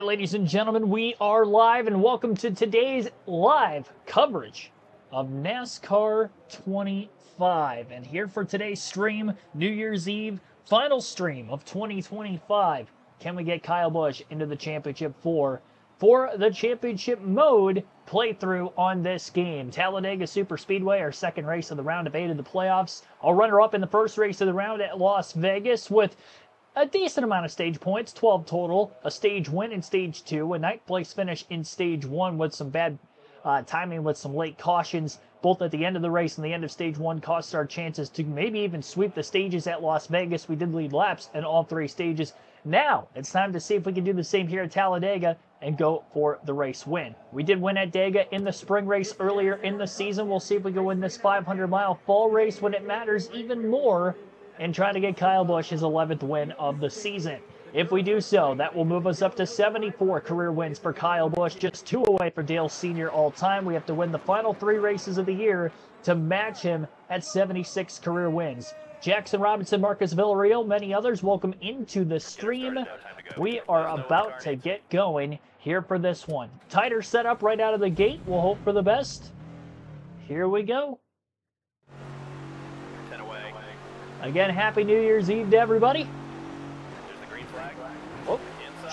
Ladies and gentlemen, we are live and welcome to today's live coverage of NASCAR 25. And here for today's stream, New Year's Eve, final stream of 2025. Can we get Kyle Busch into the championship for the championship mode playthrough on this game? Talladega Superspeedway, our second race of the round of 8 of the playoffs. Our runner-up in the first race of the round at Las Vegas with a decent amount of stage points, 12 total, a stage win in stage 2, a ninth place finish in stage 1 with some bad timing with some late cautions, both at the end of the race and the end of stage 1 cost our chances to maybe even sweep the stages at Las Vegas. We did lead laps in all 3 stages. Now, it's time to see if we can do the same here at Talladega and go for the race win. We did win at Dega in the spring race earlier in the season. We'll see if we can win this 500-mile fall race when it matters even more and try to get Kyle Busch his 11th win of the season. If we do so, that will move us up to 74 career wins for Kyle Busch, just 2 away for Dale Sr. all-time. We have to win the final 3 races of the year to match him at 76 career wins. Jackson Robinson, Marcus Villarreal, many others, welcome into the stream. We are about to get going here for this one. Tighter setup right out of the gate. We'll hope for the best. Here we go. Again, Happy New Year's Eve to everybody. There's the green flag. Oh,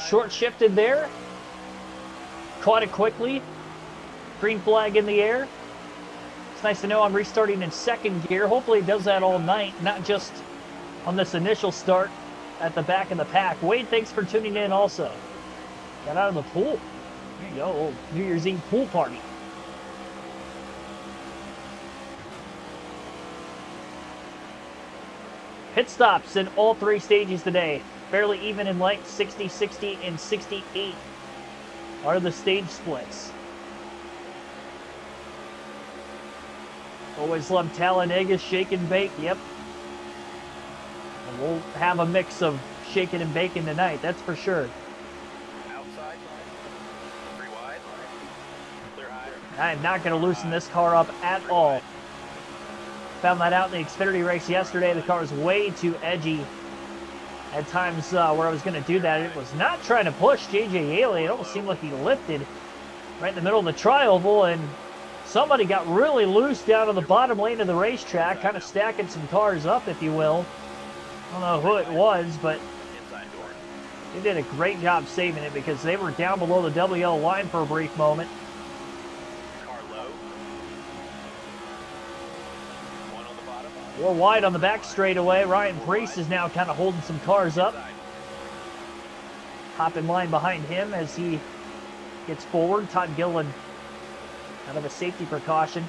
short shifted there. Caught it quickly. Green flag in the air. It's nice to know I'm restarting in second gear. Hopefully it does that all night, not just on this initial start at the back of the pack. Wade, thanks for tuning in also. Got out of the pool. There you go, old New Year's Eve pool party. Pit stops in all 3 stages today. Fairly even in length, 60, 60, and 68 are the stage splits. Always love Talladega, shake and bake, yep. And we'll have a mix of shaking and baking tonight, that's for sure. Outside, 3 wide, clear high. I'm not going to loosen this car up at all. Found that out in the Xfinity race yesterday. The car was way too edgy at times where I was going to do that. It was not trying to push J.J. Yaley. It almost seemed like he lifted right in the middle of the tri-oval, and somebody got really loose down on the bottom lane of the racetrack, kind of stacking some cars up, if you will. I don't know who it was, but they did a great job saving it because they were down below the WL line for a brief moment. We're wide on the back straightaway. Ryan Preece is now kind of holding some cars up. Hop in line behind him as he gets forward. Todd Gilliland out of a safety precaution.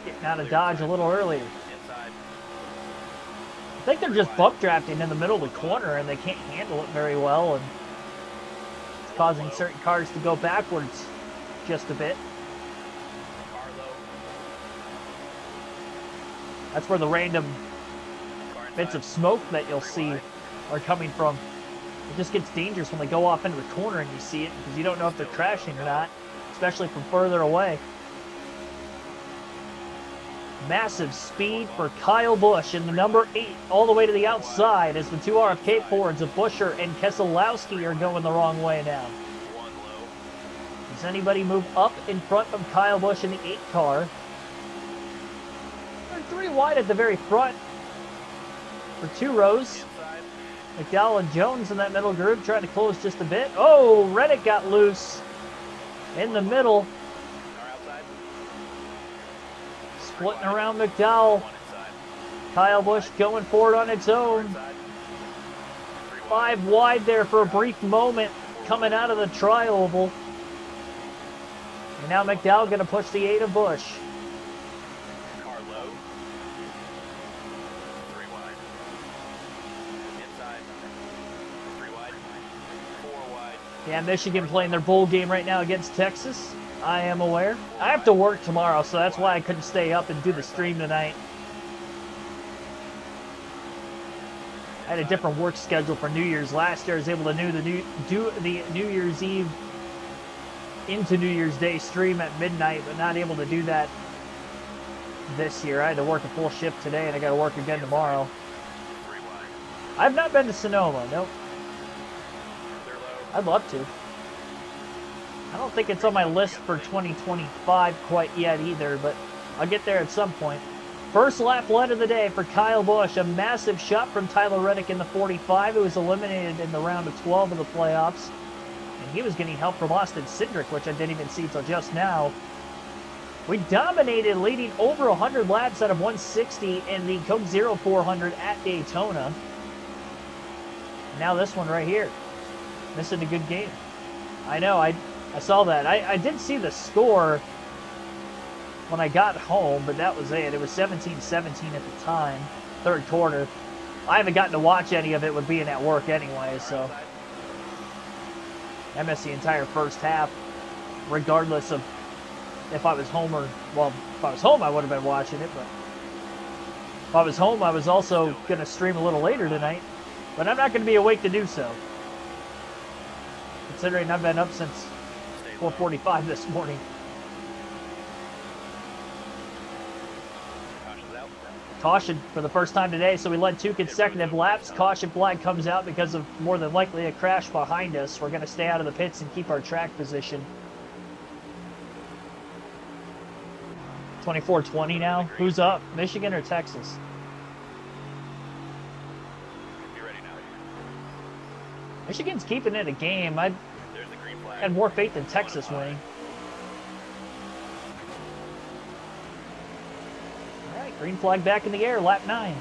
Getting out of Dodge a little earlier. I think they're just bump drafting in the middle of the corner and they can't handle it very well, and it's causing certain cars to go backwards just a bit. That's where the random bits of smoke that you'll see are coming from. It just gets dangerous when they go off into the corner and you see it because you don't know if they're crashing or not, especially from further away. Massive speed for Kyle Busch in the number 8 all the way to the outside as the 2 RFK Fords of Buescher and Keselowski are going the wrong way now. Does anybody move up in front of Kyle Busch in the 8 car? 3 wide at the very front for 2 rows. McDowell and Jones in that middle group trying to close just a bit. Oh, Reddick got loose in the middle. Splitting around McDowell. Kyle Busch going forward on its own. 5 wide there for a brief moment coming out of the tri-oval. And now McDowell going to push the 8 of Busch. Yeah, Michigan playing their bowl game right now against Texas. I am aware. I have to work tomorrow, so that's why I couldn't stay up and do the stream tonight. I had a different work schedule for New Year's last year. I was able to do the New Year's Eve into New Year's Day stream at midnight, but not able to do that this year. I had to work a full shift today, and I got to work again tomorrow. I've not been to Sonoma, nope. I'd love to. I don't think it's on my list for 2025 quite yet either, but I'll get there at some point. First lap led of the day for Kyle Busch. A massive shot from Tyler Reddick in the 45, who was eliminated in the round of 12 of the playoffs. And he was getting help from Austin Cindric, which I didn't even see until just now. We dominated, leading over 100 laps out of 160 in the Coke Zero 400 at Daytona. Now this one right here. Missing a good game. I know, I saw that. I did see the score when I got home, but that was it. It was 17-17 at the time, third quarter. I haven't gotten to watch any of it with being at work anyway, so I missed the entire first half, regardless of if I was home or, well, if I was home, I would have been watching it, but if I was home, I was also going to stream a little later tonight, but I'm not going to be awake to do so, considering I've been up since 4:45 this morning. Caution for the first time today, so we led 2 consecutive laps. Caution flag comes out because of more than likely a crash behind us. We're going to stay out of the pits and keep our track position. 24-20 now. Who's up? Michigan or Texas? Michigan's keeping it a game. I had more faith in Texas winning. Green flag back in the air, lap 9.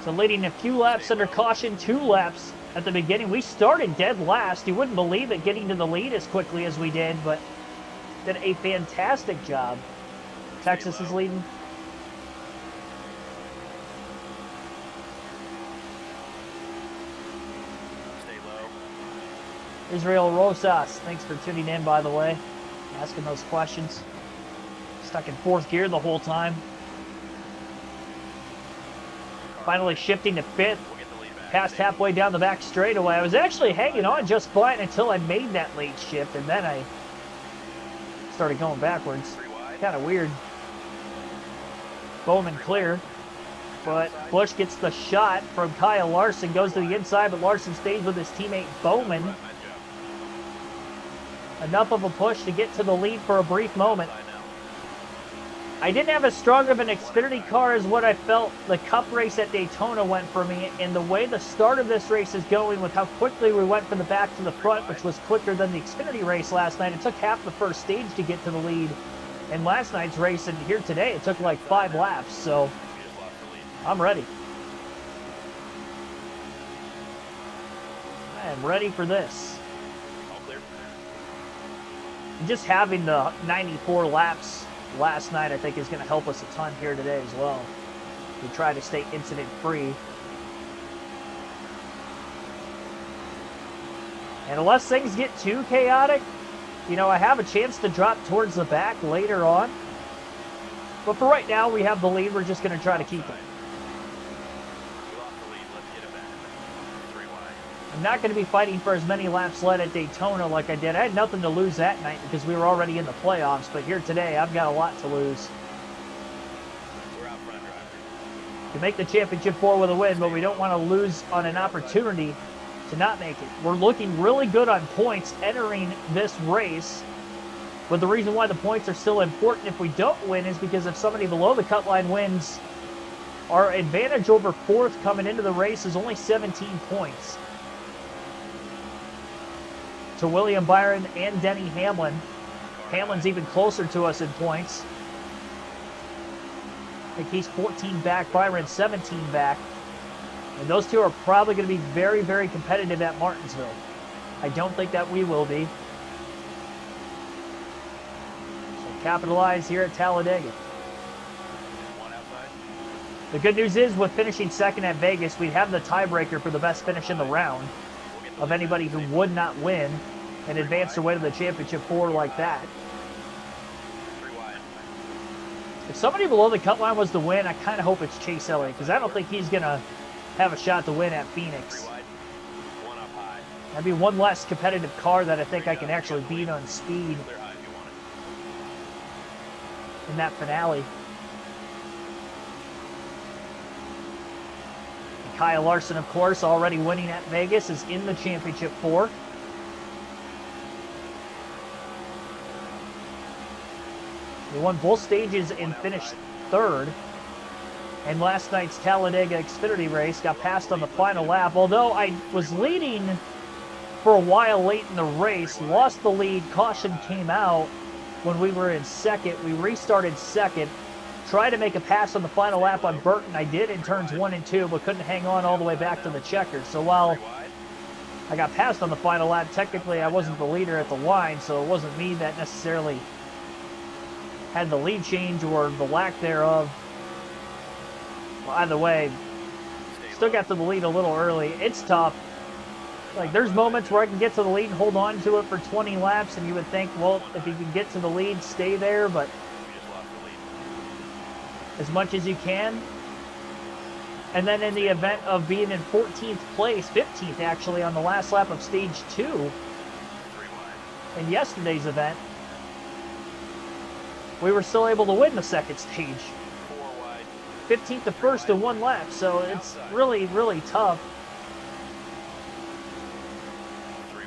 So leading a few laps under caution, 2 laps at the beginning. We started dead last. You wouldn't believe it, getting to the lead as quickly as we did, but did a fantastic job. Texas is leading. Stay low. Israel Rosas, thanks for tuning in, by the way. Asking those questions. Stuck in 4th gear the whole time. Finally shifting to 5th, past halfway down the back straightaway. I was actually hanging on just fine until I made that late shift, and then I started going backwards. Kind of weird. Bowman clear, but Busch gets the shot from Kyle Larson, goes to the inside, but Larson stays with his teammate Bowman. Enough of a push to get to the lead for a brief moment. I didn't have as strong of an Xfinity car as what I felt the Cup race at Daytona went for me, and the way the start of this race is going with how quickly we went from the back to the front, which was quicker than the Xfinity race last night. It took half the first stage to get to the lead. In last night's race, and here today, it took like 5 laps, so I'm ready. I am ready for this. Just having the 94 laps last night, I think, is going to help us a ton here today as well. We try to stay incident free. And unless things get too chaotic, you know, I have a chance to drop towards the back later on. But for right now, we have the lead. We're just going to try to keep it. I'm not going to be fighting for as many laps led at Daytona like I did. I had nothing to lose that night because we were already in the playoffs. But here today, I've got a lot to lose. To make the championship 4 with a win, but we don't want to lose on an opportunity to not make it. We're looking really good on points entering this race. But the reason why the points are still important if we don't win is because if somebody below the cut line wins, our advantage over 4th coming into the race is only 17 points. To William Byron and Denny Hamlin. Hamlin's even closer to us in points. I think he's 14 back, Byron 17 back. And those two are probably going to be very, very competitive at Martinsville. I don't think that we will be. So capitalize here at Talladega. The good news is with finishing 2nd at Vegas, we have the tiebreaker for the best finish in the round of anybody who would not win and advance their way to the championship 4 like that. If somebody below the cut line was to win, I kind of hope it's Chase Elliott, because I don't think he's going to have a shot to win at Phoenix. That'd be one less competitive car that I think I can actually beat on speed in that finale. And Kyle Larson, of course, already winning at Vegas, is in the championship 4. He won both stages and finished third. And last night's Talladega Xfinity race got passed on the final lap. Although I was leading for a while late in the race, lost the lead, caution came out when we were in second. We restarted second, tried to make a pass on the final lap on Burton. I did in turns 1 and 2, but couldn't hang on all the way back to the checkers. So while I got passed on the final lap, technically I wasn't the leader at the line, so it wasn't me that necessarily had the lead change or the lack thereof. Well, either way, still got to the lead a little early. It's tough. Like, there's moments where I can get to the lead and hold on to it for 20 laps, and you would think, well, if you can get to the lead, stay there, but as much as you can. And then in the event of being in 14th place, 15th actually, on the last lap of stage 2 in yesterday's event, we were still able to win the second stage. 15th to first in 1 lap, so it's really, really tough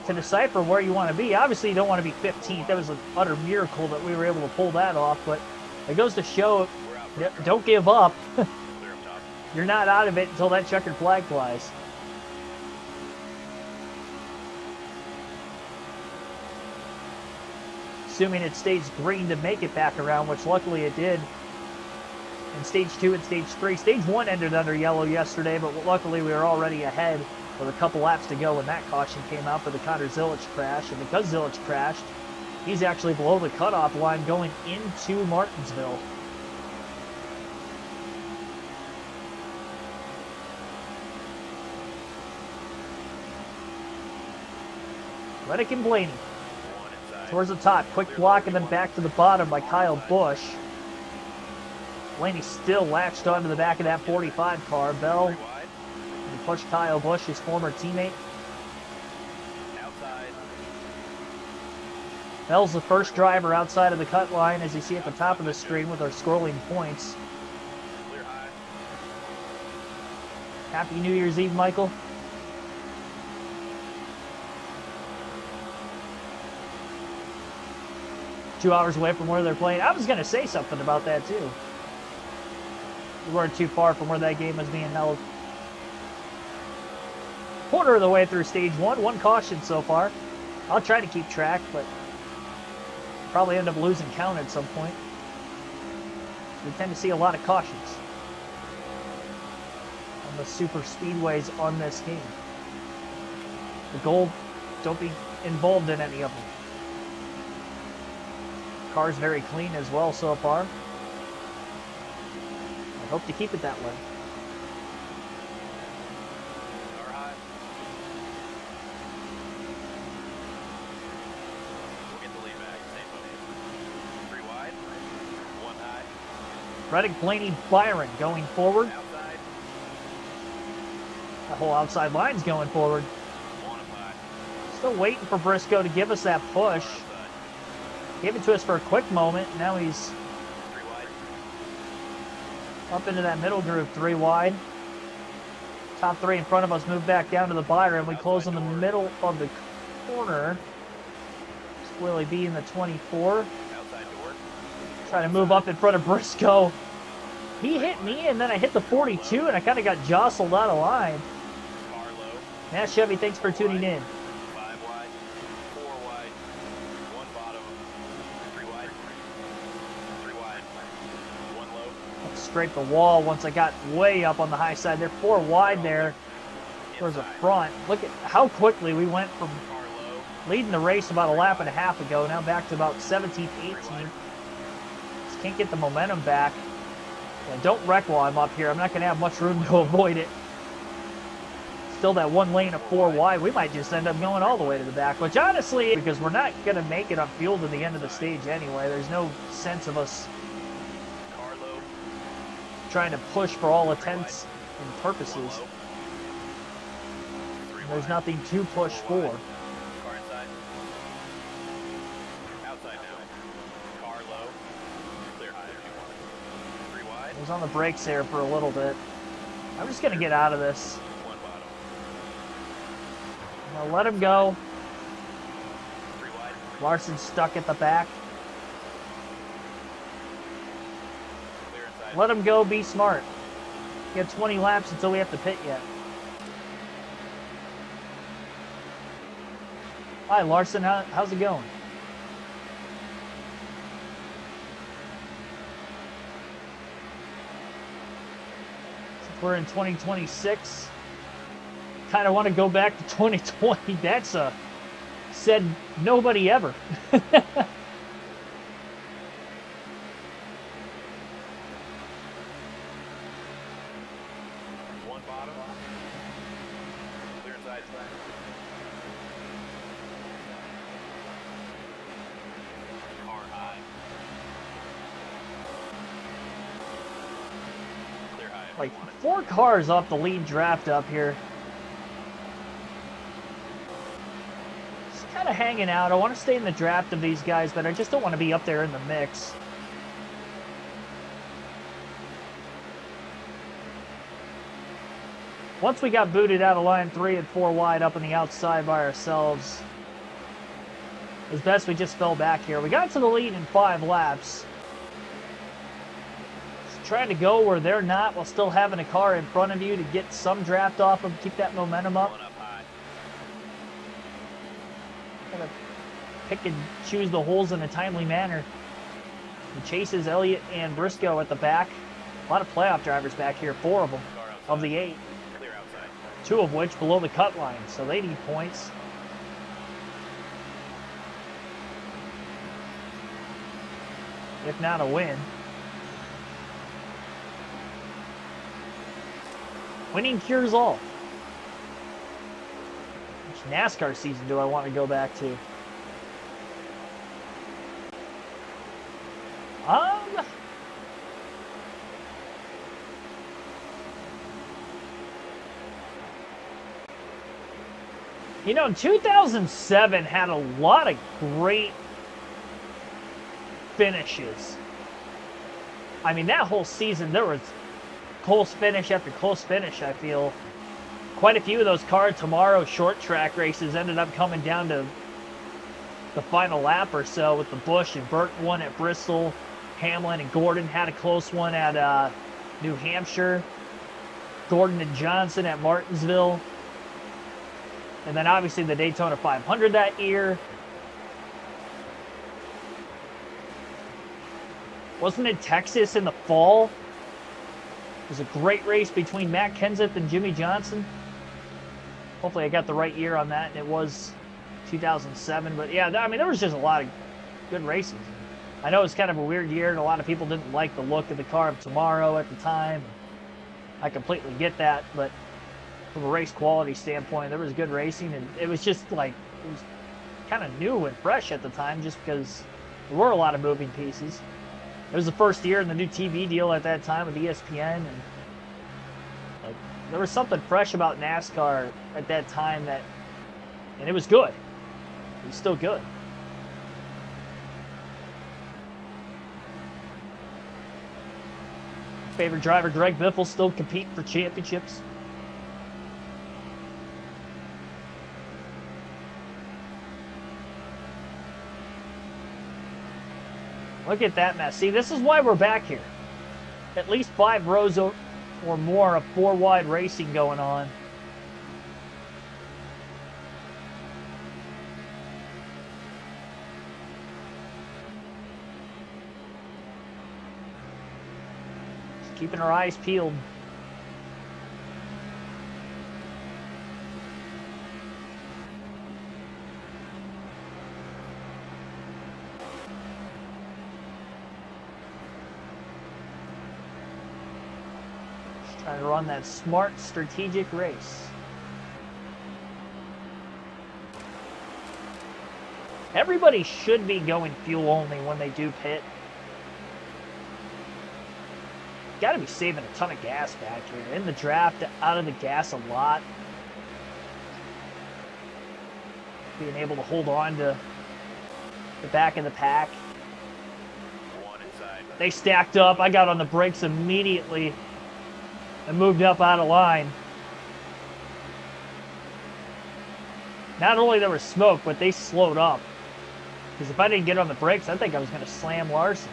to decipher where you want to be. Obviously, you don't want to be 15th. That was an utter miracle that we were able to pull that off, but it goes to show, don't give up. You're not out of it until that checkered flag flies. Assuming it stays green to make it back around, which luckily it did in stage 2 and stage 3. Stage 1 ended under yellow yesterday, but luckily we were already ahead with a couple laps to go when that caution came out for the Connor Zilic crash. And because Zilic crashed, he's actually below the cutoff line going into Martinsville. Reddick and Blaney towards the top. Quick block and then back to the bottom by Kyle Busch. Blaney still latched onto the back of that 45 car. Bell and pushed Kyle Busch, his former teammate. Bell's the first driver outside of the cut line, as you see at the top of the screen with our scrolling points. Happy New Year's Eve, Michael. Two hours away from where they're playing. I was going to say something about that, too. We weren't too far from where that game was being held. Quarter of the way through stage 1. 1 caution so far. I'll try to keep track, but probably end up losing count at some point. We tend to see a lot of cautions on the super speedways on this game. The goal, don't be involved in any of them. Car's very clean as well so far. I hope to keep it that way. We'll get the lead back. Same footage. 3 wide, 1 high. Reddick, Blaney, Byron going forward. Outside. The whole outside line's going forward. 1 up high. Still waiting for Briscoe to give us that push. Gave it to us for a quick moment. Now he's 3 wide. up into that middle groove, 3 wide. Top 3 in front of us move back down to the Byron. We close in the middle of the corner. Willie B in the 24. Outside door. Try to move up in front of Briscoe. He hit me, and then I hit the 42, and I kind of got jostled out of line. Car low. Matt Chevy, thanks for tuning in. 5 wide. 4 wide. 1 bottom. 3 wide. 3 wide. 1 low. Scraped the wall once I got way up on the high side. They're 4 wide there towards the front. Look at how quickly we went from Car low. leading the race about a lap and a half ago, now back to about 17th, 18th. Just can't get the momentum back. Yeah, don't wreck while I'm up here. I'm not going to have much room to avoid it. Still that 1 lane of 4 wide. We might just end up going all the way to the back, which honestly, because we're not going to make it upfield to the end of the stage anyway. There's no sense of us Car low. trying to push for all intents and purposes. There's nothing to push for. Car inside. Outside now. Car low. Clear high if you want. 3 wide. I was on the brakes there for a little bit. I'm just going to get out of this. 1 bottom. I'm going to let him go. 3 wide. Larson's stuck at the back. Let them go. Be smart. You have 20 laps until we have to pit yet. Hi, Larson. How's it going? Since we're in 2026, kind of want to go back to 2020. That's said nobody ever. One bottom. Clear inside. Car high. Clear high. Like 4 cars off the lead draft up here. Just kind of hanging out. I want to stay in the draft of these guys, but I just don't want to be up there in the mix. Once we got booted out of line 3 and 4 wide up on the outside by ourselves, it was best we just fell back here. We got to the lead in 5 laps. Just trying to go where they're not while still having a car in front of you to get some draft off them, keep that momentum up. One up high. Gotta pick and choose the holes in a timely manner. He chases Elliott and Briscoe at the back. A lot of playoff drivers back here, 4 of them Car outside. of the 8. Clear outside. 2 of which below the cut line, so they need points. If not a win. Winning cures all. Which NASCAR season do I want to go back to? You know, 2007 had a lot of great finishes. I mean, that whole season, there was close finish after close finish, I feel. Quite a few of those cars tomorrow short track races ended up coming down to the final lap or so, with the Busch and Burton one at Bristol. Hamlin and Gordon had a close one at New Hampshire. Gordon and Johnson at Martinsville. And then obviously the Daytona 500 that year. Wasn't it Texas in the fall? It was a great race between Matt Kenseth and Jimmy Johnson. Hopefully I got the right year on that, and it was 2007. But yeah, I mean, there was just a lot of good races. I know it's kind of a weird year, and a lot of people didn't like the look of the car of tomorrow at the time. I completely get that, but from a race quality standpoint, there was good racing, and it was just like, it was kind of new and fresh at the time, just because there were a lot of moving pieces. It was the first year in the new TV deal at that time with ESPN, and like, there was something fresh about NASCAR at that time and it was good. It was still good. Favorite driver, Greg Biffle, still competing for championships. Look at that mess. See, this is why we're back here. At least 5 rows or more of 4 wide racing going on. Just keeping our eyes peeled. Trying to run that smart, strategic race. Everybody should be going fuel only when they do pit. Got to be saving a ton of gas back here. In the draft, out of the gas a lot. Being able to hold on to the back of the pack. One inside. They stacked up. I got on the brakes immediately and moved up out of line. Not only there was smoke, but they slowed up. Because if I didn't get on the brakes, I think I was going to slam Larson.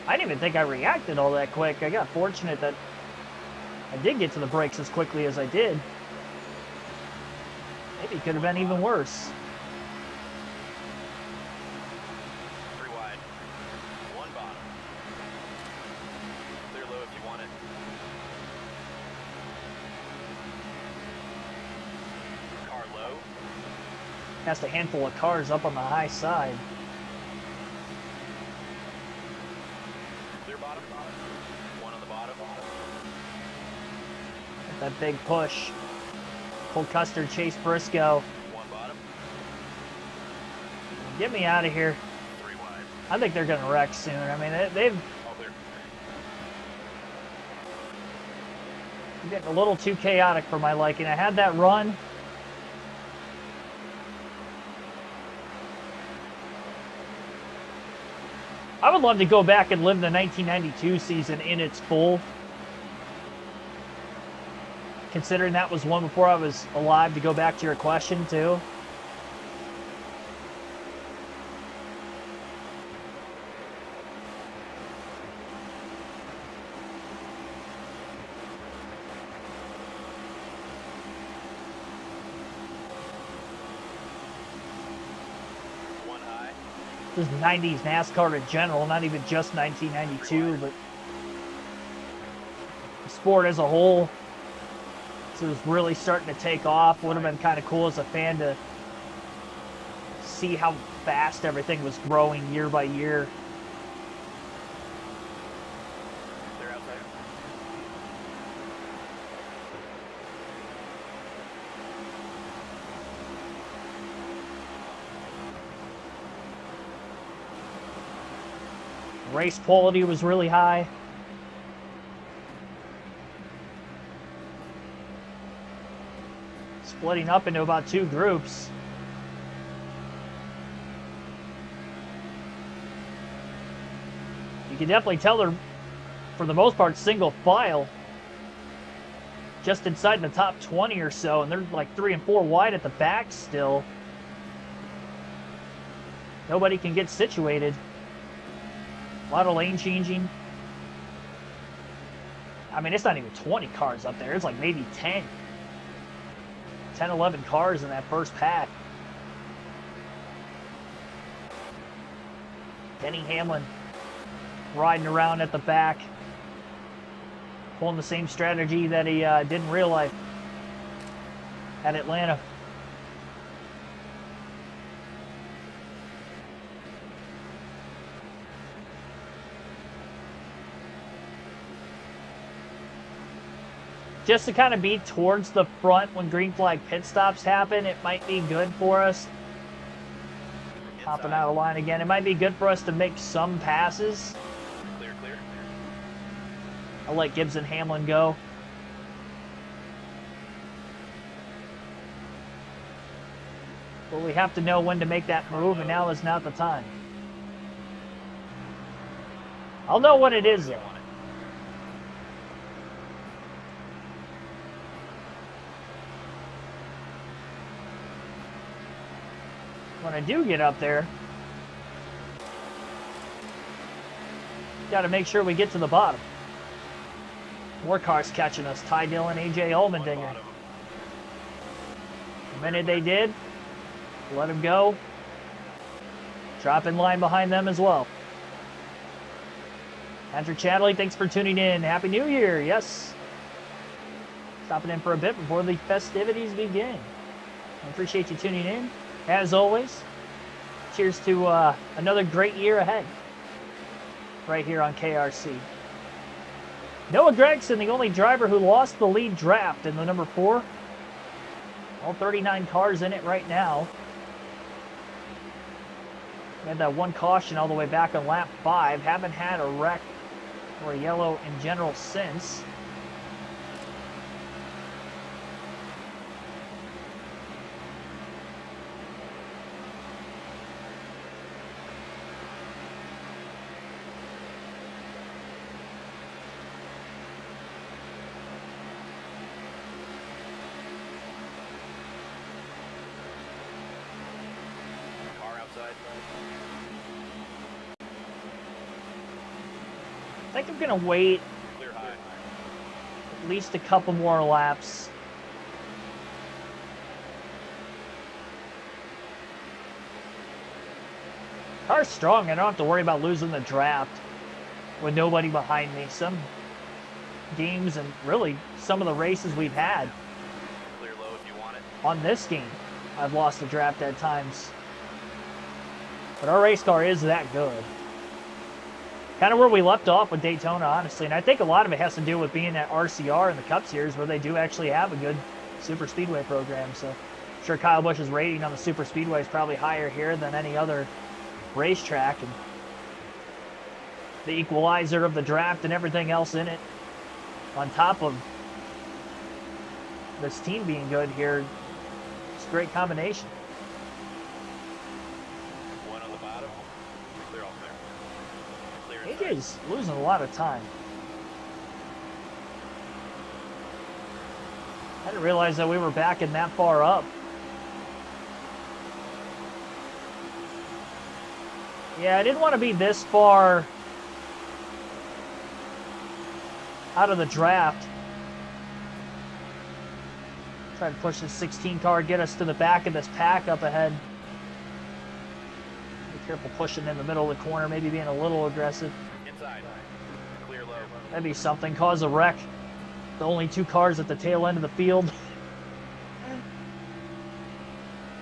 I didn't even think I reacted all that quick. I got fortunate that I did get to the brakes as quickly as I did. Maybe it could have been even worse. 3 wide. 1 bottom. Clear low if you want it. Car low. Passed a handful of cars up on the high side. Clear bottom. 1 on the bottom. That big push. Pull Custer, Chase Briscoe. 1 bottom. Get me out of here. 3 wide. I think they're going to wreck soon. I mean, they've All clear. getting a little too chaotic for my liking. I had that run. I would love to go back and live the 1992 season in its full. Considering that was one before I was alive, to go back to your question, too. Just 90s NASCAR in general, not even just 1992, but the sport as a whole. So it was really starting to take off. Would have been kind of cool as a fan to see how fast everything was growing year by year. They're outside. Race quality was really high. Splitting up into about 2 groups. You can definitely tell they're, for the most part, single file. Just inside the top 20 or so, and they're like 3 and 4 wide at the back still. Nobody can get situated. A lot of lane changing. I mean, it's not even 20 cars up there. It's like maybe 10. 10, 11 cars in that first pack. Denny Hamlin riding around at the back. Pulling the same strategy that he did in real life at Atlanta. Just to kind of be towards the front when green flag pit stops happen, it might be good for us. Hopping out of line again. It might be good for us to make some passes. Clear, clear. I'll let Gibbs and Hamlin go. But we have to know when to make that move, and now is not the time. I'll know what it is, though. When I do get up there, got to make sure we get to the bottom. More cars catching us. Ty Dillon, AJ Allmendinger. The minute they did, let them go. Drop in line behind them as well. Andrew Chadley, thanks for tuning in. Happy New Year. Yes. Stopping in for a bit before the festivities begin. I appreciate you tuning in. As always, cheers to another great year ahead right here on KRC. Noah Gregson, the only driver who lost the lead draft in the number 4. All 39 cars in it right now. We had that one caution all the way back on lap 5. Haven't had a wreck or a yellow in general since. I think I'm going to wait Clear high. at least a couple more laps. Car's strong. I don't have to worry about losing the draft with nobody behind me. Some games and really some of the races we've had Clear low if you want it. on this game, I've lost the draft at times. But our race car is that good. Kind of where we left off with Daytona, honestly. And I think a lot of it has to do with being at RCR in the Cup Series, where they do actually have a good super speedway program. So I'm sure Kyle Busch's rating on the super speedway is probably higher here than any other racetrack. And the equalizer of the draft and everything else in it, on top of this team being good here, it's a great combination. One on the bottom. Clear all clear. Clear inside. AJ's losing a lot of time. I didn't realize that we were backing that far up. Yeah, I didn't want to be this far out of the draft. Try to push this 16 car, get us to the back of this pack up ahead. Be careful pushing in the middle of the corner, maybe being a little aggressive. Inside. Clear low. That'd be something, cause a wreck. The only two cars at the tail end of the field.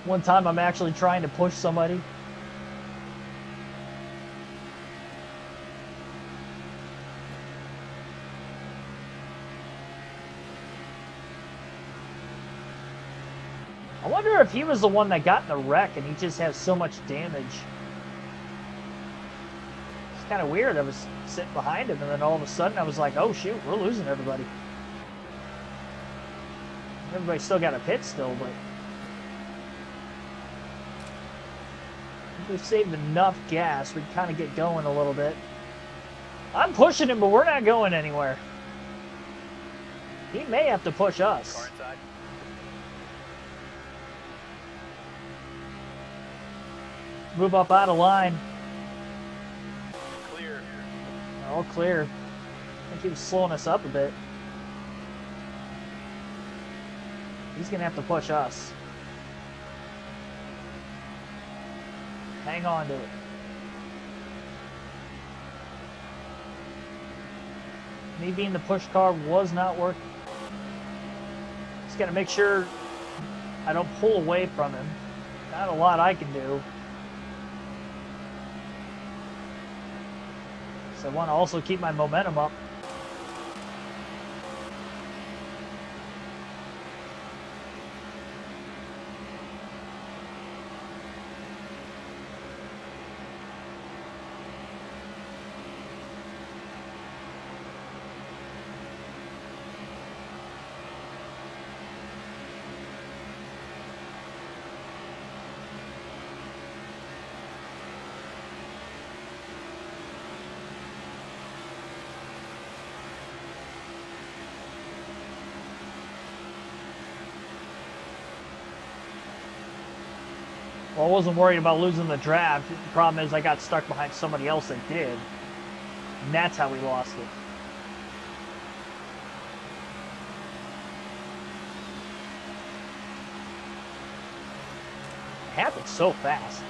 One time I'm actually trying to push somebody. I wonder if he was the one that got in the wreck and he just has so much damage. It's kind of weird. I was sitting behind him and then all of a sudden I was like, oh shoot, we're losing everybody. Everybody's still got a pit still, but we've saved enough gas. We can kind of get going a little bit. I'm pushing him, but we're not going anywhere. He may have to push us. Car inside. Move up out of line. Clear. All clear. I think he was slowing us up a bit. He's going to have to push us. Hang on to it. Me being the push car was not working. Just got to make sure I don't pull away from him. Not a lot I can do. So I want to also keep my momentum up. Well, I wasn't worried about losing the draft. The problem is I got stuck behind somebody else that did. And that's how we lost it. It happened so fast.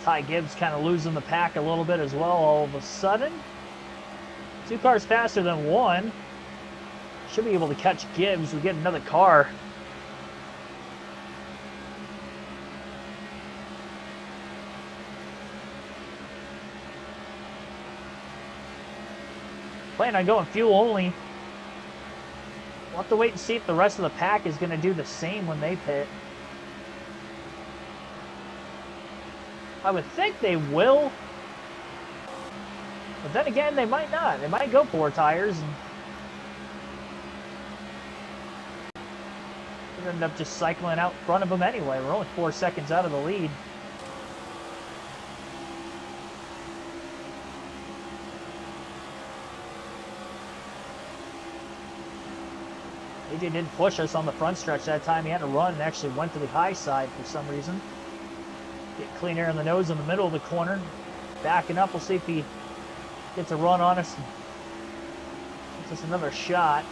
Ty Gibbs kind of losing the pack a little bit as well all of a sudden. 2 cars faster than 1. Should be able to catch Gibbs. We get another car. Plan on going fuel only. We'll have to wait and see if the rest of the pack is going to do the same when they pit. I would think they will. But then again, they might not. They might go 4 tires and we'll end up just cycling out in front of them anyway. We're only 4 seconds out of the lead. AJ didn't push us on the front stretch that time. He had to run and actually went to the high side for some reason. Get clean air in the nose in the middle of the corner. Backing up, we'll see if he gets a run on us. Gets us another shot.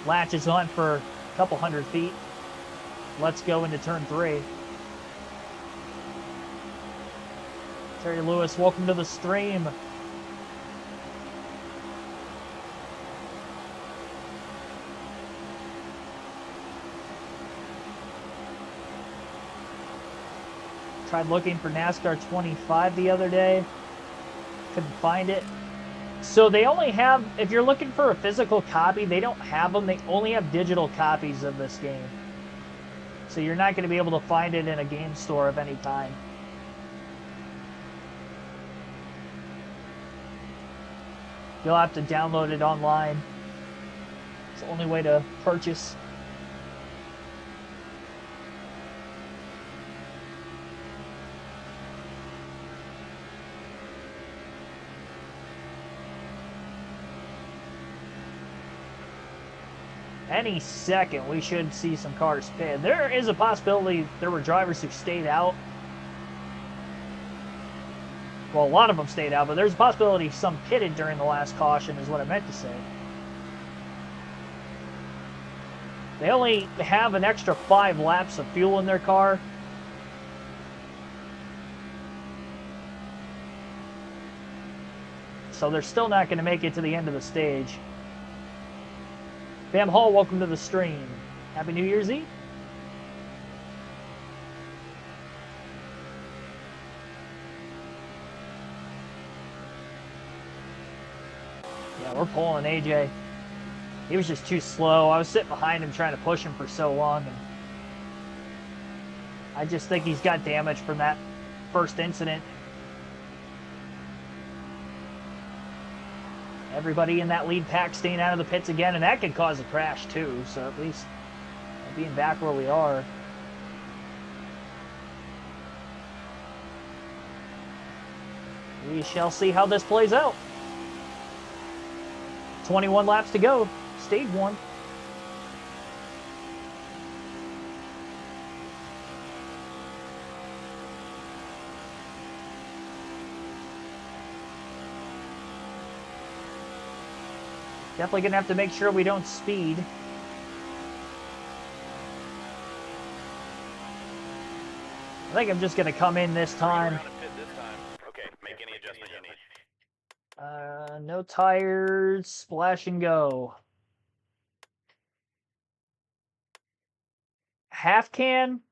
Latches on for a couple 100 feet. Let's go into turn 3. Terry Lewis, welcome to the stream. Tried looking for NASCAR 25 the other day. Couldn't find it. So they only have, if you're looking for a physical copy, they don't have them. They only have digital copies of this game. So you're not going to be able to find it in a game store of any kind. You'll have to download it online. It's the only way to purchase. Any second, we should see some cars pit. There is a possibility there were drivers who stayed out. Well, a lot of them stayed out, but there's a possibility some pitted during the last caution is what I meant to say. They only have an extra 5 laps of fuel in their car. So they're still not going to make it to the end of the stage. Bam Hall, welcome to the stream. Happy New Year's Eve. Yeah, we're pulling AJ. He was just too slow. I was sitting behind him trying to push him for so long. And I just think he's got damage from that first incident. Everybody in that lead pack staying out of the pits again, and that could cause a crash too, so at least being back where we are. We shall see how this plays out. 21 laps to go, stage 1. Definitely gonna have to make sure we don't speed. I think I'm just gonna come in this time. Okay, make any adjustment you need. No tires, splash and go. Half can.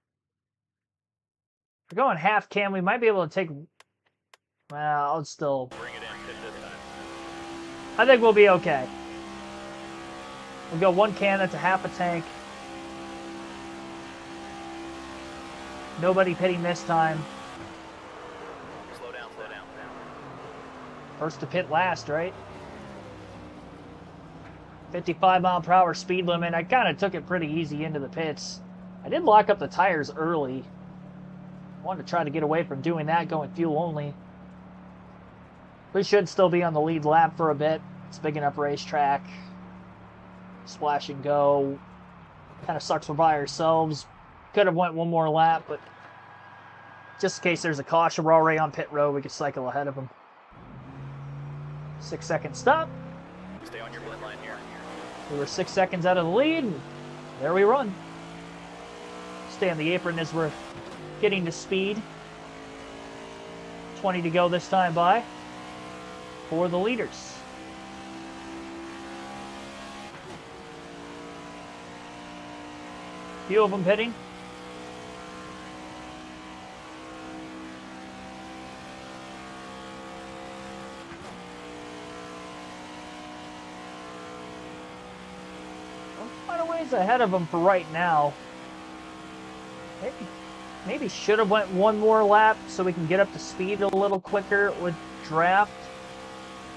If we're going half can, we might be able to take. Well, I'll still. Bring it in pit this time. I think we'll be okay. We'll go 1 can, that's a half a tank. Nobody pitting this time. Slow down, slow down. First to pit last, right? 55-mile-per-hour speed limit. I kind of took it pretty easy into the pits. I did lock up the tires early. I wanted to try to get away from doing that, going fuel only. We should still be on the lead lap for a bit. It's a big enough racetrack. Splash and go. Kind of sucks we're by ourselves. Could have went 1 more lap, but just in case there's a caution, we're already on pit road. We could cycle ahead of them. 6-second stop. Stay on your blend line here. We were 6 seconds out of the lead. And there we run. Stay on the apron as we're getting to speed. 20 to go this time by for the leaders. Few of them pitting. We're quite a ways ahead of them for right now. Maybe should have went 1 more lap so we can get up to speed a little quicker with draft.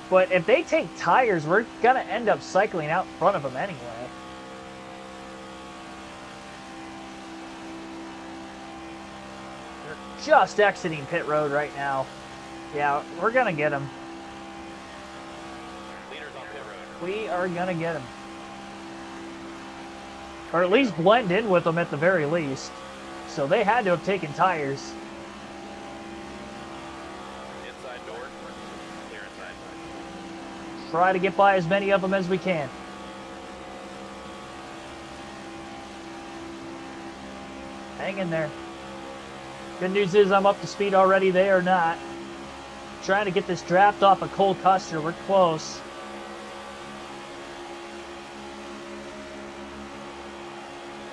But if they take tires, we're gonna end up cycling out in front of them anyway. Just exiting pit road right now. Yeah, we're gonna get him. Leaders on pit road. We are gonna get him. Or at least blend in with them at the very least. So they had to have taken tires. Inside door. Clear inside. Try to get by as many of them as we can. Hang in there. Good news is I'm up to speed already. They are not. Trying to get this draft off of Cole Custer. We're close.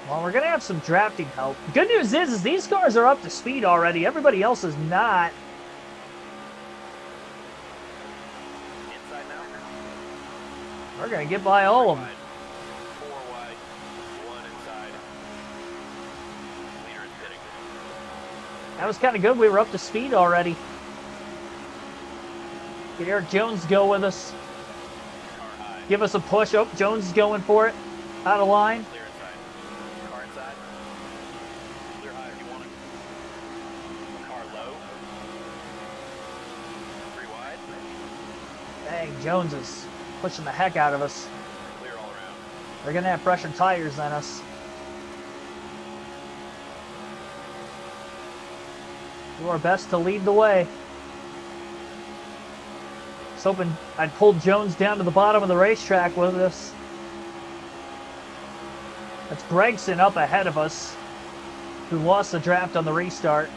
Well, we're going to have some drafting help. Good news is these cars are up to speed already. Everybody else is not. Inside now. We're going to get by all of them. 4 wide. 1 inside. Leader is pitting. That was kind of good. We were up to speed already. Get Eric Jones to go with us. Car high. Give us a push. Oh, Jones is going for it. Out of line. Clear inside. Car inside. Clear high if you want it. Car low. 3 wide. Dang, Jones is pushing the heck out of us. Clear all around. They're going to have fresher tires than us. Do our best to lead the way. Was hoping I'd pull Jones down to the bottom of the racetrack with us. That's Gregson up ahead of us, who lost the draft on the restart.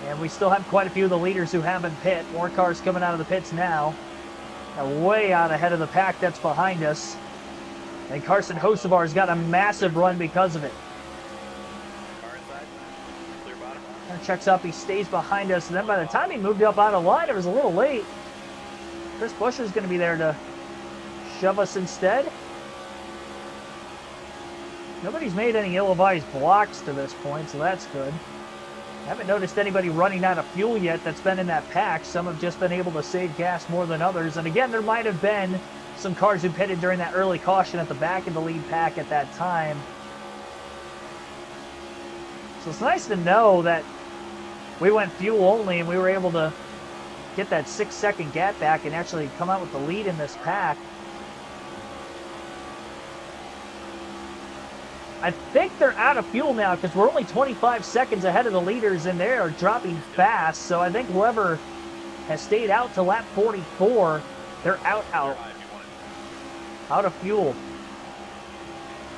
And we still have quite a few of the leaders who haven't pit. More cars coming out of the pits now. And way out ahead of the pack that's behind us. And Carson Hocevar's got a massive run because of it. Car inside. Clear bottom. And checks up, he stays behind us. And then by the time he moved up out of line, it was a little late. Chris Buescher is going to be there to shove us instead. Nobody's made any ill-advised blocks to this point, so that's good. I haven't noticed anybody running out of fuel yet that's been in that pack. Some have just been able to save gas more than others. And again, there might have been some cars who pitted during that early caution at the back of the lead pack at that time. So it's nice to know that we went fuel only and we were able to get that 6-second gap back and actually come out with the lead in this pack. I think they're out of fuel now because we're only 25 seconds ahead of the leaders and they are dropping fast. So I think whoever has stayed out to lap 44, they're out of fuel.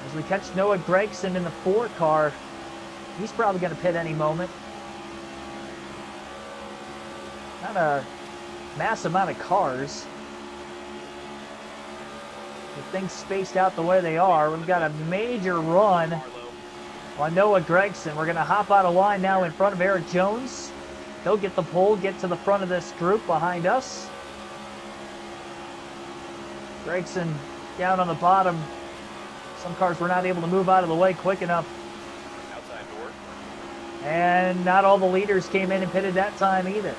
As we catch Noah Gregson in the 4 car, he's probably going to pit any moment. Not a mass amount of cars. With things spaced out the way they are, we've got a major run on Noah Gregson. We're going to hop out of line now in front of Eric Jones. He'll get the pole, get to the front of this group behind us. Gregson down on the bottom. Some cars were not able to move out of the way quick enough. Outside door. And not all the leaders came in and pitted that time either.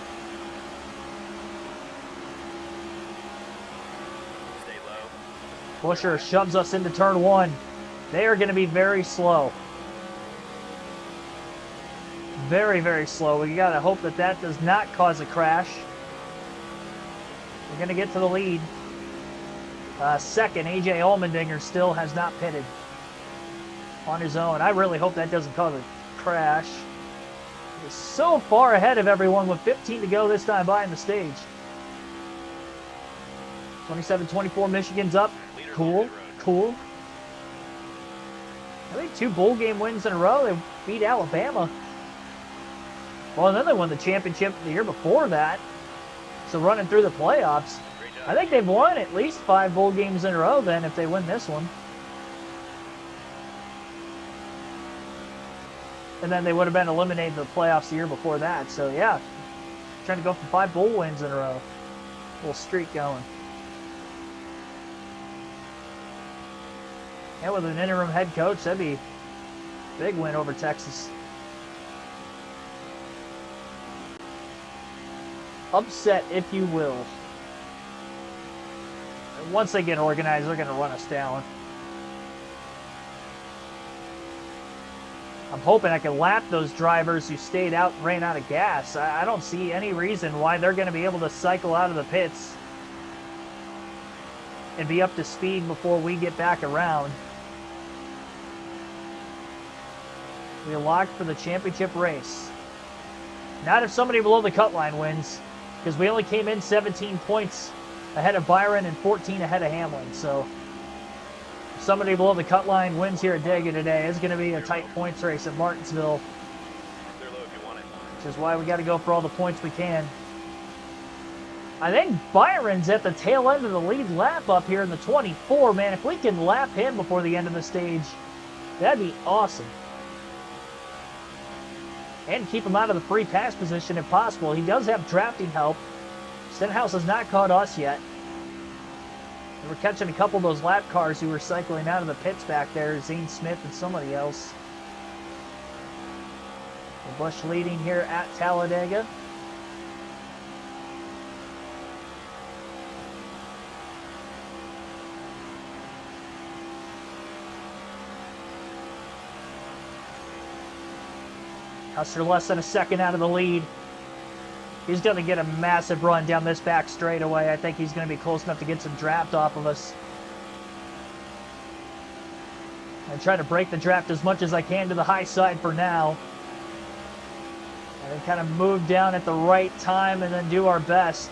Stay low. Buescher shoves us into turn 1. They are going to be very slow. Very, very slow. We got to hope that that does not cause a crash. We're going to get to the lead. Second, AJ Allmendinger still has not pitted on his own. I really hope that doesn't cause a crash. He's so far ahead of everyone with 15 to go this time by in the stage. 27-24, Michigan's up. Cool, cool. I think 2 bowl game wins in a row. They beat Alabama. Well, and then they won the championship the year before that. So running through the playoffs. I think they've won at least 5 bowl games in a row then if they win this one. And then they would have been eliminated in the playoffs the year before that. So yeah, trying to go for 5 bowl wins in a row. Little streak going. Yeah, with an interim head coach, that'd be a big win over Texas. Upset, if you will. And once they get organized, they're going to run us down. I'm hoping I can lap those drivers who stayed out and ran out of gas. I don't see any reason why they're going to be able to cycle out of the pits and be up to speed before we get back around. We locked for the championship race. Not if somebody below the cut line wins, because we only came in 17 points ahead of Byron and 14 ahead of Hamlin. So if somebody below the cut line wins here at Dega today, it's going to be a tight points race at Martinsville, which is why we got to go for all the points we can. I think Byron's at the tail end of the lead lap up here in the 24. Man, if we can lap him before the end of the stage, that'd be awesome. And keep him out of the free pass position if possible. He does have drafting help. Stenhouse has not caught us yet. And we're catching a couple of those lap cars who were cycling out of the pits back there. Zane Smith and somebody else. Busch leading here at Talladega. Custer less than a second out of the lead. He's going to get a massive run down this back straightaway. I think he's going to be close enough to get some draft off of us. I try to break the draft as much as I can to the high side for now. And then kind of move down at the right time and then do our best.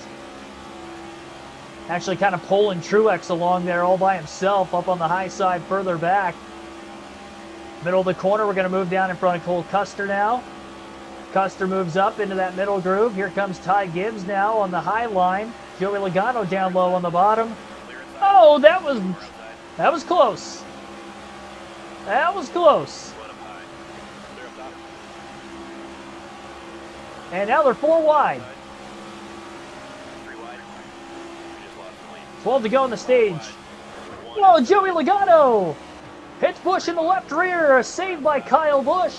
Actually kind of pulling Truex along there all by himself up on the high side further back. Middle of the corner, we're going to move down in front of Cole Custer now. Custer moves up into that middle groove. Here comes Ty Gibbs now on the high line. Joey Logano down low on the bottom. Oh, that was close. That was close. And now they're 4 wide. 12 to go in the stage. Whoa, Joey Logano! Hits Busch in the left rear, saved by Kyle Busch.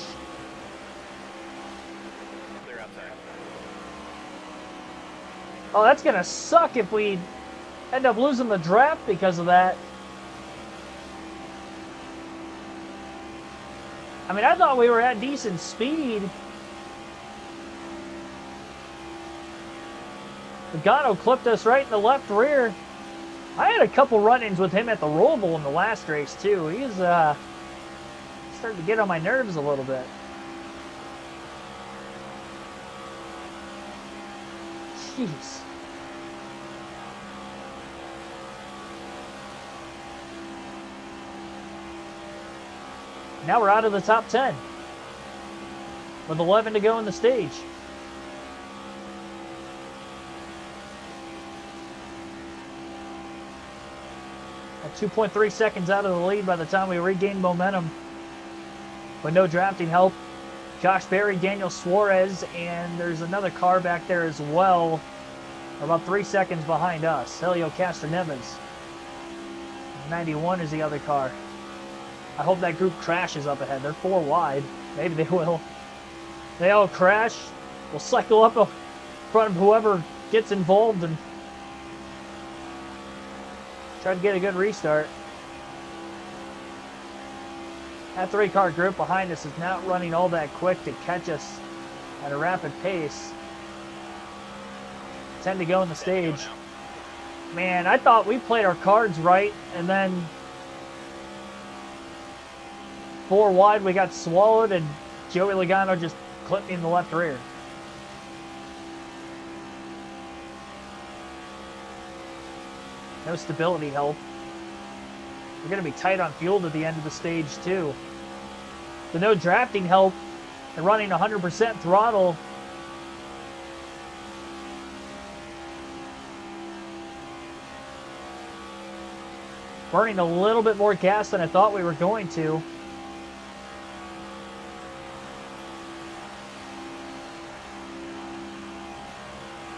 Oh, that's going to suck if we end up losing the draft because of that. I mean, I thought we were at decent speed. Logano clipped us right in the left rear. I had a couple run-ins with him at the Roval in the last race, too. He's starting to get on my nerves a little bit. Jeez. Now we're out of the top 10 with 11 to go in the stage. At 2.3 seconds out of the lead by the time we regain momentum. With no drafting help. Josh Berry, Daniel Suarez, and there's another car back there as well. About 3 seconds behind us. Helio Castroneves. 91 is the other car. I hope that group crashes up ahead. They're 4 wide. Maybe they will. They all crash. We'll cycle up in front of whoever gets involved and try to get a good restart. That 3-car group behind us is not running all that quick to catch us at a rapid pace. 10 to go in the stage. Man, I thought we played our cards right, and then 4 wide we got swallowed, and Joey Logano just clipped me in the left rear. No stability help. We're going to be tight on fuel to the end of the stage, too. The no drafting help and running 100% throttle. Burning a little bit more gas than I thought we were going to.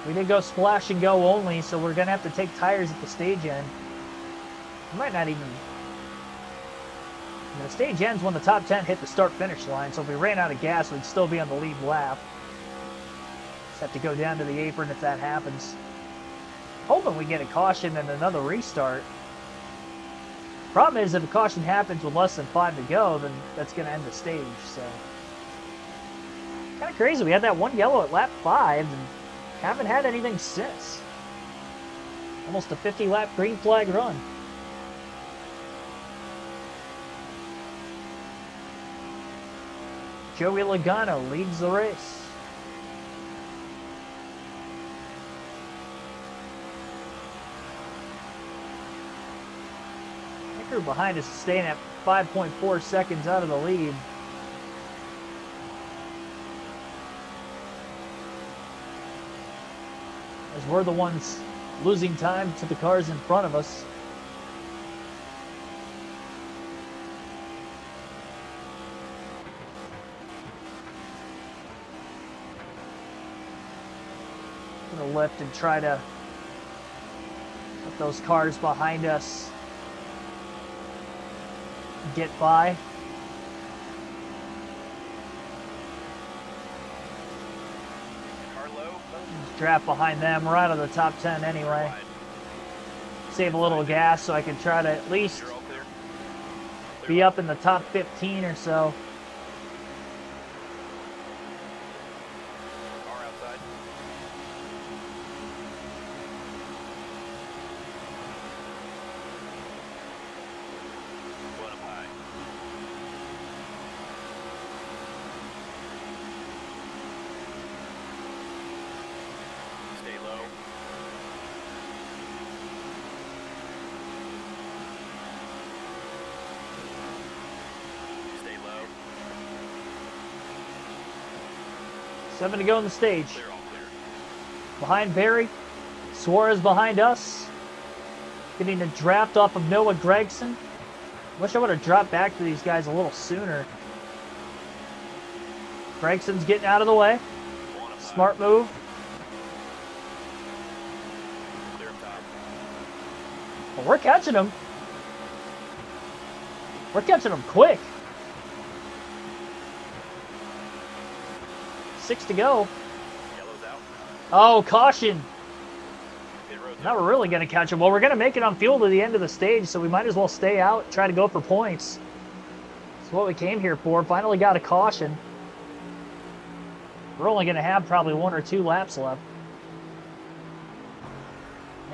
We did go splash and go only, so we're going to have to take tires at the stage end. We might not even... The stage ends when the top 10 hit the start-finish line, so if we ran out of gas, we'd still be on the lead lap. Just have to go down to the apron if that happens. Hoping we get a caution and another restart. Problem is, if a caution happens with less than 5 to go, then that's going to end the stage, so... Kind of crazy. We had that one yellow at lap 5, and haven't had anything since. Almost a 50-lap green flag run. Joey Logano leads the race. The crew behind us is staying at 5.4 seconds out of the lead. As we're the ones losing time to the cars in front of us. Gonna lift and try to let those cars behind us get by. Draft behind them. We're out of the top 10 anyway. Save a little gas so I can try to at least be up in the top 15 or so. Seven to go in the stage. Behind Barry, Suarez behind us. Getting a draft off of Noah Gragson. Wish I would have dropped back to these guys a little sooner. Gregson's getting out of the way. Smart move. Well, we're catching him. We're catching him quick. 6 to go. Oh, caution. Now we're really going to catch him. Well, we're going to make it on fuel to the end of the stage, so we might as well stay out and try to go for points. That's what we came here for. Finally got a caution. We're only going to have probably 1 or 2 laps left.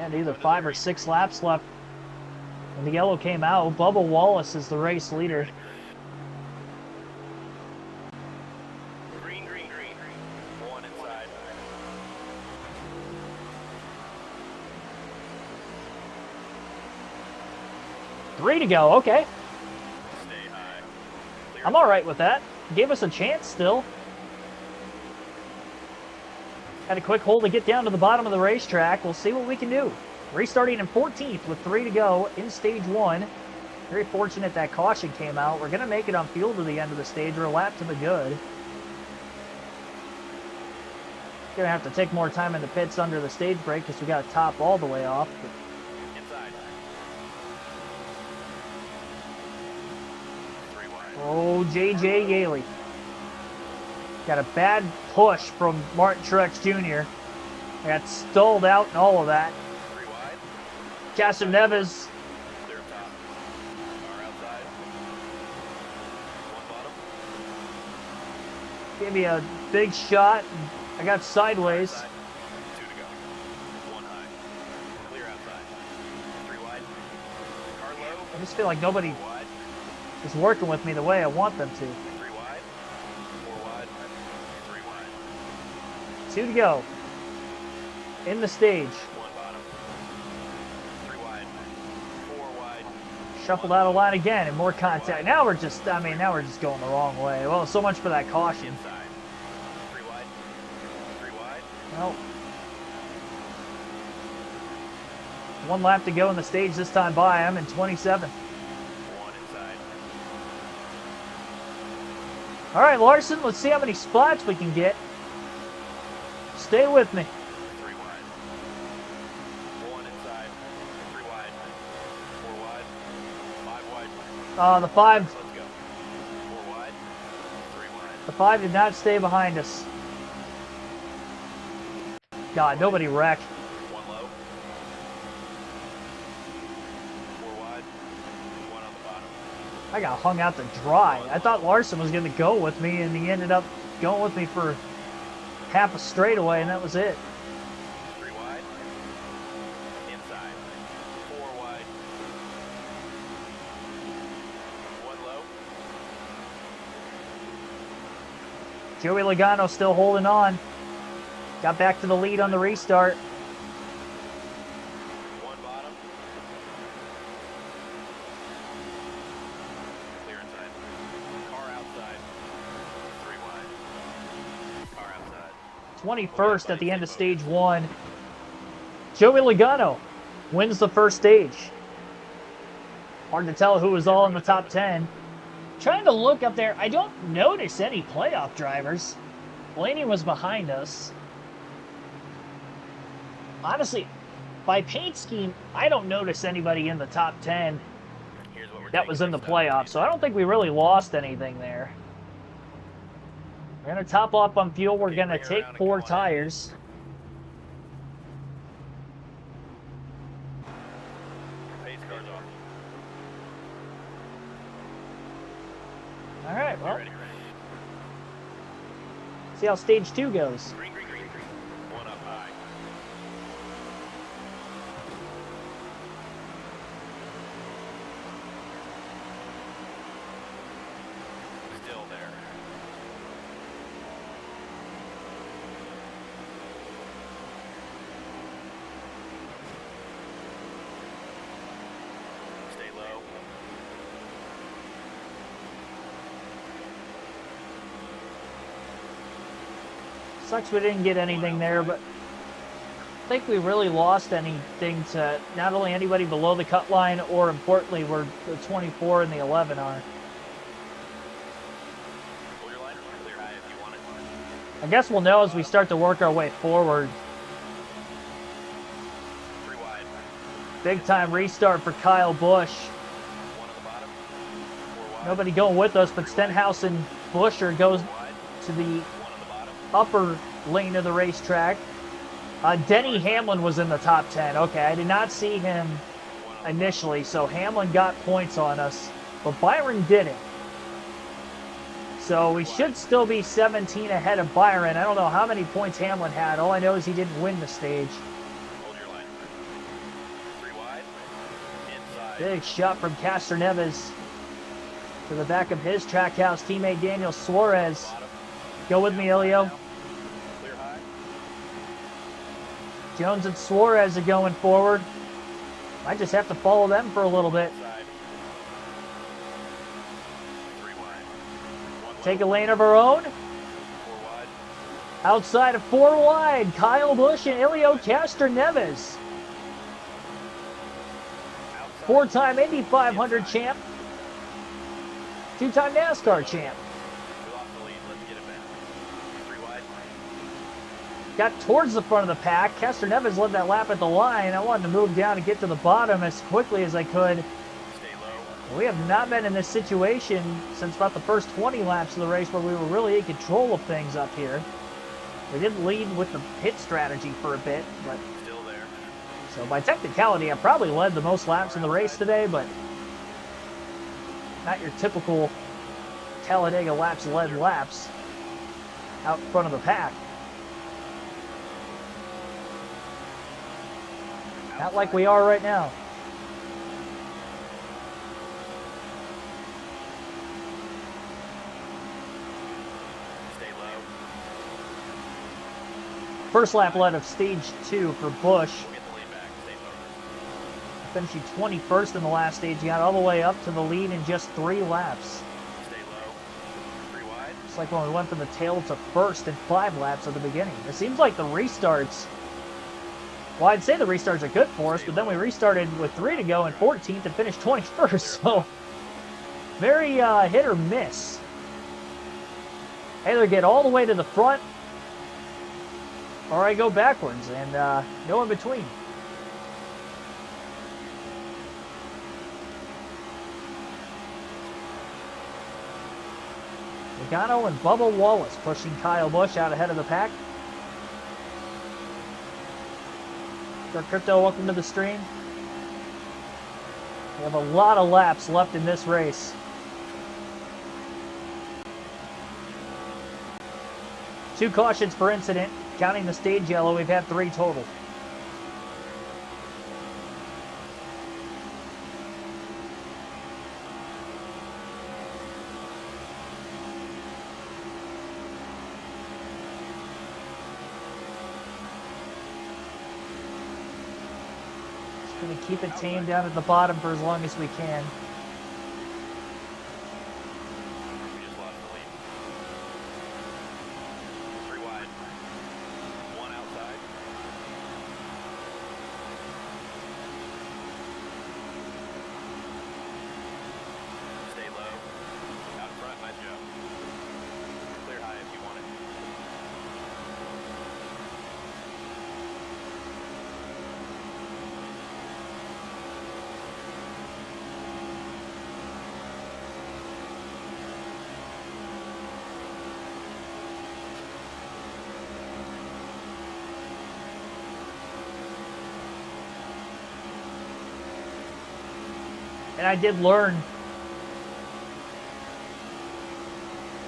And either 5 or 6 laps left. And the yellow came out. Bubba Wallace is the race leader. Three to go, okay. I'm all right with that. Gave us a chance still. Had a quick hole to get down to the bottom of the racetrack. We'll see what we can do. Restarting in 14th with 3 to go in stage 1. Very fortunate that caution came out. We're going to make it on fuel to the end of the stage. We're a lap to the good. Going to have to take more time in the pits under the stage break because we got to top all the way off. But oh, J.J. Yaley. Got a bad push from Martin Truex Jr. Got stalled out and all of that. Cassim Neves. Gave me a big shot. I got sideways. I just feel like nobody is working with me the way I want them to. 2 to go. In the stage. Shuffled out of line again and more contact. Now we're just, now we're just going the wrong way. Well, so much for that caution. Well, 1 lap to go in the stage this time by. I'm in 27th. All right, Larson, let's see how many spots we can get. Stay with me. 3 wide. 1 inside. 3 wide. 4 wide. 5 wide. The 5. Let's go. 4 wide. 3 wide. The 5 did not stay behind us. God, nobody wrecked. 1 low. 4 wide. 1 on the bottom. I got hung out to dry. I thought Larson was going to go with me, and he ended up going with me for half a straightaway, and that was it. 3 wide. Inside. 4 wide. 1 low. Joey Logano still holding on. Got back to the lead on the restart. One bottom. Clear inside. Car outside. 3 wide. Car outside. 21st at the end of stage 1. Joey Logano wins the first stage. Hard to tell who was all in the top 10. Trying to look up there, I don't notice any playoff drivers. Blaney was behind us. Honestly, by paint scheme, I don't notice anybody in the top 10 that was in the playoffs, so I don't think we really lost anything there. We're going to top off on fuel. We're going to take 4 tires. All right, well, see how stage 2 goes. Green. One up high. Still there. Stay low. Sucks we didn't get anything there, but I think we really lost anything to not only anybody below the cut line, or importantly, where the 24 and the 11 are. Pull your line or clear high if you want it. I guess we'll know as we start to work our way forward. 3 wide. Big time restart for Kyle Busch. 1 on the bottom. 4 wide. Nobody going with us, but Stenhouse and Buscher goes Wide. to the 1 on the bottom. upper lane of the racetrack. Denny Hamlin was in the top 10. Okay, I did not see him initially, so Hamlin got points on us, but Byron didn't. So we should still be 17 ahead of Byron. I don't know how many points Hamlin had. All I know is he didn't win the stage. Hold your line. 3 wide. Inside. Big shot from Castor Neves to the back of his Trackhouse teammate Daniel Suarez. Bottom. Go with me, Elio. Clear high. Jones and Suarez are going forward. I just have to follow them for a little bit. Inside. 3 wide. 1 Take a lane of our own. 4 wide. Outside of 4 wide, Kyle Busch and Elio Castor Neves. Outside. 4-time Indy 500 champ. 2-time NASCAR champ. We lost the lead. Let's get it back. 3 wide. Got towards the front of the pack. Castor Neves led that lap at the line. I wanted to move down and get to the bottom as quickly as I could. Stay low. We have not been in this situation since about the first 20 laps of the race where we were really in control of things up here. We did lead with the pit strategy for a bit, but Still there. so by technicality, I probably led the most laps in the race today, but not your typical Talladega laps led laps out in front of the pack. Not like we are right now. Stay low. First lap led of stage 2 for Busch. We'll get the lead back. Stay focused. Finishing 21st in the last stage. He got all the way up to the lead in just 3 laps. Stay low. 3 wide. It's like when we went from the tail to first in 5 laps at the beginning. It seems like the restarts, well, I'd say the restarts are good for us, but then we restarted with 3 to go and 14th and finished 21st, so very hit or miss. Either get all the way to the front, or I go backwards, and no in between. Logano and Bubba Wallace pushing Kyle Busch out ahead of the pack. Sir Crypto, welcome to the stream. We have a lot of laps left in this race. Two cautions per incident. Counting the stage yellow, we've had 3 total. keep it tame down at the bottom for as long as we can. We just lost the lead. 3 wide. 1 outside. Stay low. Out in front, nice job. Clear high if you want it. And I did learn,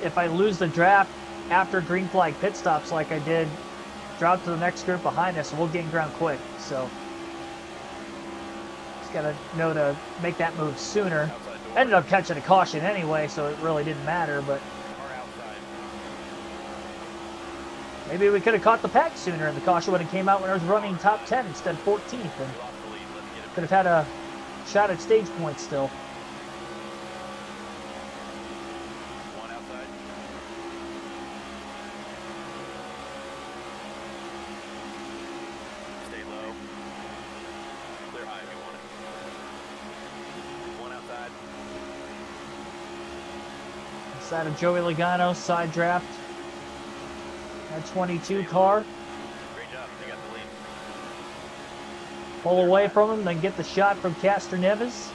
if I lose the draft after green flag pit stops like I did, drop to the next group behind us, and we'll gain ground quick. So just got to know to make that move sooner. Ended up catching a caution anyway, so it really didn't matter, but Car outside. maybe we could have caught the pack sooner, and the caution would have came out when I was running top 10 instead of 14th, and We lost the lead. Let's get it. could have had a shot at stage points still. 1 outside. Stay low. Clear high if you want it. 1 outside. Inside of Joey Logano, side draft. That 22 car. Great job. They got the lead. Pull away from him, then get the shot from Castor Neves.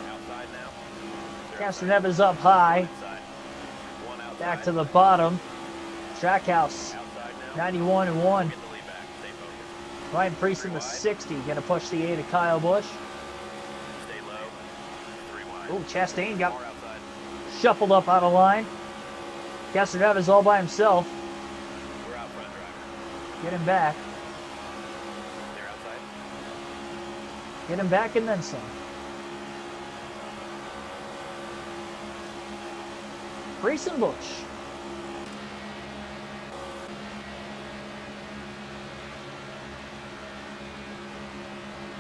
Outside now. Castor Neves up high, Inside. 1 outside. back to the bottom. Trackhouse, Outside now. 91 and 1. Get the lead back. Stay focused. Ryan Priest in the 60, gonna push the 8 of Kyle Busch. Stay low. 3 wide. Oh, Chastain got Car outside. shuffled up out of line. Castor Neves all by himself. We're out front, driver. Get him back. They're outside. Get him back and then some. Priest and Busch.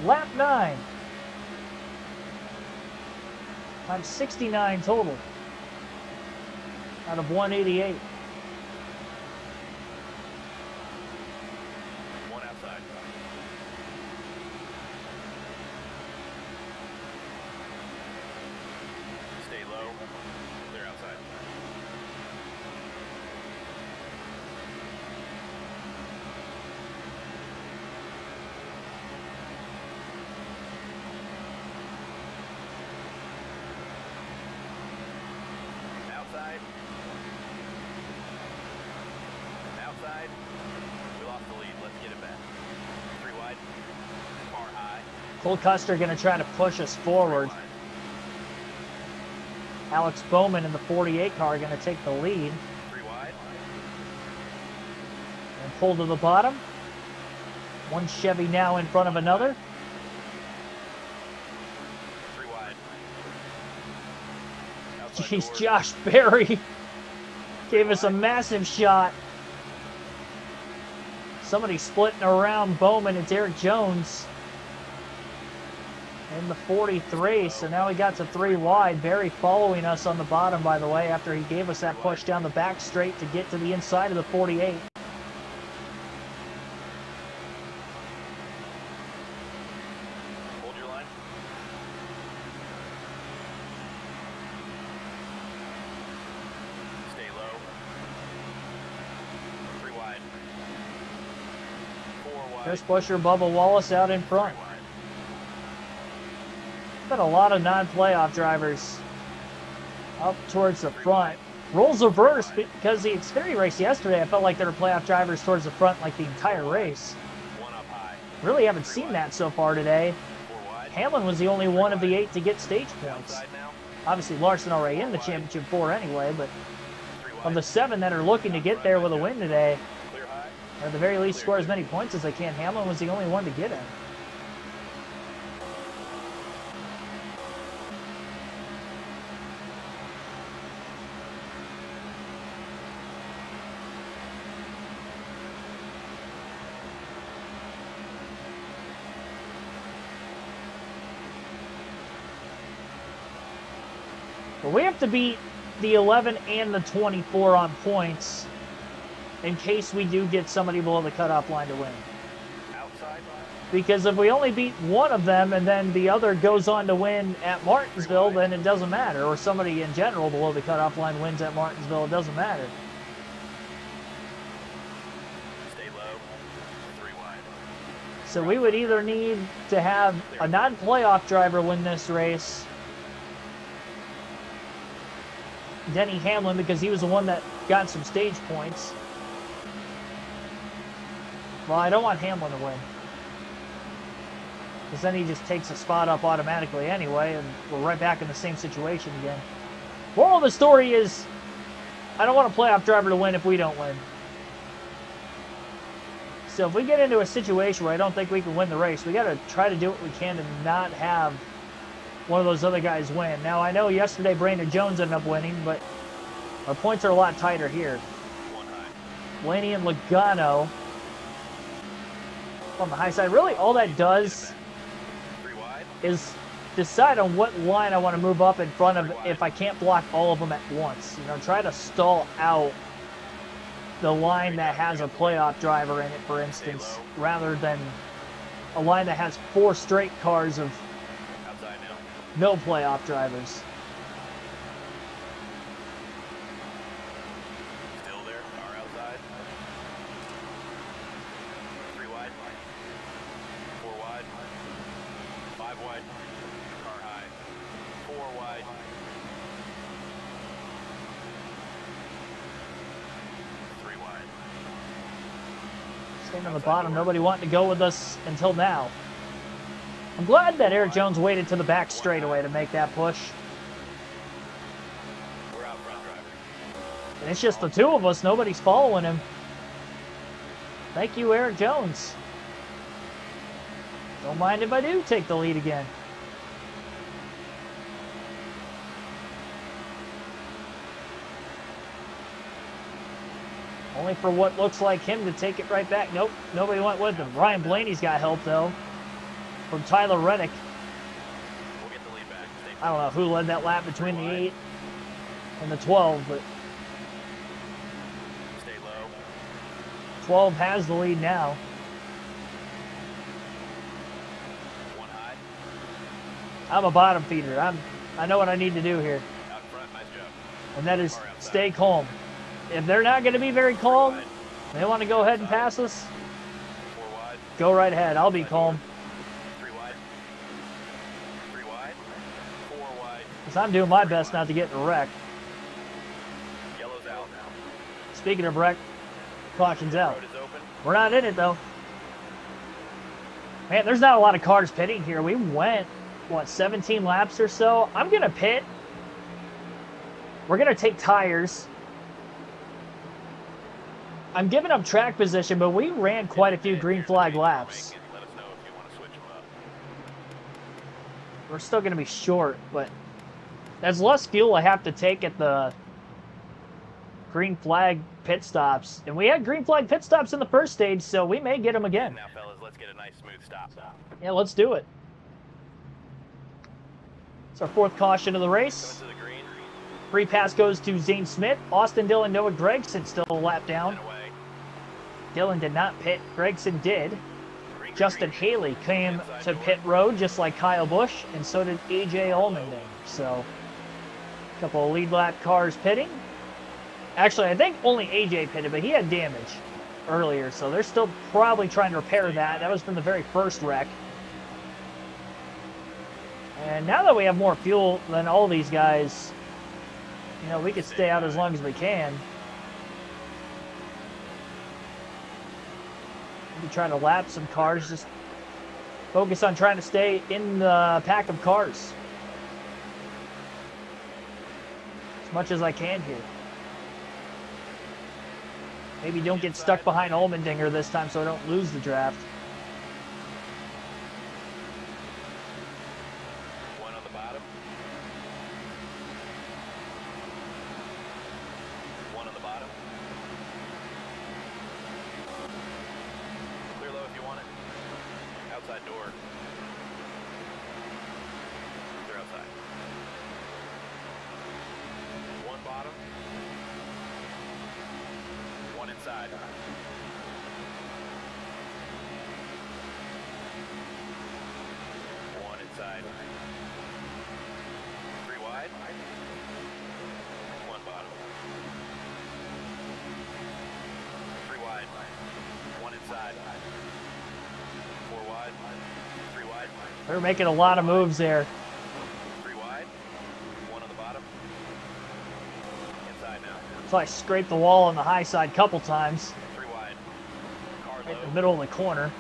Lap 9. Time 69 total. Out of 188. 1 outside. Stay low. Clear outside. Outside. Outside. We lost the lead. Let's get it back. 3 wide. Far high. Cole Custer going to try to push us forward. 3 wide. Alex Bowman in the 48 car going to take the lead 3 wide. and pull to the bottom. One Chevy now in front of another. 3 wide. Outside Jeez, door. Josh Berry gave us a massive shot. Somebody splitting around Bowman and Derek Jones in the 43. So now we got to 3 wide. Berry following us on the bottom, by the way, after he gave us that push down the back straight to get to the inside of the 48. Hold your line. Stay low. 3 wide. 4 wide. Chris Buescher, Bubba Wallace out in 3 front. wide. Been a lot of non-playoff drivers up towards the front. roles reversed because the Xfinity race yesterday, I felt like there were playoff drivers towards the front like the entire race. One up high. Really haven't seen that so far today. 4 wide. Hamlin was the only one of the 8 to get stage points. Outside now. Obviously, Larson already in the championship 4 anyway, but 3 of wide. the 7 that are looking to get there with a win today, Clear high. or at the very least score as many points as they can, Hamlin was the only one to get in. But we have to beat the 11 and the 24 on points in case we do get somebody below the cutoff line to win. Outside. Because if we only beat one of them and then the other goes on to win at Martinsville, then it doesn't matter. Or somebody in general below the cutoff line wins at Martinsville, it doesn't matter. Stay low. 3 wide. So we would either need to have a non-playoff driver win this race, Denny Hamlin, because he was the one that got some stage points. Well, I don't want Hamlin to win, because then he just takes a spot up automatically anyway, and we're right back in the same situation again. Moral of the story is, I don't want a playoff driver to win if we don't win. So if we get into a situation where I don't think we can win the race, we got to try to do what we can to not have one of those other guys win. Now, I know yesterday Brandon Jones ended up winning, but our points are a lot tighter here. 1 high. Blaney and Logano on the high side. Really, all that does 3 wide. is decide on what line I want to move up in front of if I can't block all of them at once. You know, try to stall out the line that has a playoff driver in it, for instance, rather than a line that has 4 straight cars of Outside now. no playoff drivers. Still there. Car outside. 3 wide. 4 wide. 5 wide. Car high. 4 wide. 3 wide. Staying on the bottom, nobody wanting to go with us until now. I'm glad that Eric Jones waited to the back straightaway to make that push. We're out front, driver. And it's just the 2 of us. Nobody's following him. Thank you, Eric Jones. Don't mind if I do take the lead again. Only for what looks like him to take it right back. Nope, nobody went with him. Ryan Blaney's got help, though, from Tyler Reddick. We'll get the lead back. Stay I don't know who led that lap between the 8 and the 12, but Stay low. 12 has the lead now. 1 high. I'm a bottom feeder. I know what I need to do here, Out front. Nice job. and that is stay calm. If they're not going to be very calm, they want to go ahead and pass us, 4 wide. go right ahead. I'll be calm, 3 wide. 3 wide. 4 wide. because I'm doing my best not to get in a wreck. Yellow's out now. Speaking of wreck, caution's out. Road is open. We're not in it, though. Man, there's not a lot of cars pitting here. We went, what, 17 laps or so? I'm going to pit. We're going to take tires. I'm giving up track position, but we ran quite a few green flag laps. Let us know if you want to switch them up. We're still going to be short, but there's less fuel I have to take at the green flag pit stops. And we had green flag pit stops in the first stage, so we may get them again. Now, fellas, let's get a nice smooth stop. Yeah, let's do it. It's our 4th caution of the race. Coming to the green. Free pass goes to Zane Smith. Austin Dillon, Noah Gregson still a lap down. And away. Dillon did not pit. Gregson did. Green, Justin green. Haley came to pit road just like Kyle Busch, and so did AJ Allmendinger. So, a couple of lead lap cars pitting. Actually, I think only AJ pitted, but he had damage earlier, so they're still probably trying to repair that. That was from the very first wreck. And now that we have more fuel than all these guys, You know, we could stay out as long as we can. Maybe try to lap some cars. Just focus on trying to stay in the pack of cars as much as I can here. Maybe don't get stuck behind Allmendinger this time so I don't lose the draft. One on the bottom. One on the bottom. Clear low if you want it. Outside door. Clear outside. One bottom. One inside. One inside. Three wide. One bottom. Three wide. One inside. Four wide. Three wide. They're making a lot of moves there. Three wide. One on the bottom. Inside now. So I scraped the wall on the high side a couple times. Three wide. Car Right in the low. middle of the corner.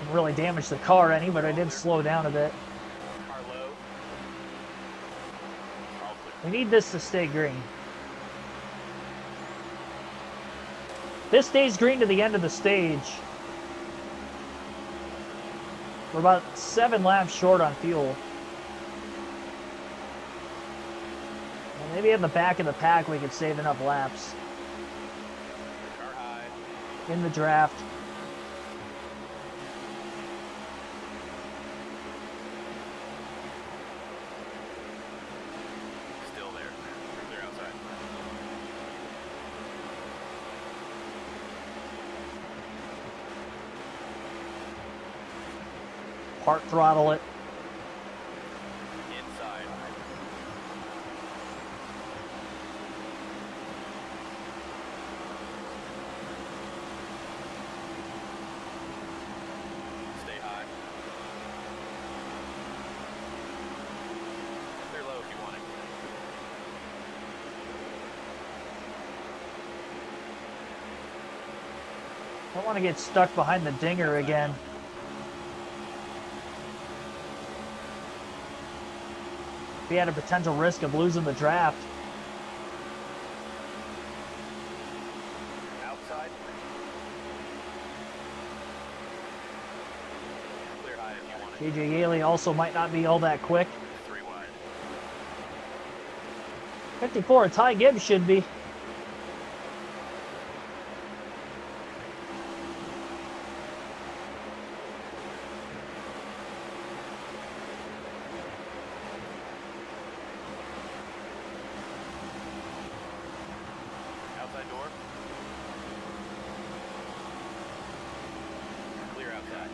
Didn't really damage the car any, but I did slow down a bit. Car low. All clear. We need this to stay green. This stays green to the end of the stage. We're about 7 laps short on fuel. Well, maybe in the back of the pack we could save enough laps Car high. in the draft. Still there. Clear outside. Part throttle it. Inside. Stay high. Clear low if you want it. Don't want to get stuck behind the dinger again. We had a potential risk of losing the draft. Outside. Clear high if you want it. JJ Yaley also might not be all that quick. Three wide. 54, Ty Gibbs should be. Outside door. Clear outside.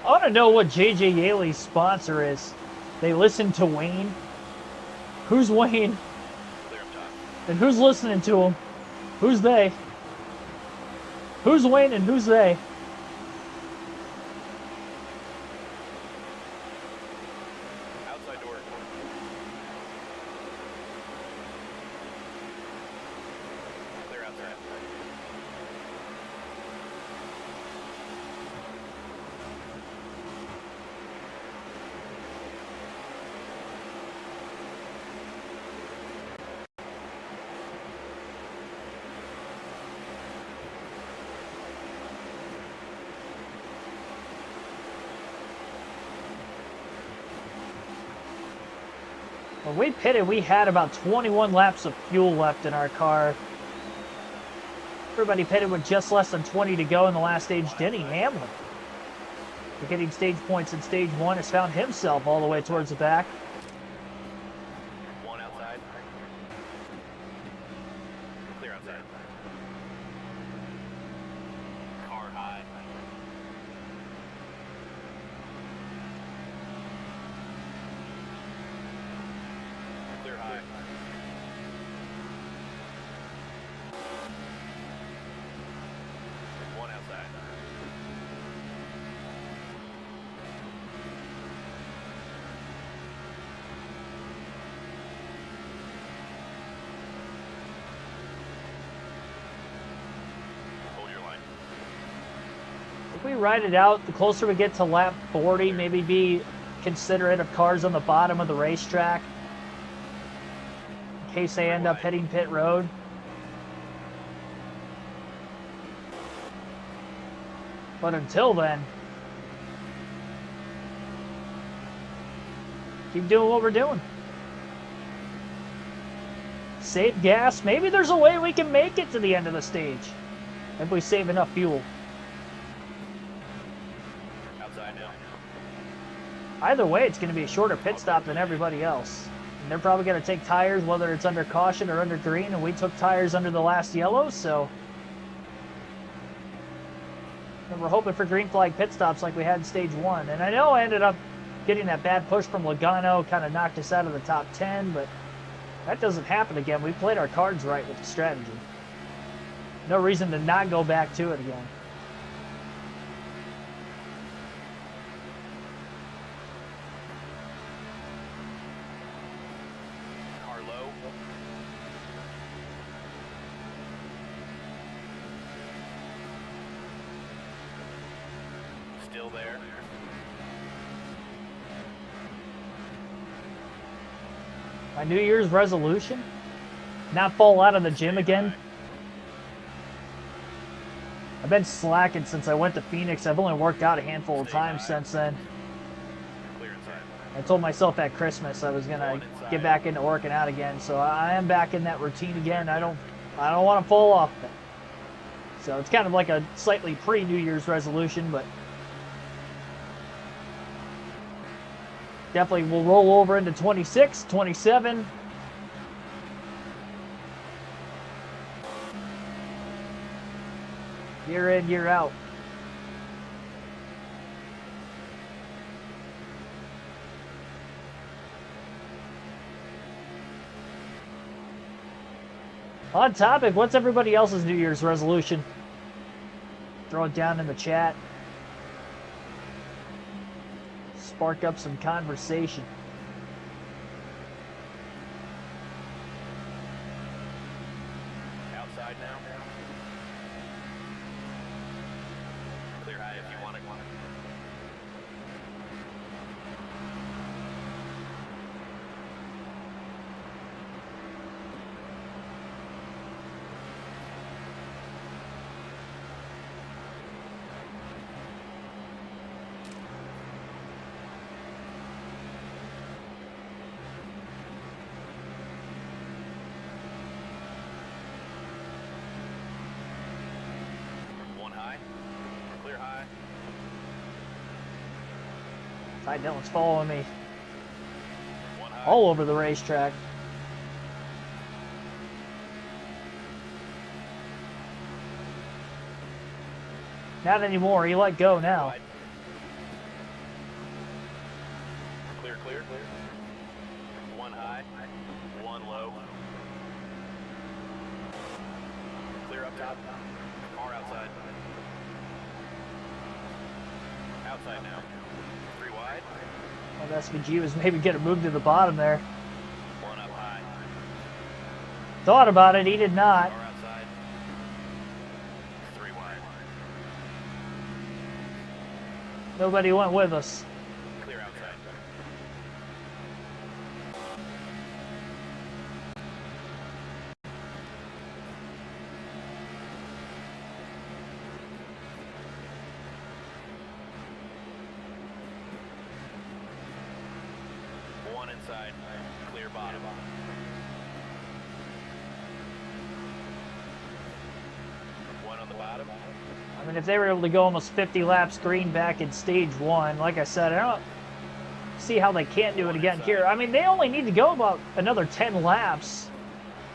I want to know what JJ Yaley's sponsor is. They listen to Wayne. Who's Wayne? Clear up top. And who's listening to him? Who's they? Who's Wayne and who's they? Outside door. Clear outside. When we pitted, we had about 21 laps of fuel left in our car. Everybody pitted with just less than 20 to go in the last stage. Denny Hamlin, for getting stage points in stage 1, has found himself all the way towards the back. If we ride it out, the closer we get to lap 40, maybe be considerate of cars on the bottom of the racetrack in case they end up hitting pit road. But until then, keep doing what we're doing. Save gas. Maybe there's a way we can make it to the end of the stage if we save enough fuel. Outside now. Either way, it's going to be a shorter pit stop than everybody else. And they're probably going to take tires, whether it's under caution or under green, and we took tires under the last yellow, so... And we're hoping for green flag pit stops like we had in stage 1. And I know I ended up getting that bad push from Logano, kind of knocked us out of the top 10, but that doesn't happen again. We played our cards right with the strategy. No reason to not go back to it again. Car low. Still there. My New Year's resolution? Not fall out of the gym again. I've been slacking since I went to Phoenix. I've only worked out a handful of times since then. Clear inside. I told myself at Christmas I was gonna get back into working out again, so I am back in that routine again. I don't want to fall off that. So it's kind of like a slightly pre-New Year's resolution, but definitely will roll over into 26, 27. Year in, year out. On topic, what's everybody else's New Year's resolution? Throw it down in the chat. Spark up some conversation. Outside now. Clear high if you want it. Clear high. Ty Dillon's following me One high. all over the racetrack. Not anymore. He let go now. Wide. Clear, clear, clear. One high, one low. Clear up top. Car outside. Outside now. Three wide. Well, SVG was maybe going to move to the bottom there. One up high. Thought about it. He did not. Car outside. Three wide. Nobody went with us. Clear outside. One inside. Clear bottom. One on the bottom. I mean, if they were able to go almost 50 laps green back in stage 1, like I said, I don't see how they can't do it again here. I mean, they only need to go about another 10 laps,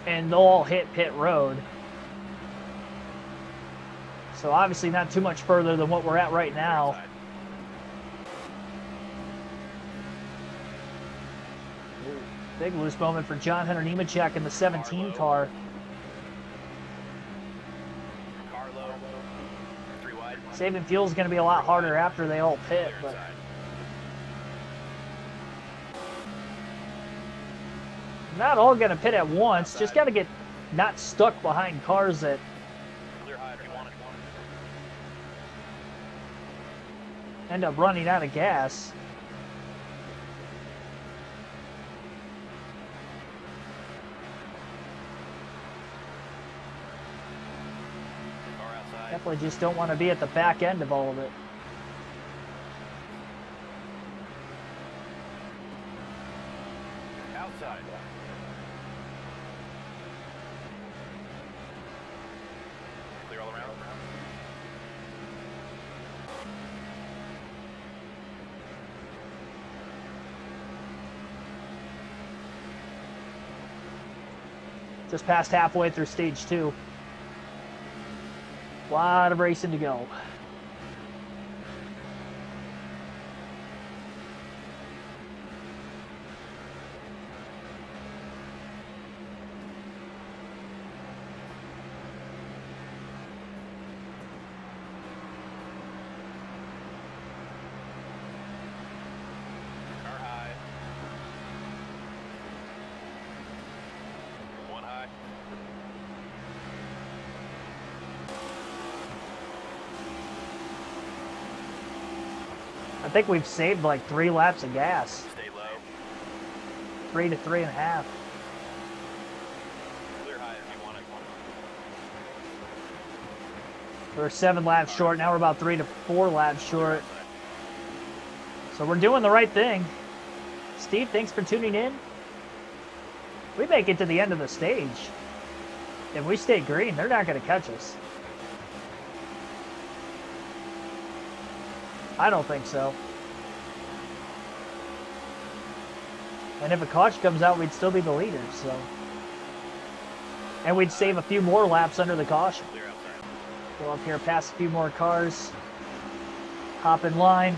and they'll all hit pit road. So obviously not too much further than what we're at right now. Big loose moment for John Hunter Nemechek in the 17 car. Car low. Three wide. Saving fuel is going to be a lot harder after they all pit, but not all going to pit at once. Just got to get not stuck behind cars that Clear high if you want it. end up running out of gas. Car outside. Definitely just don't want to be at the back end of all of it. Outside. Clear all around. Just past halfway through stage 2. Lot of racing to go. Car high. One high. I think we've saved like 3 laps of gas. Stay low. 3 to 3.5. Clear high if you want it. We were 7 laps short. Now we're about 3 to 4 laps short. So we're doing the right thing. Steve, thanks for tuning in. We make it to the end of the stage. If we stay green, they're not going to catch us. I don't think so. And if a caution comes out, we'd still be the leaders, so. And we'd save a few more laps under the caution. Clear outside. Go up here, pass a few more cars. Hop in line.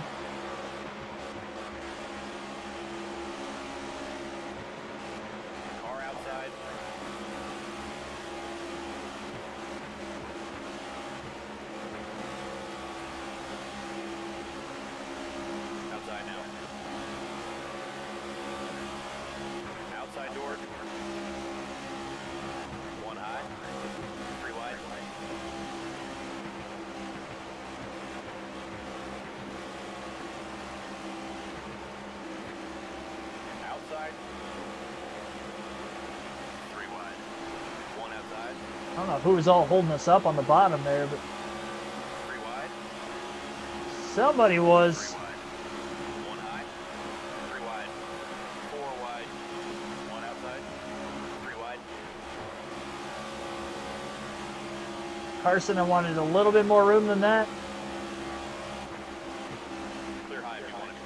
Car outside. Outside now. Outside door. One high. 3 wide. Outside. 3 wide. 1 outside. I don't know who was all holding us up on the bottom there, but 3 wide. somebody 3 was. wide. 1 high. 3 wide. 4 wide. 1 outside. 3 wide. Carson, I wanted a little bit more room than that. Clear high if you want it.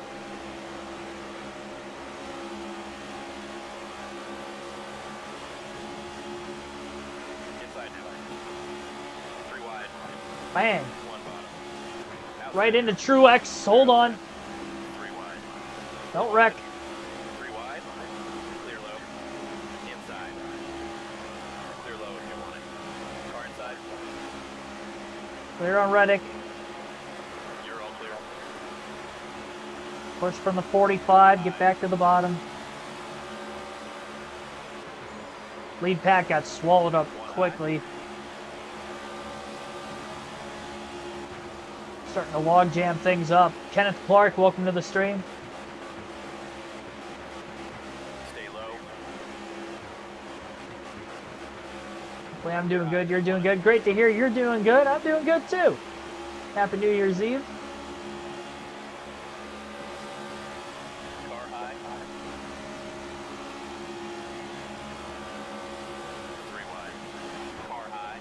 Inside now. 3 wide. Man, 1 bottom. Outside. right into Truex. Hold on. 3 wide. Don't wreck. 3 wide. Clear low. Inside. Clear low if you want it. Car inside. Clear on Reddick. You're all clear. Push from the 45. Get back to the bottom. Lead pack got swallowed up quickly. Starting to log jam things up. Kenneth Clark, welcome to the stream. Stay low. Hopefully I'm doing good. You're doing good. Great to hear you're doing good. I'm doing good too. Happy New Year's Eve. Car high. 3 wide. Car high.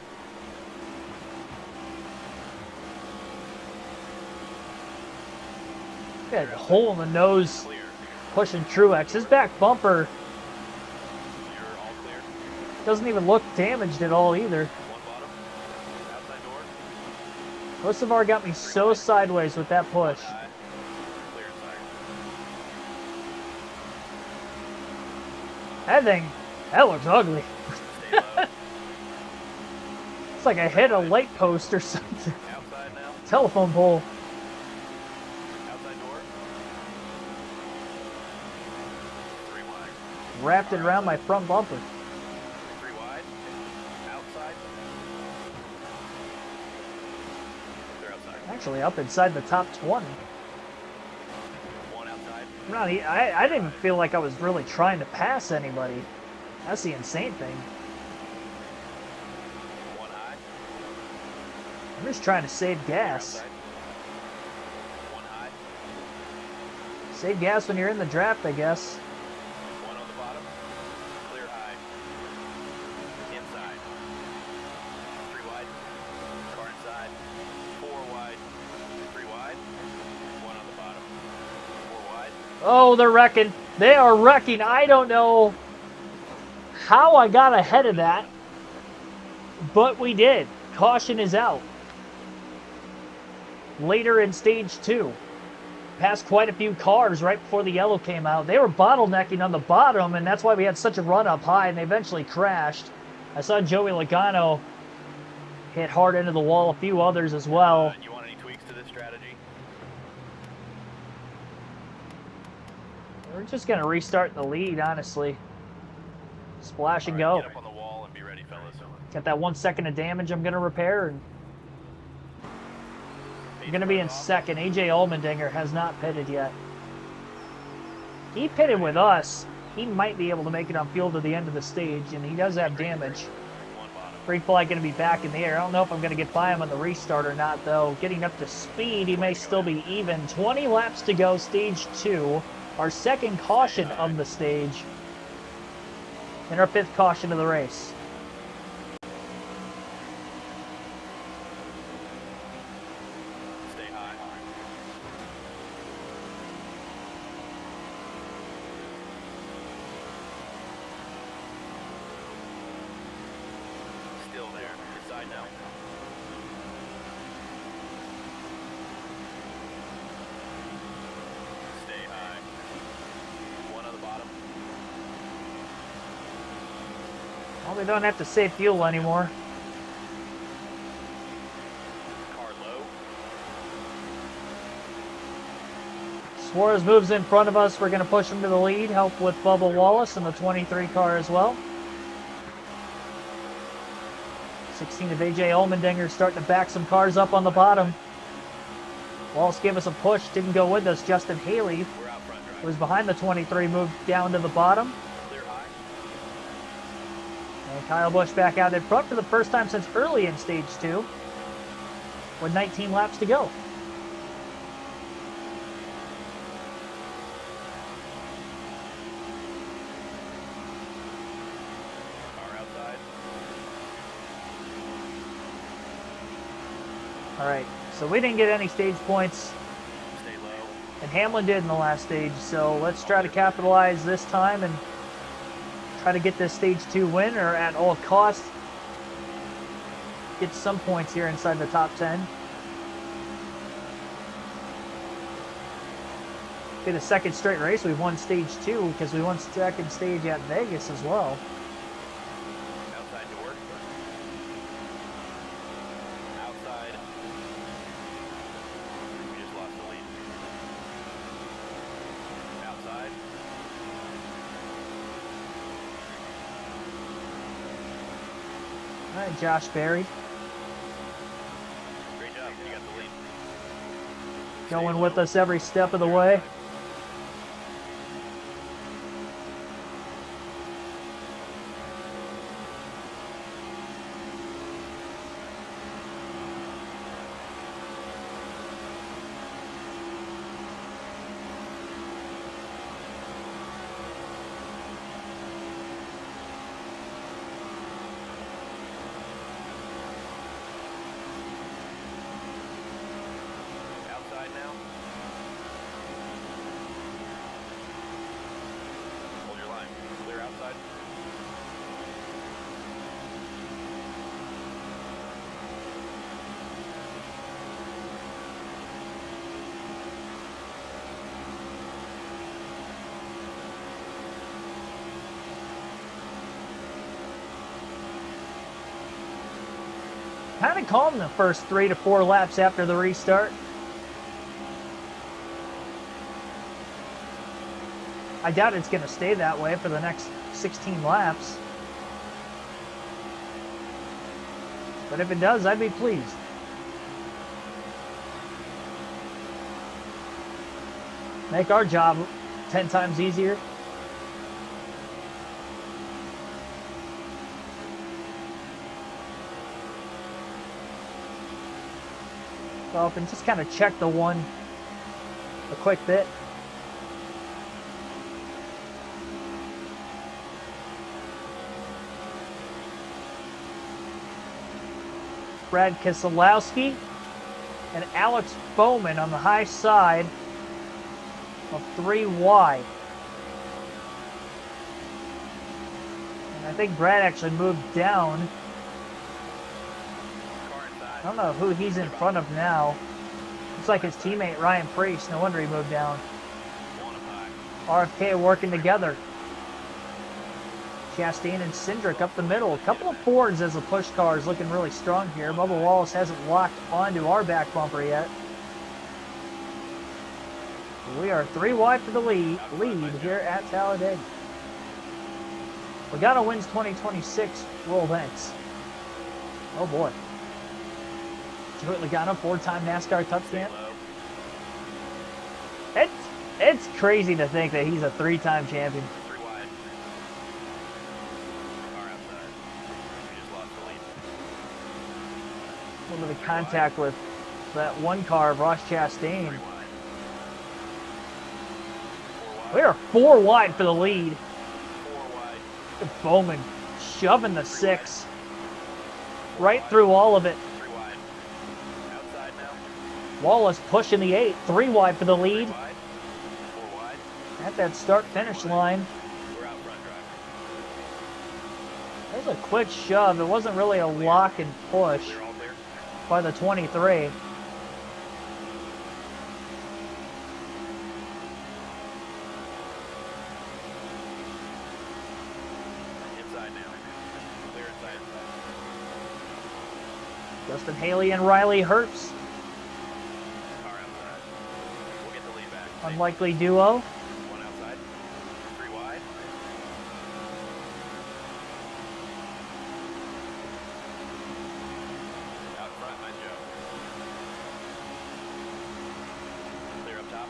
Got a hole in the nose Clear. pushing Truex. His back bumper You're all clear. doesn't even look damaged at all either. 1 bottom. Outside door. Kosovar got me so sideways with that push. High. Clear inside. That thing, that looks ugly. Stay low. It's like I hit a light post or something. Outside now. Telephone pole. Outside door. 3 wide. Wrapped it around my front bumper. 3 wide. Outside. Clear outside. Actually up inside the top 20. I didn't feel like I was really trying to pass anybody. That's the insane thing. One high. I'm just trying to save Clear gas. outside. One high. Save gas when you're in the draft, I guess. One on the bottom. Clear high. Inside. Three wide. Car inside. Four wide. Three wide. One on the bottom. Four wide. Oh, they're wrecking. They are wrecking. I don't know how I got ahead of that, but we did. Caution is out. Later in stage 2. Passed quite a few cars right before the yellow came out. They were bottlenecking on the bottom, and that's why we had such a run up high, and they eventually crashed. I saw Joey Logano hit hard into the wall, a few others as well. You want any tweaks to this strategy? We're just going to restart the lead, honestly. Splash and go. Get up on the wall and be ready, fellas. Got that 1 second of damage I'm going to repair, and I'm going to be in second. AJ Allmendinger has not pitted yet. He pitted with us. He might be able to make it on field to the end of the stage, and he does have damage. Free fly going to be back in the air. I don't know if I'm going to get by him on the restart or not, though. Getting up to speed, he may still be even. 20 laps to go, stage 2. Our second caution of the stage. And our 5th caution of the race. Stay high. Still there. Inside now. Stay high. One on the bottom. Well, we don't have to save fuel anymore. Car low. Suarez moves in front of us. We're going to push him to the lead. Help with Bubba Wallace in the 23 car as well. 16 of AJ Allmendinger starting to back some cars up on the bottom. Wallace gave us a push. Didn't go with us. Justin Haley, We're out front who drive. was behind the 23, moved down to the bottom. Clear high. And Kyle Busch back out in front for the first time since early in stage 2. With 19 laps to go. Car outside. Alright, so we didn't get any stage points, Stay low. and Hamlin did in the last stage, so let's try to capitalize this time and try to get this stage 2 win, or at all costs get some points here inside the top 10. Be the second straight race we've won stage 2, because we won second stage at Vegas as well. Outside to work. Outside. We just lost the lead. Outside. All right, Josh Berry Great job. You got the lead. going with us every step of the way. Outside now. Hold your line. Clear outside. Kind of calm the first 3 to 4 laps after the restart. I doubt it's going to stay that way for the next 16 laps. But if it does, I'd be pleased. Make our job 10 times easier. So and just kind of check the one a quick bit. Brad Keselowski and Alex Bowman on the high side of 3 wide. And I think Brad actually moved down. I don't know who he's in front of now. Looks like his teammate Ryan Preece. No wonder he moved down. RFK working together. Chastain and Cindric up the middle. A couple of Fords as the push car is looking really strong here. Bubba Wallace hasn't locked onto our back bumper yet. We are 3 wide for the lead here at Talladega. Logano wins 2026 World Ends. Oh boy. Joey Logano, 4-time NASCAR Cup champ. It's crazy to think that he's a 3-time champion. A little bit of contact with that one car of Ross Chastain. We are 4 wide for the lead. Bowman shoving the 6 right through all of it. Wallace pushing the 8, 3 wide for the lead. At that start-finish line. There's a quick shove. It wasn't really a lock and push by the 23. Justin Haley and Riley Herbst. Unlikely duo. One outside. 3 wide. Out front, my Joe. Clear up top.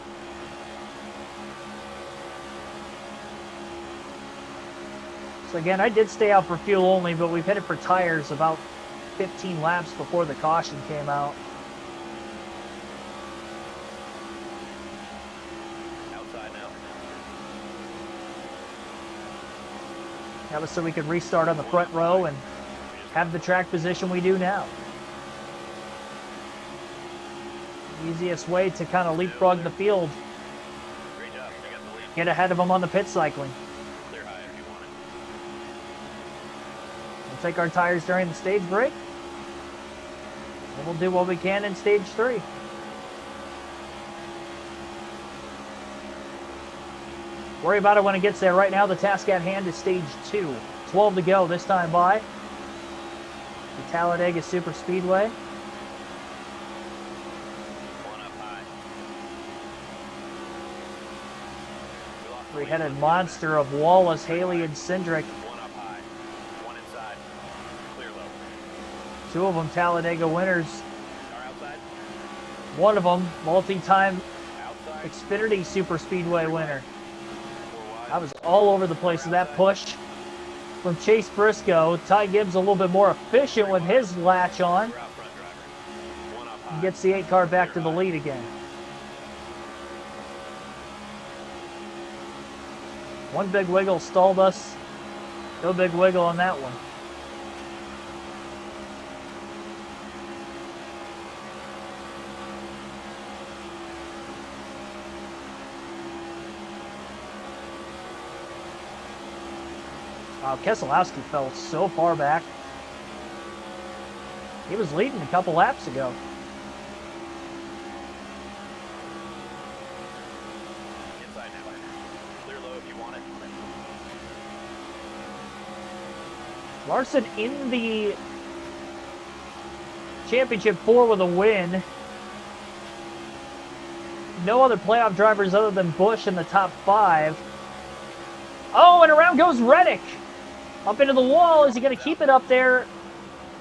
So again, I did stay out for fuel only, but we've headed for tires about 15 laps before the caution came out. That was so we could restart on the front row and have the track position we do now. Easiest way to kind of leapfrog the field. Get ahead of them on the pit cycling. We'll take our tires during the stage break. And we'll do what we can in stage 3. Worry about it when it gets there. Right now, the task at hand is stage 2. 12 to go this time by the Talladega Super Speedway. Three-headed monster of Wallace, Haley, and Cindric. One up high. One inside. Clear low. 2 of them Talladega winners. Car outside. One of them multi-time Outside. Xfinity Super Speedway winner. I was all over the place with that push from Chase Briscoe. Ty Gibbs a little bit more efficient with his latch on. And gets the 8 car back to the lead again. One big wiggle stalled us. No big wiggle on that one. Wow, Keselowski fell so far back. He was leading a couple laps ago. Inside now. Clear low if you want it. Larson in the championship 4 with a win. No other playoff drivers other than Busch in the top 5. Oh, and around goes Reddick. Up into the wall. Is he going to keep it up there?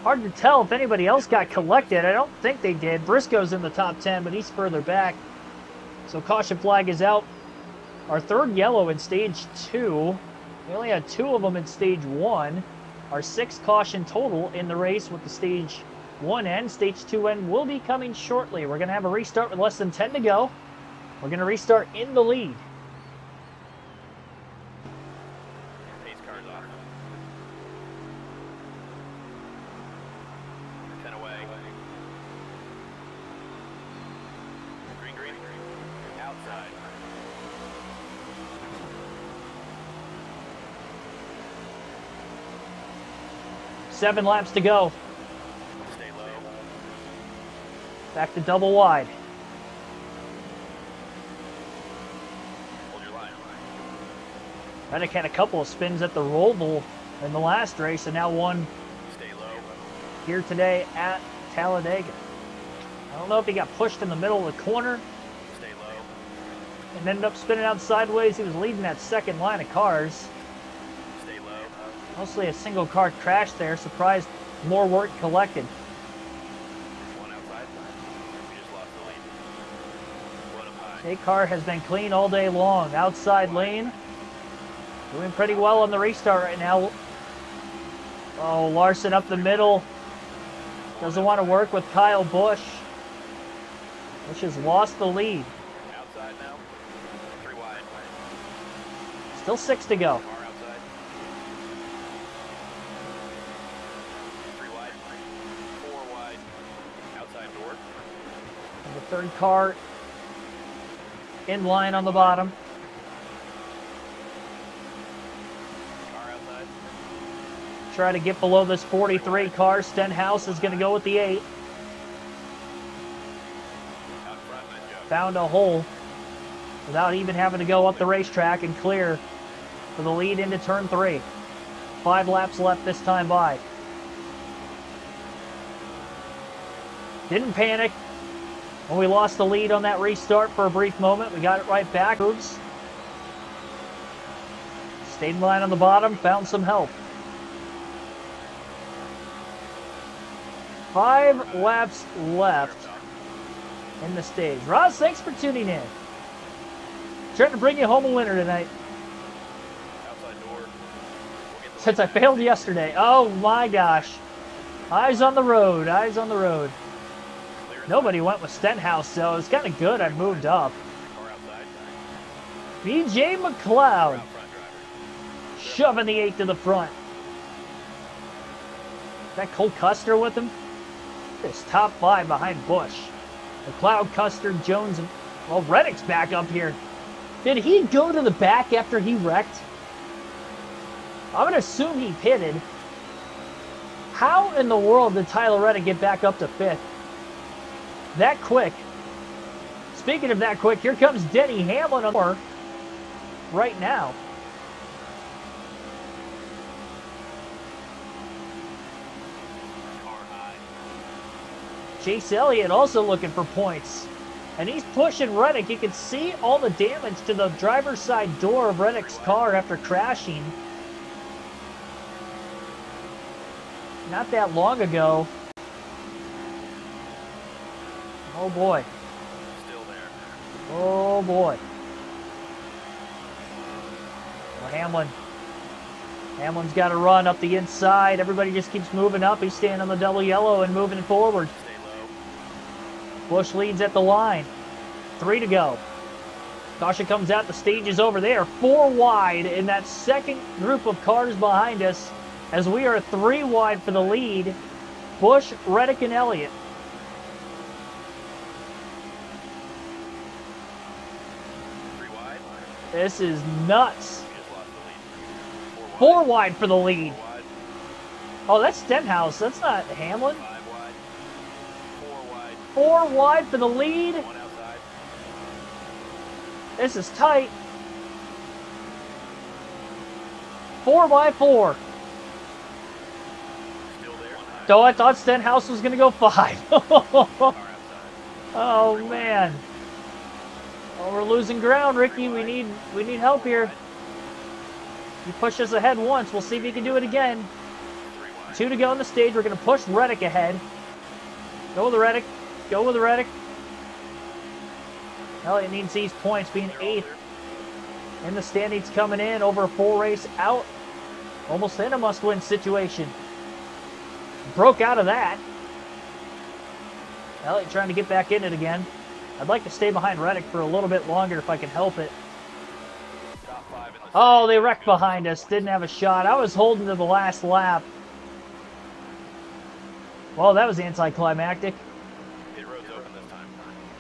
Hard to tell if anybody else got collected. I don't think they did. Briscoe's in the top 10, but he's further back. So caution flag is out. our third yellow in stage 2. We only had 2 of them in stage 1. Our 6th caution total in the race with the stage 1 end. Stage 2 end will be coming shortly. We're going to have a restart with less than 10 to go. We're going to restart in the lead. Pace car's off. 10 away. Green, green. Outside. Seven laps to go. Stay low. Back to double wide. Hold your line. Reddick had a couple of spins at the Roval in the last race, and now one Stay low. here today at Talladega. I don't know if he got pushed in the middle of the corner Stay low. and ended up spinning out sideways. He was leading that second line of cars. Stay low. Mostly a single car crash there. Surprised more weren't collected. One outside. We just lost the lead. One up high. J car has been clean all day long. Outside lane. Doing pretty well on the restart right now. Oh, Larson up the middle. Doesn't want to work with Kyle Busch. Busch has lost the lead. Outside now. 3 wide. Still 6 to go. Car outside. 3 wide. 4 wide. Outside door. And the third car in line on the bottom. Car outside. Try to get below this 43 car. Stenhouse is going to go with the 8. Out front, nice job. Found a hole without even having to go up the racetrack and clear for the lead into turn 3. 5 laps left this time by. Didn't panic when we lost the lead on that restart for a brief moment. We got it right back. Moves. Stayed in line on the bottom, found some help. 5 laps left in the stage. Ross, thanks for tuning in. Trying to bring you home a winner tonight. Outside door. We'll get the Since I failed yesterday. Oh my gosh. Eyes on the road. Eyes on the road. clear. Nobody went with Stenhouse, so it's kind of good I moved up. Car outside. BJ Car McLeod out front driver. shoving the 8 to the front. That Cole Custer with him? This top 5 behind Busch. McLeod, Custer, Jones, and well, Reddick's back up here. Did he go to the back after he wrecked? I'm going to assume he pitted. How in the world did Tyler Reddick get back up to 5th? That quick. Speaking of that quick, here comes Denny Hamlin on the right now. Car high. Chase Elliott also looking for points. And he's pushing Reddick. You can see all the damage to the driver's side door of Reddick's car after crashing. Not that long ago. Oh boy. Still there. Oh boy. Well, Hamlin's got to run up the inside. Everybody just keeps moving up. He's staying on the double yellow and moving forward. Stay low. Busch leads at the line. 3 to go. Caution comes out. The stage is over there. 4 wide in that second group of cars behind us as we are 3 wide for the lead. Busch, Reddick, and Elliott. Three wide. This is nuts. We just lost the lead. 4 wide for the lead. 4 wide. Oh, that's Stenhouse. That's not Hamlin. 5 wide. 4 wide. 4 wide for the lead. 1 outside. This is tight. 4 by 4. Still there. 1 high. Though I thought Stenhouse was going to go 5. Car outside. Oh man. Oh, we're losing ground, Ricky. We need help here. You pushed us ahead once. We'll see if you can do it again. 3 wide. 2 to go on the stage. We're going to push Reddick ahead. Go with the Reddick. Go with the Reddick. Elliott needs these points, being 8th. In the standings coming in, over a full race out. Almost in a must-win situation. Broke out of that. Elliott trying to get back in it again. I'd like to stay behind Reddick for a little bit longer if I can help it. Oh, they wrecked behind us. Didn't have a shot. I was holding to the last lap. Well, that was anticlimactic.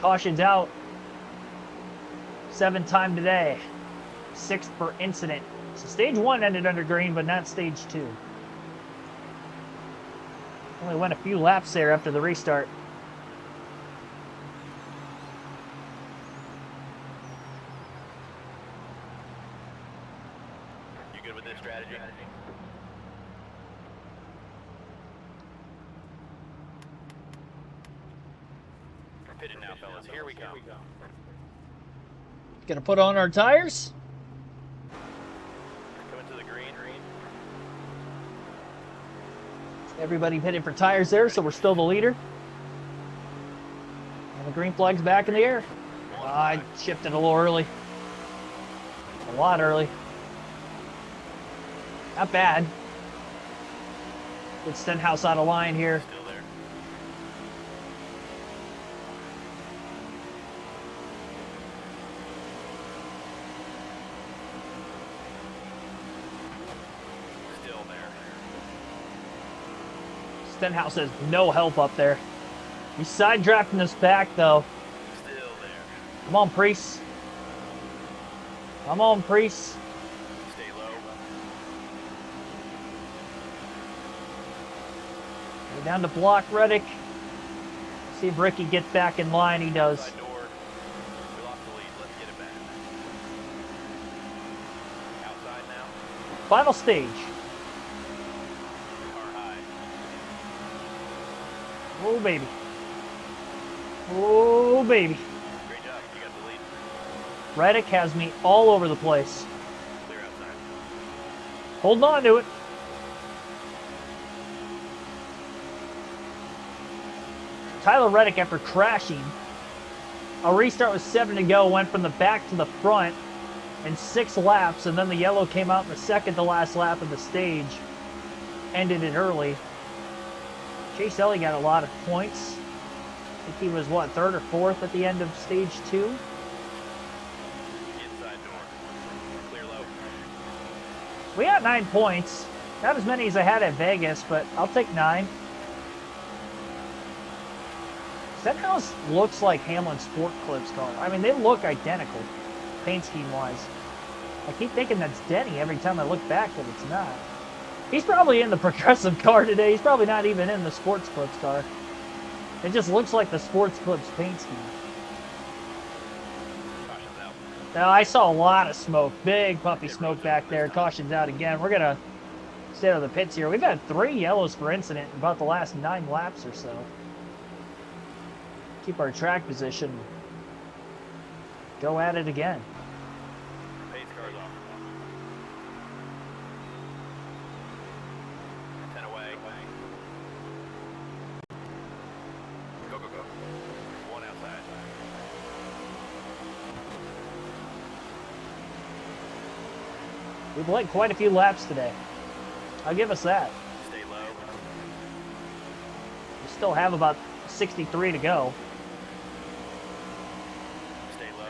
Caution's out. 7th time today. 6th per incident. So stage 1 ended under green, but not stage 2. Only went a few laps there after the restart. You good with this strategy? We're pitting now, fellas. Here we go. Gonna put on our tires. Coming to the green. Everybody pitted for tires there, so we're still the leader. And the green flag's back in the air. I shifted a little early. A lot early. Not bad. Get Stenhouse out of line here. Still there. Still there. Stenhouse has no help up there. He's side drafting us back though. Still there. Come on, Priest. Come on, Priest. Stay low. Go down to block Reddick. See if Ricky gets back in line. He does. Side door. We lost the lead. Let's get it back. Outside now. Final stage. Car high. Oh, baby. Oh, baby. Great job. You got the lead. Reddick has me all over the place. Clear outside. Holding on to it. Tyler Reddick, after crashing, a restart with 7 to go, went from the back to the front in 6 laps, and then the yellow came out in the second to last lap of the stage. Ended it early. Chase Elliott got a lot of points. I think he was, what, 3rd or 4th at the end of stage 2? Inside door. Clear low. We got 9 points. Not as many as I had at Vegas, but I'll take 9. Stenhouse looks like Hamlin Sport Clips car. I mean, they look identical, paint scheme-wise. I keep thinking that's Denny every time I look back, but it's not. He's probably in the Progressive car today. He's probably not even in the Sports Clips car. It just looks like the Sports Clips paint scheme. Caution's out. Now, I saw a lot of smoke. Big puffy smoke back there. Caution's out again. We're going to stay out of the pits here. We've had 3 yellows per incident in about the last 9 laps or so. Keep our track position. Go at it again. Pace car's off. 10 away. Go, go, go. 1 outside. We've led quite a few laps today. I'll give us that. Stay low. We still have about 63 to go. Stay low.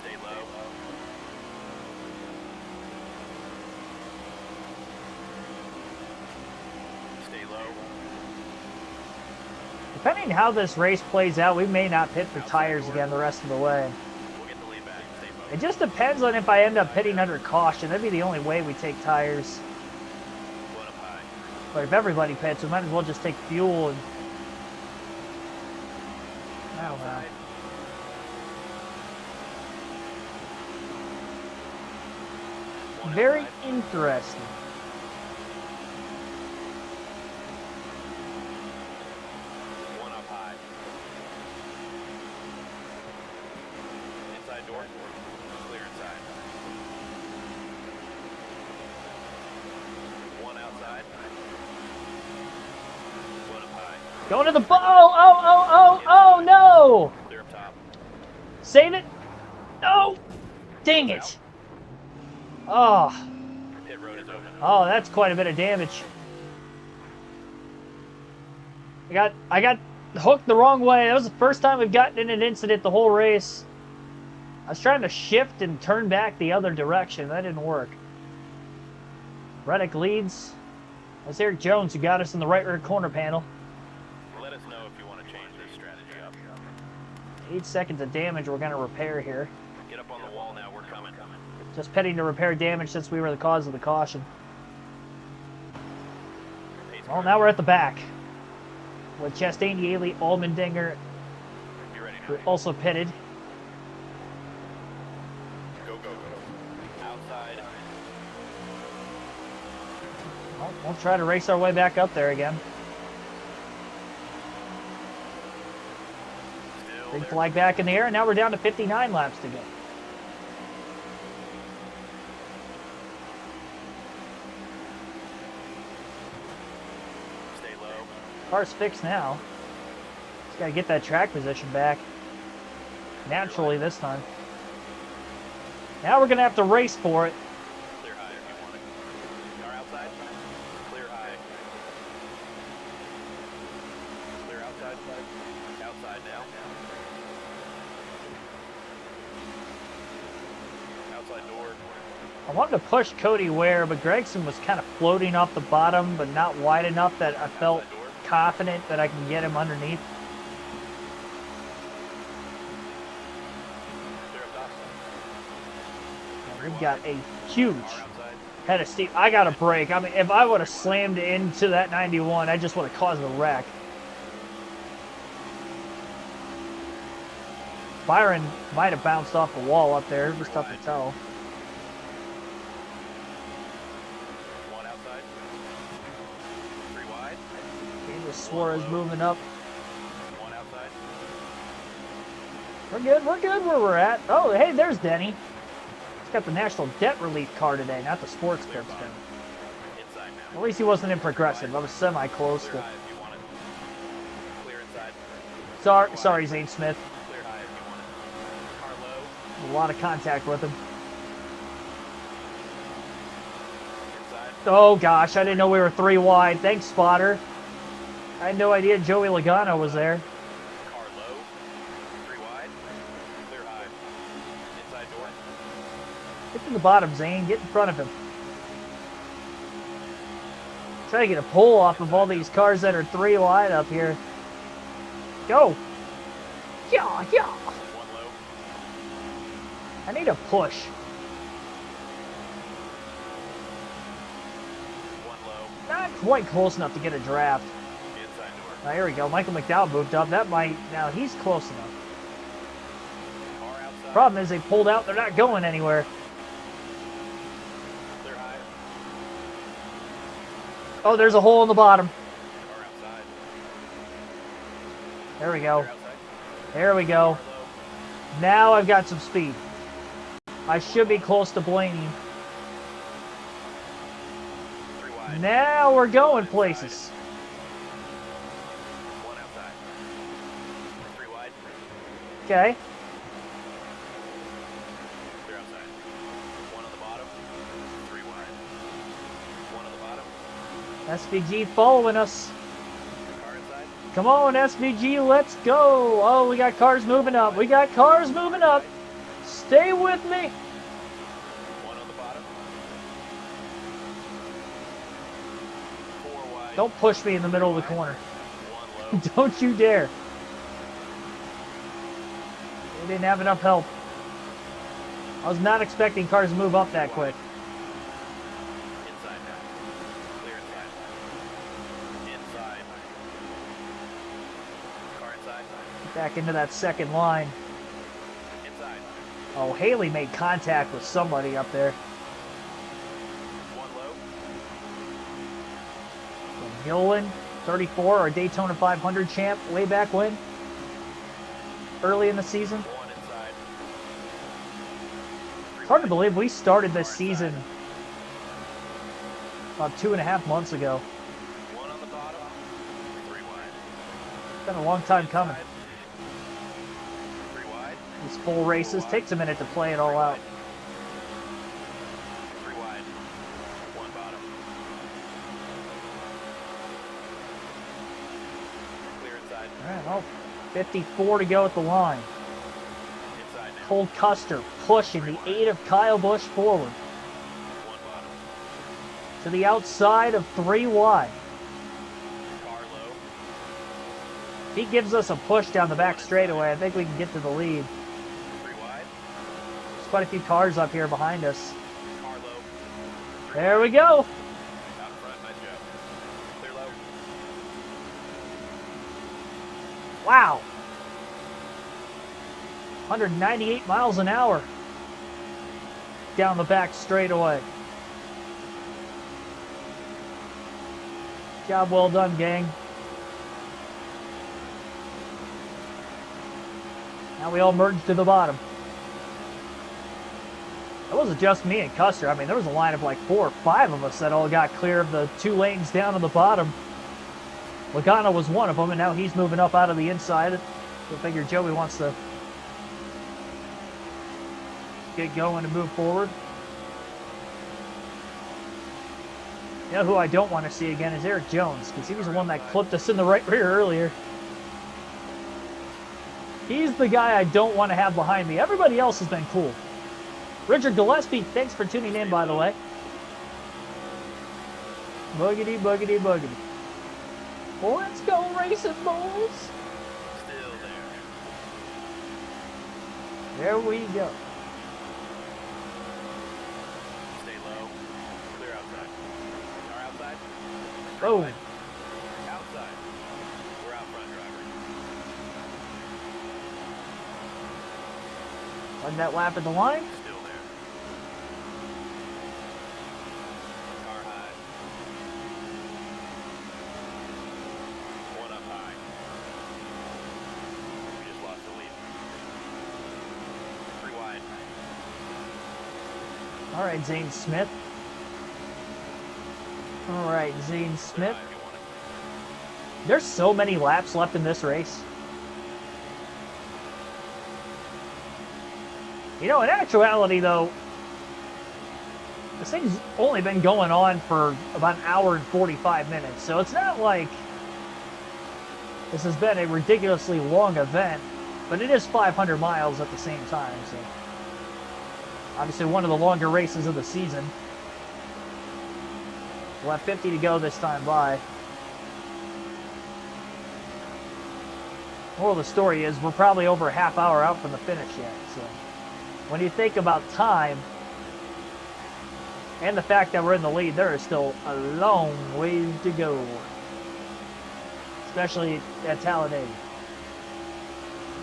Stay low. Stay low. Depending on how this race plays out, we may not pit for tires again the rest of the way. We'll get the lead back. Stay focused. It just depends on if I end up pitting under caution. That'd be the only way we take tires. 1 up high. But if everybody pits, we might as well just take fuel and... I don't know. Outside. One Very outside. interesting. One up high. Inside door. Clear inside. One outside. Going to the ball. Oh, no. Clear up top. Save it. No. Dang it. Oh. Pit road is open. Oh, that's quite a bit of damage. I got hooked the wrong way. That was the first time we've gotten in an incident the whole race. I was trying to shift and turn back the other direction. That didn't work. Reddick leads. That's Eric Jones who got us in the right rear corner panel. Let us know if you want to change this strategy up. 8 seconds of damage we're going to repair here. Get up on the wall now. We're coming. Just pitting to repair damage since we were the cause of the caution. Well, now we're at the back. With Chastain, Yaley, Allmendinger, who also pitted. Go, go, go. Outside. Well, we'll try to race our way back up there again. Green flag back in the air, and now we're down to 59 laps to go. Stay low. Car's fixed now. Just got to get that track position back. Naturally this time. Now we're going to have to race for it. Clear high if you want it. Car outside. Clear high. Clear outside. Outside now. Outside door. I wanted to push Cody Ware, but Gregson was kind of floating off the bottom, but not wide enough that I felt confident that I can get him underneath. Clear up top. And we've got a huge head of steam. I got a break. I mean, if I would have slammed into that 91, I just would have caused a wreck. Byron might have bounced off the wall up there. It was tough to tell. One outside. 3 wide. Suarez moving up. One outside. We're good where we're at. Oh, hey, there's Denny. He's got the National Debt Relief car today, not the Sports Clips car. Inside now. At least he wasn't in Progressive. I was semi-close Clear to... high if you want it. Clear inside. Sorry, Zane Smith. Clear high if you want it. Car low. A lot of contact with him. Inside. Oh, gosh, I didn't know we were 3 wide. Thanks, spotter. I had no idea Joey Logano was there. Car low. 3 wide. Clear high. Inside door. Get to the bottom, Zane. Get in front of him. Try to get a pull off of all these cars that are 3 wide up here. Go. Yeah, yeah. One low. I need a push. One low. Not quite close enough to get a draft. Inside door. Now, here we go. Michael McDowell moved up. That might... Now, he's close enough. Car outside. Problem is they pulled out. They're not going anywhere. Clear high. Oh, there's a hole in the bottom. Car outside. There we go. Clear outside. There we go. Car low. Now I've got some speed. I should be close to Blaney. 3 wide. Now we're going places. One outside. 3 wide. Okay. Clear outside. One on the bottom. 3 wide. One on the bottom. SVG following us. Car inside. Come on, SVG, let's go. Oh, we got cars moving up. We got cars moving up. Stay with me. One on the bottom. 4 wide. Don't push me in the middle of the corner. One low. Don't you dare. They didn't have enough help. I was not expecting cars to move up that quick. Inside now. Clear inside. Inside. Car inside. Back into that second line. Inside. Oh, Haley made contact with somebody up there. One low. Gillen, 34, our Daytona 500 champ, way back when. Early in the season. One inside. It's hard to believe we started this season about 2.5 months ago. One on the bottom. 3 wide. It's been a long time coming. Inside. 3 wide. These full races takes a minute to play it all out. 3 wide. 1 bottom. Clear inside. All right, well, 54 to go at the line. Inside now. Cole Custer pushing the 8 of Kyle Busch forward 1 bottom. to the outside of 3 wide. Car low. If he gives us a push down the back straightaway, I think we can get to the lead. 3 wide. There's quite a few cars up here behind us. Car low. There we go. Out in front by Joe. Clear low. Wow. 198 miles an hour down the back straightaway. Job well done, gang. Now we all merge to the bottom. It wasn't just me and Custer. I mean, there was a line of like 4 or 5 of us that all got clear of the 2 lanes down to the bottom. Logano was one of them, and now he's moving up out of the inside. So I figure Joey wants to get going and move forward. You know who I don't want to see again is Eric Jones, because he was the one that clipped us in the right rear earlier. He's the guy I don't want to have behind me. Everybody else has been cool. Richard Gillespie, thanks for tuning in, by the way. Boogity, boogity, boogity. Well, let's go racing, boys. Still there. There we go. Stay low. Clear outside. Car outside. Boom. Outside. We're out front, driver. Run that lap at the line. Still there. Car high. 1 up high. We just lost the lead. 3 wide. All right, Zane Smith. All right, Zane Smith. High if you want it. There's so many laps left in this race. You know, in actuality, though, this thing's only been going on for about an hour and 45 minutes, so it's not like this has been a ridiculously long event, but it is 500 miles at the same time, so obviously one of the longer races of the season. We'll have 50 to go this time by. Moral of the story is we're probably over a half hour out from the finish yet, so when you think about time and the fact that we're in the lead, there is still a long ways to go, especially at Talladega.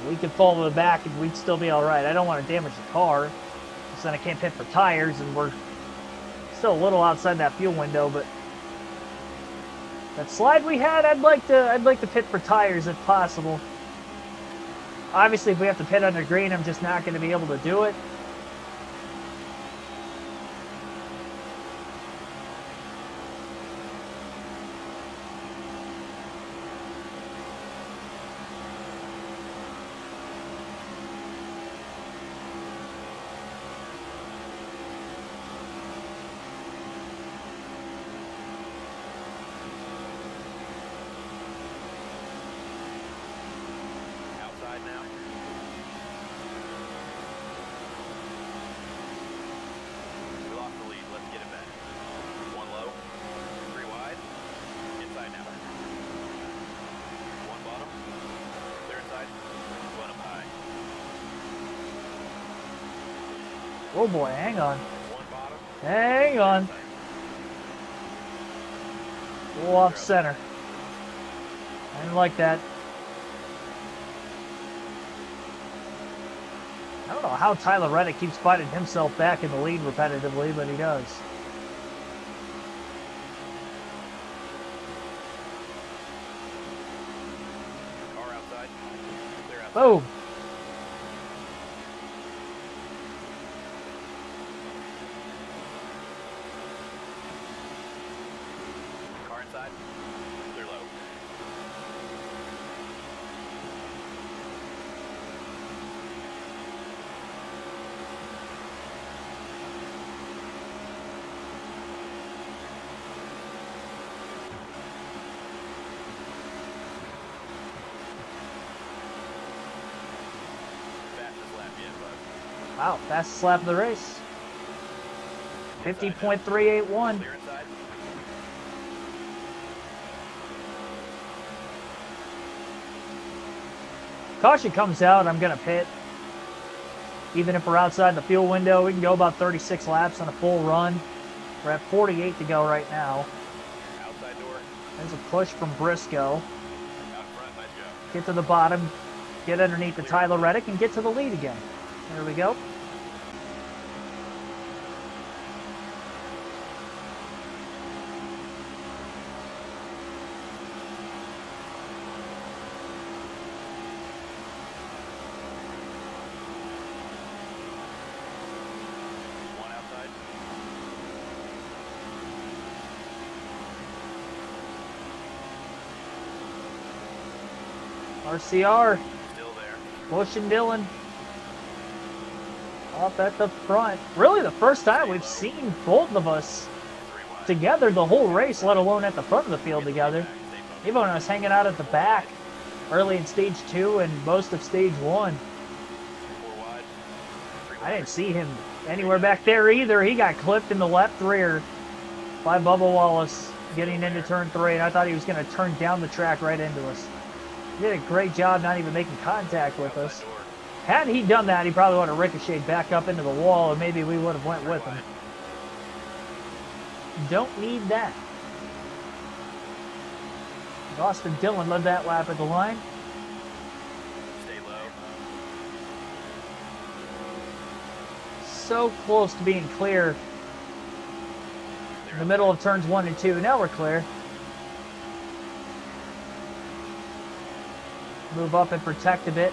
We could fall to the back and we'd still be all right. I don't want to damage the car, because then I can't pit for tires, and we're still a little outside that fuel window. But that slide we had, I'd like to pit for tires if possible. Obviously, if we have to pit under green, I'm just not going to be able to do it. Outside now. We lost the lead. Let's get it back. 1 low. 3 wide. Inside now. 1 bottom. Clear inside. 1 up high. Oh boy, hang on. 1 bottom. Hang on. Inside. A little off center. I didn't like that. I don't know how Tyler Reddick keeps fighting himself back in the lead repetitively, but he does. Car outside. Clear outside. Boom. Car inside. Clear low. Wow, fastest lap of the race. 50.381. Clear inside. Caution comes out, I'm going to pit. Even if we're outside the fuel window, we can go about 36 laps on a full run. We're at 48 to go right now. Outside door. There's a push from Briscoe. Out front, nice job. Get to the bottom, get underneath the Tyler Reddick, and get to the lead again. There we go. One outside. RCR, Still there. Bush and Dillon. Off at the front. Really the first time we've seen both of us 3 wide. together the whole race, let alone at the front of the field together. Stay focused. Even when I was hanging out at the back early in stage 2 and most of stage 1. 4 wide. 3 I wide. didn't see him anywhere back there either. He got clipped in the left rear by Bubba Wallace getting into turn 3, and I thought he was going to turn down the track right into us. He did a great job not even making contact with us. Outside door. Had he done that, he probably would have ricocheted back up into the wall, and maybe we would have went with him. Don't need that. Austin Dillon led that lap at the line. Stay low. So close to being clear in the middle of turns 1 and 2. Now we're clear. Move up and protect a bit.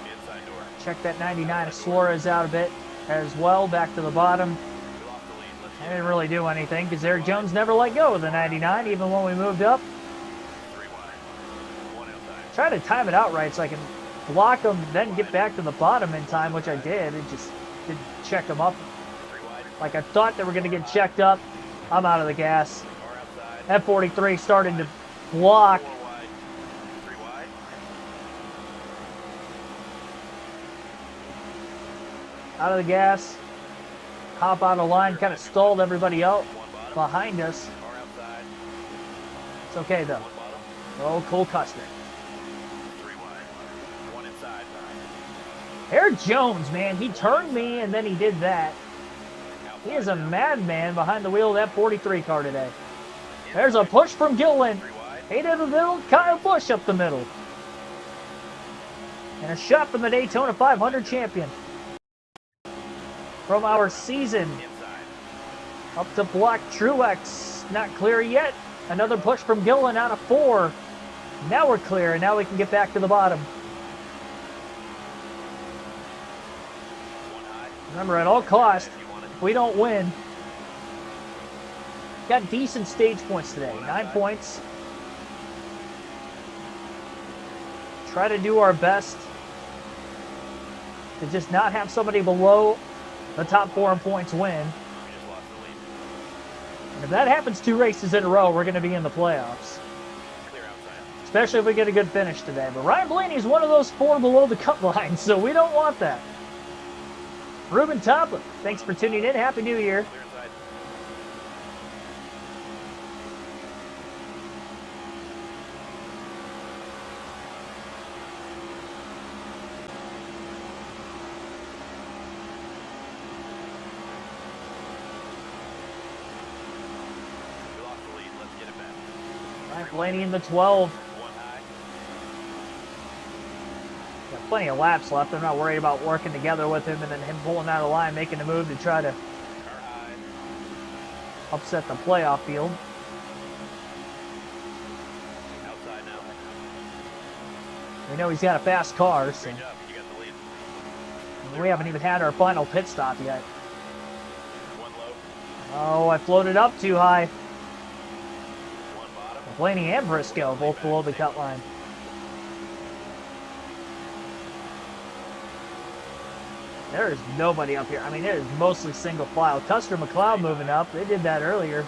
Inside door. Check that 99 of Suarez out a bit as well. Back to the bottom. We lost the lead. Let's I get didn't really do anything because Eric Jones never let go of the 99 even when we moved up. 3 wide. 1 outside. Try to time it out right so I can block him, then get back to the bottom in time, which I did. It just didn't check him up 3 wide. like I thought they were going to get checked up. I'm out of the gas. Car outside. F43 starting to block. 4 wide. 3 wide. Out of the gas. Hop out of line, kind of stalled everybody out 1 bottom. behind us. Car outside. It's okay though. 1 bottom. Oh, Cole Custer. 3 wide. 1 inside. Eric Jones, man, he turned me and then he did that. He is a Outside now. madman behind the wheel of that 43 car today. There's a push from Gillen. 3 wide. 8 in the middle, Kyle Busch up the middle. And a shot from the Daytona 500 champion. From our season Inside. up to Black Truex. Not clear yet. Another push from Gillen out of 4. Now we're clear, and now we can get back to the bottom. 1 high. Remember, at all costs, If you want it. if we don't win, got decent stage points today. 9 points. Try to do our best to just not have somebody below the top 4 in points win. We just lost the lead. And if that happens 2 races in a row, we're going to be in the playoffs. Clear outside. Especially if we get a good finish today. But Ryan Blaney is one of those 4 below the cut line, so we don't want that. Ruben Toplin, thanks for tuning in. Happy New Year. Clear inside. We lost the lead. Let's get it back. Ryan Blaney in the 12. 1 high. Got plenty of laps left. I'm not worried about working together with him and then him pulling out of the line, making a move to try to Car high. upset the playoff field. Outside now. We know he's got a fast car, so Great job. You got the lead. we haven't even had our final pit stop yet. 1 low. Oh, I floated up too high. 1 bottom. Blaney and Briscoe both below the cut line. There is nobody up here. I mean, it is mostly single file. Custer McLeod moving up. They did that earlier.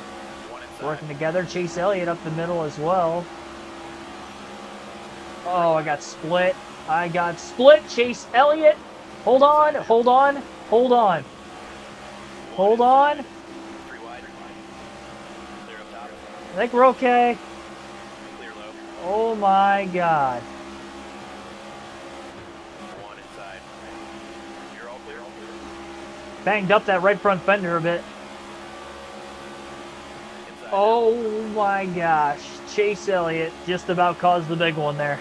1 inside. Working together. Chase Elliott up the middle as well. Oh, I got split. I got split. Chase Elliott. Hold on, hold on, hold on. Hold on. 3 wide. Clear up top. I think we're okay. Clear low. Oh my God. 1 inside. You're all clear. Banged up that right front fender a bit. Inside. Oh my gosh. Chase Elliott just about caused the big one there.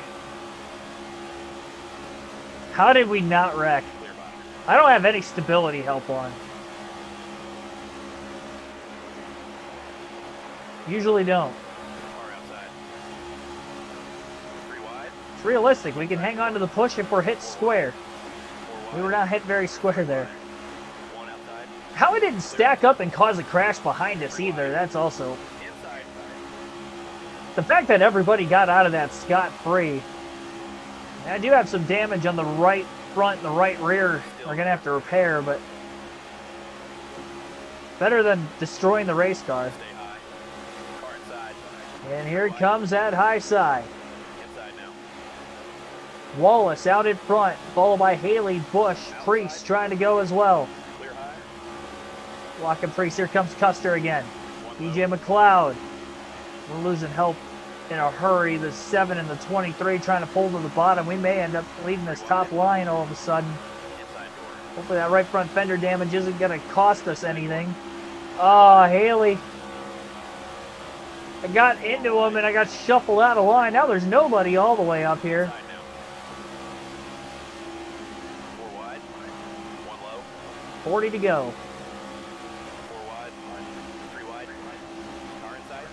How did we not wreck? Clear bottom. I don't have any stability help on. Usually don't. Car outside. 3 wide. It's realistic. We can hang on to the push if we're hit square. 4 wide. We were not hit very square there. 1 outside. How it didn't stack up and cause a crash behind us either, that's also... Inside. The fact that everybody got out of that scot-free. I do have some damage on the right front and the right rear we're going to have to repair, but... Better than destroying the race car. Stay high. Car inside. And here it comes that high side. Inside now. Wallace out in front, followed by Haley, Bush, Priest trying to go as well. Clear high. Locking Priest, here comes Custer again. 1 low. DJ McLeod. We're losing help in a hurry. The 7 and the 23 trying to pull to the bottom. We may end up leading this top line all of a sudden. Inside door. Hopefully that right front fender damage isn't going to cost us anything. Oh, Haley. I got into him and I got shuffled out of line. Now there's nobody all the way up here. Inside now. 4 wide. 1 low. 40 to go. 4 wide. 3 wide. Car inside.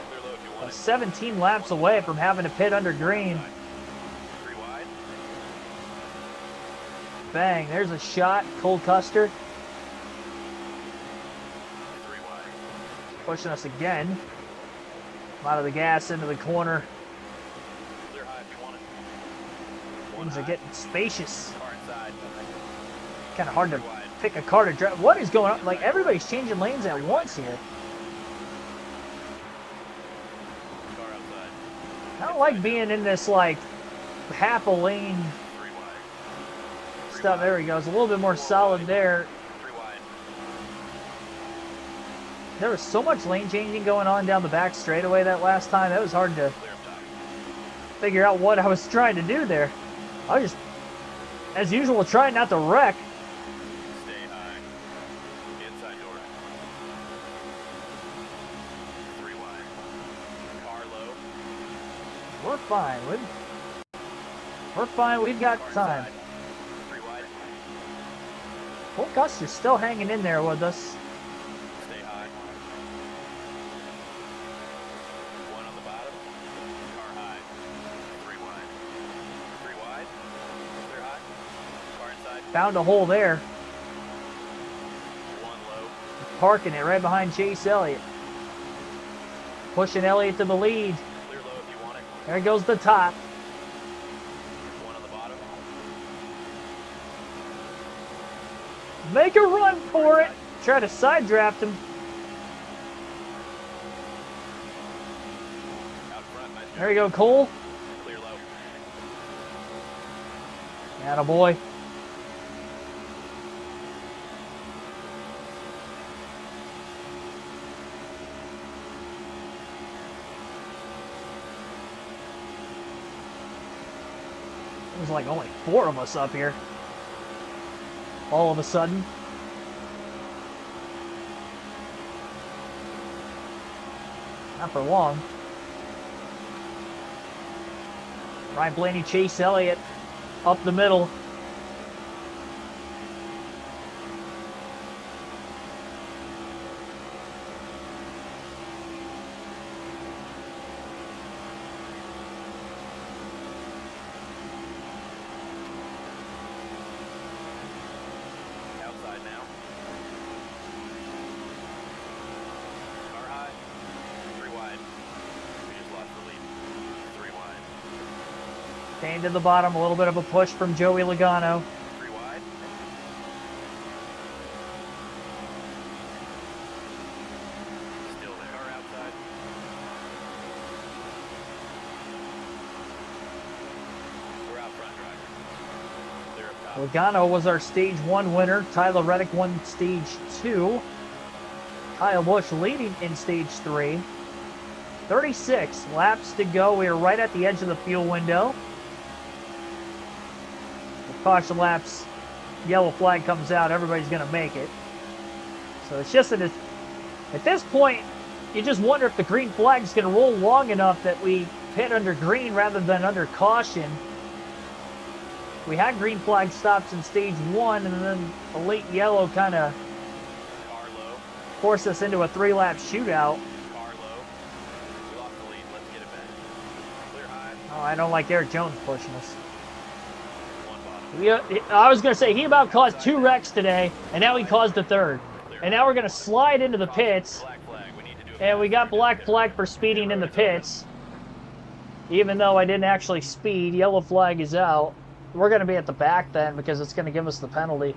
Clear low if you want it. 17 laps away from having to pit under green. 3 wide. Bang, there's a shot. Cole Custer 3 wide. pushing us again. Out of the gas into the corner. Clear high if you want it. 1 Things are high. getting spacious. Car inside. Kind of hard to pick a car to drive. What is going on? Like, everybody's changing lanes at once here. Car outside. I don't like being in this, like, half a lane 3 wide. stuff. There we go. It's a little bit more solid there. 3 wide. There was so much lane changing going on down the back straightaway that last time. That was hard to Clear up top. figure out what I was trying to do there. I was just, as usual, trying not to wreck. Stay high. Inside door. 3 wide. Car low. We're fine. We're fine. We've got Car time. inside. 3 wide. Cole Custer's still hanging in there with us. Stay high. 1 on the bottom. Car high. 3 wide. 3 wide. Clear high. Car inside. Found a hole there. 1 low. Parking it right behind Chase Elliott. Pushing Elliott to the lead. Clear low if you want it. There goes the top. 1 on the bottom. Make a run for it. Try to side draft him. Out front. Nice. There you go, Cole. Clear low. Attaboy. There's like only 4 of us up here. All of a sudden. Not for long. Ryan Blaney, Chase Elliott up the middle. Outside now. Car high. 3 wide. We just lost the lead. 3 wide. Came to the bottom, a little bit of a push from Joey Logano. 3 wide. Still there. Car outside. Logano was our stage 1 winner. Tyler Reddick won stage 2. Kyle Busch leading in stage 3. 36 laps to go. We are right at the edge of the fuel window. The caution laps, yellow flag comes out, everybody's going to make it. So it's just that at this point, you just wonder if the green flag is going to roll long enough that we pit under green rather than under caution. We had green flag stops in stage 1, and then a late yellow kind of forced us into a 3-lap shootout. Oh, I don't like Eric Jones pushing us. I was going to say, he about caused 2 wrecks today, and now he caused a 3rd. And now we're going to slide into the pits, and we got black flag for speeding in the pits. Even though I didn't actually speed, yellow flag is out. We're going to be at the back then because it's going to give us the penalty.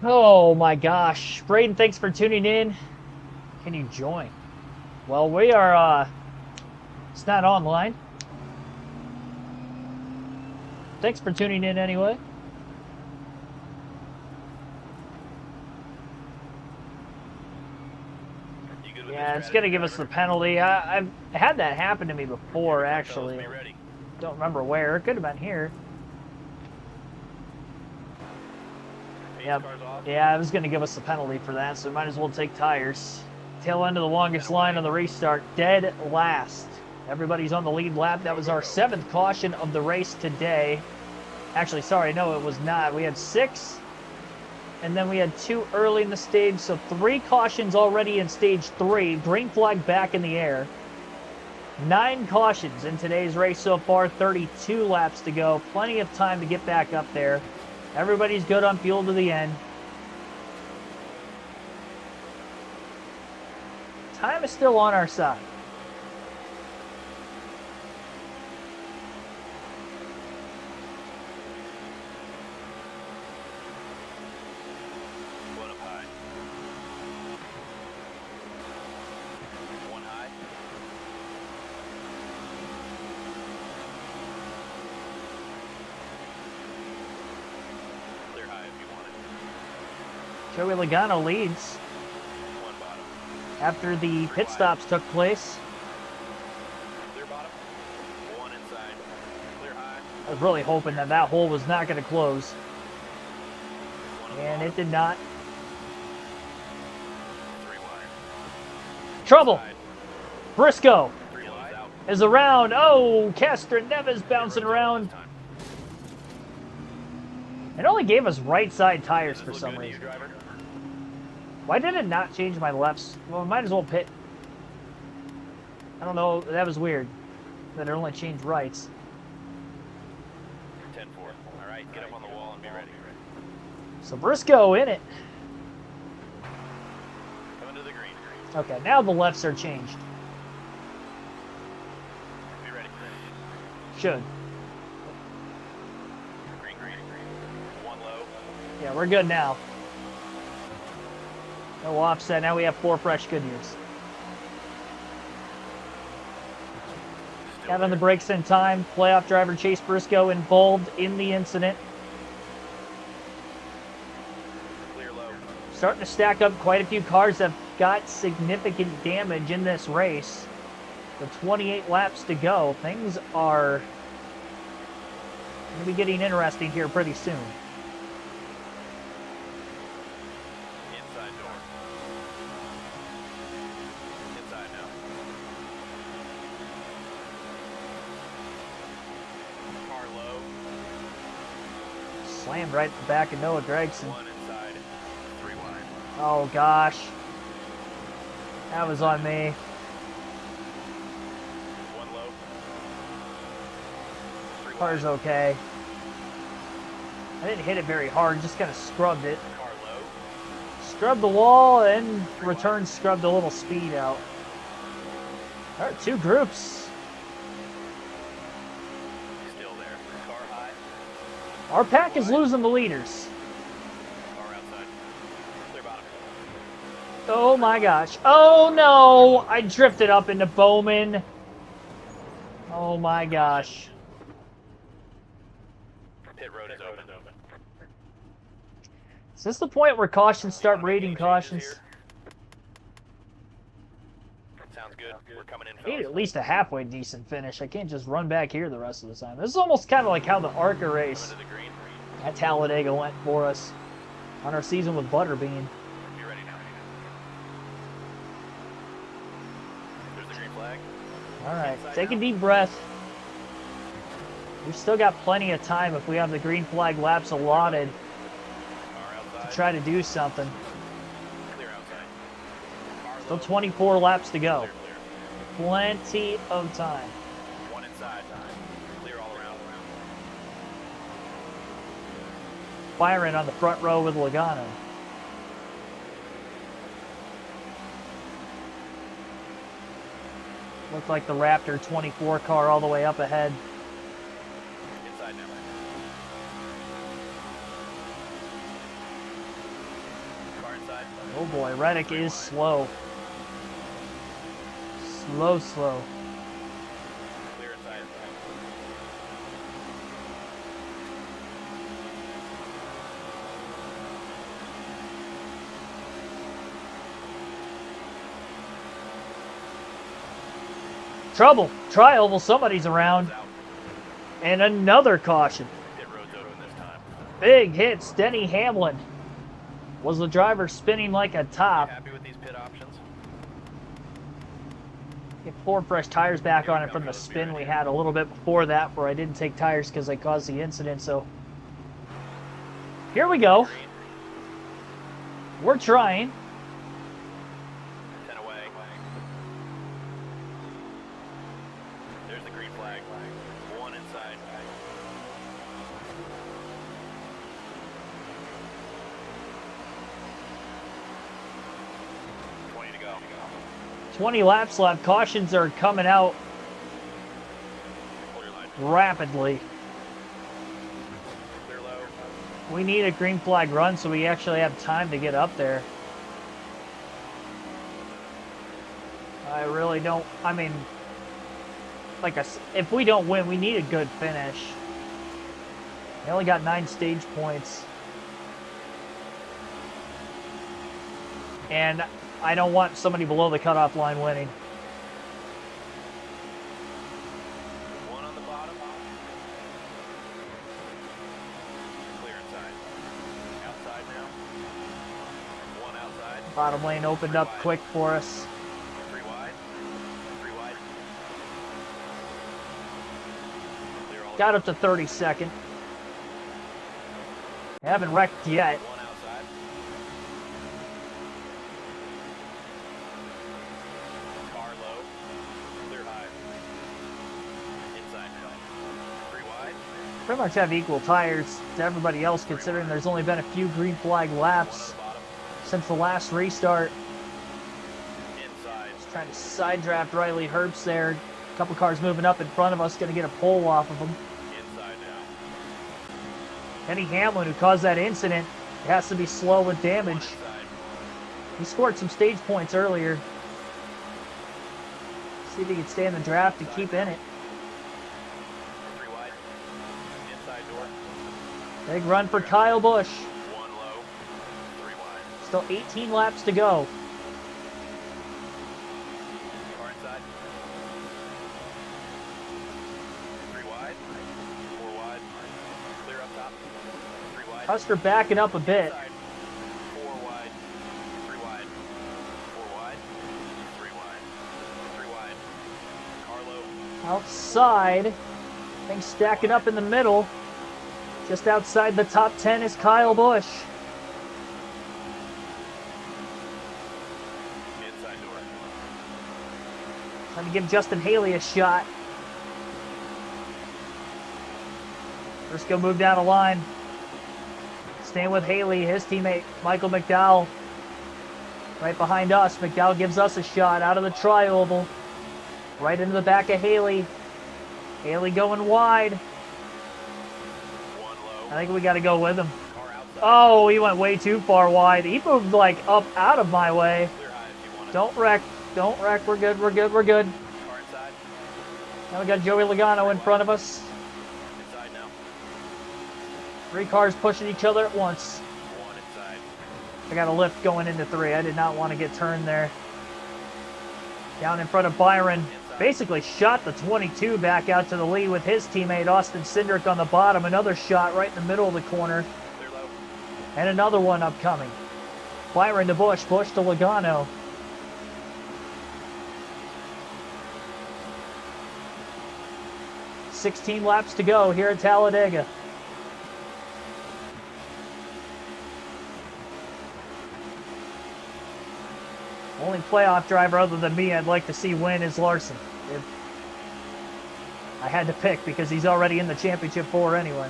Oh my gosh. Braden, thanks for tuning in. Can you join? Well, we are, it's not online. Thanks for tuning in anyway. Yeah, it's going to give us the penalty. I've had that happen to me before, actually. Don't remember where. It could have been here. Yep. Yeah, it was going to give us the penalty for that, so we might as well take tires. Tail end of the longest line on the restart. Dead last. Everybody's on the lead lap. That was our 7th caution of the race today. Actually, sorry, no, it was not. We had 6, and then we had 2 early in the stage, so 3 cautions already in stage 3. Green flag back in the air. 9 cautions in today's race so far, 32 laps to go. Plenty of time to get back up there. Everybody's good on fuel to the end. Time is still on our side. Joey Logano leads after the pit stops took place. I was really hoping that that hole was not going to close, and it did not. Trouble. Briscoe is around. Oh, Castro Neves bouncing around. It only gave us right side tires for some reason. Why did it not change my lefts? Well, we might as well pit. I don't know. That was weird. That it only changed rights. 10-4. All right, get up on the wall and be ready. So Briscoe in it. Coming to the green. Okay, now the lefts are changed. Be ready. Should. Green, green, green. 1 low. Yeah, we're good now. No offset. Now we have 4 fresh Goodyears. Got on the brakes in time. Playoff driver Chase Briscoe involved in the incident. Clear low. Starting to stack up quite a few cars that have got significant damage in this race. With 28 laps to go, things are going to be getting interesting here pretty soon. Inside door. Inside now. Car low. Slammed right at the back of Noah Gregson. 1 inside. 3 wide. Oh gosh. That was on me. 1 low. 3 Car's wide. okay. I didn't hit it very hard, just kind of scrubbed it. Car low. Scrubbed the wall and return scrubbed a little speed out. All right, 2 groups. Still there. Car high. Our pack is losing the leaders. Car outside. Clear bottom. Oh my gosh. Oh no! I drifted up into Bowman. Oh my gosh. Pit road is open. Is this the point where cautions start rating cautions? Sounds good. We're coming in. I need at least a halfway decent finish. I can't just run back here the rest of the time. This is almost kind of like how the ARCA race at Talladega went for us on our season with Butterbean. Be ready now. There's the green flag. All right, take a deep breath. We've still got plenty of time if we have the green flag laps allotted to try to do something. Clear outside. Still 24 laps to go. Clear. Plenty of time. One inside. Clear all around. Byron on the front row with Logano. Looked like the Raptor 24 car all the way up ahead. Inside now. Car inside. Oh boy, Reddick is slow. Slow. Clear inside. Trouble. Tri-oval, somebody's around. Out. And another caution. Hit road Dodo this time. Big hits. Denny Hamlin. Was the driver spinning like a top. Happy with these pit options? Get 4 fresh tires back on it from the spin we had a little bit before that, where I didn't take tires because I caused the incident. So here we go. Green. We're trying. 10 away. There's the green flag. One inside. To go. 20 laps left. Cautions are coming out Hold your line. rapidly. Clear low. We need a green flag run so we actually have time to get up there. I really don't. I mean, if we don't win, we need a good finish. We only got 9 stage points. And I don't want somebody below the cutoff line winning. One on the bottom. Clear inside. Outside now. One outside. Bottom lane opened up quick for us. 3 wide. 3 wide. Clear all Got up to 32nd. Haven't wrecked yet. one outside. Car low. Clear high. Inside now. 3 wide. Pretty much have equal tires to everybody else, considering there's only been a few green flag One laps on the bottom. since the last restart. Inside. Just trying to side draft Riley Herbst there. A couple cars moving up in front of us, going to get a pole off of him. Inside now. Denny Hamlin, who caused that incident, has to be slow with One damage. inside. He scored some stage points earlier. See if he can stay in the draft and keep in it. 3 wide. Inside door. Big run for Kyle Busch. 1 low. 3 wide. Still 18 laps to go. Car inside. 3 wide. 4 wide. Clear up top. 3 wide. Custer backing up a bit. Inside. 4 wide. 3 wide. 4 wide. 3 wide. 3 wide. Car low. Outside. Things stacking up in the middle. Just outside the top 10 is Kyle Busch. Inside door. Trying to give Justin Haley a shot. Briscoe moved down a line. Staying with Haley, his teammate Michael McDowell. Right behind us. McDowell gives us a shot out of the tri-oval. Right into the back of Haley. Haley going wide. 1 low. I think we got to go with him. Car outside. Oh, he went way too far wide. He moved like up out of my way. Clear high if you want it. Don't wreck. Don't wreck. We're good. We're good. We're good. Car inside. Now we got Joey Logano in front of us. Inside now. 3 cars pushing each other at once. 1 inside. I got a lift going into 3. I did not want to get turned there. Down in front of Byron. Basically shot the 22 back out to the lead with his teammate Austin Cindric on the bottom. Another shot right in the middle of the corner. And another one upcoming. Byron to Bush. Bush to Logano. $16 laps to go here at Talladega. Only playoff driver other than me I'd like to see win is Larson. If I had to pick because he's already in the championship 4 anyway.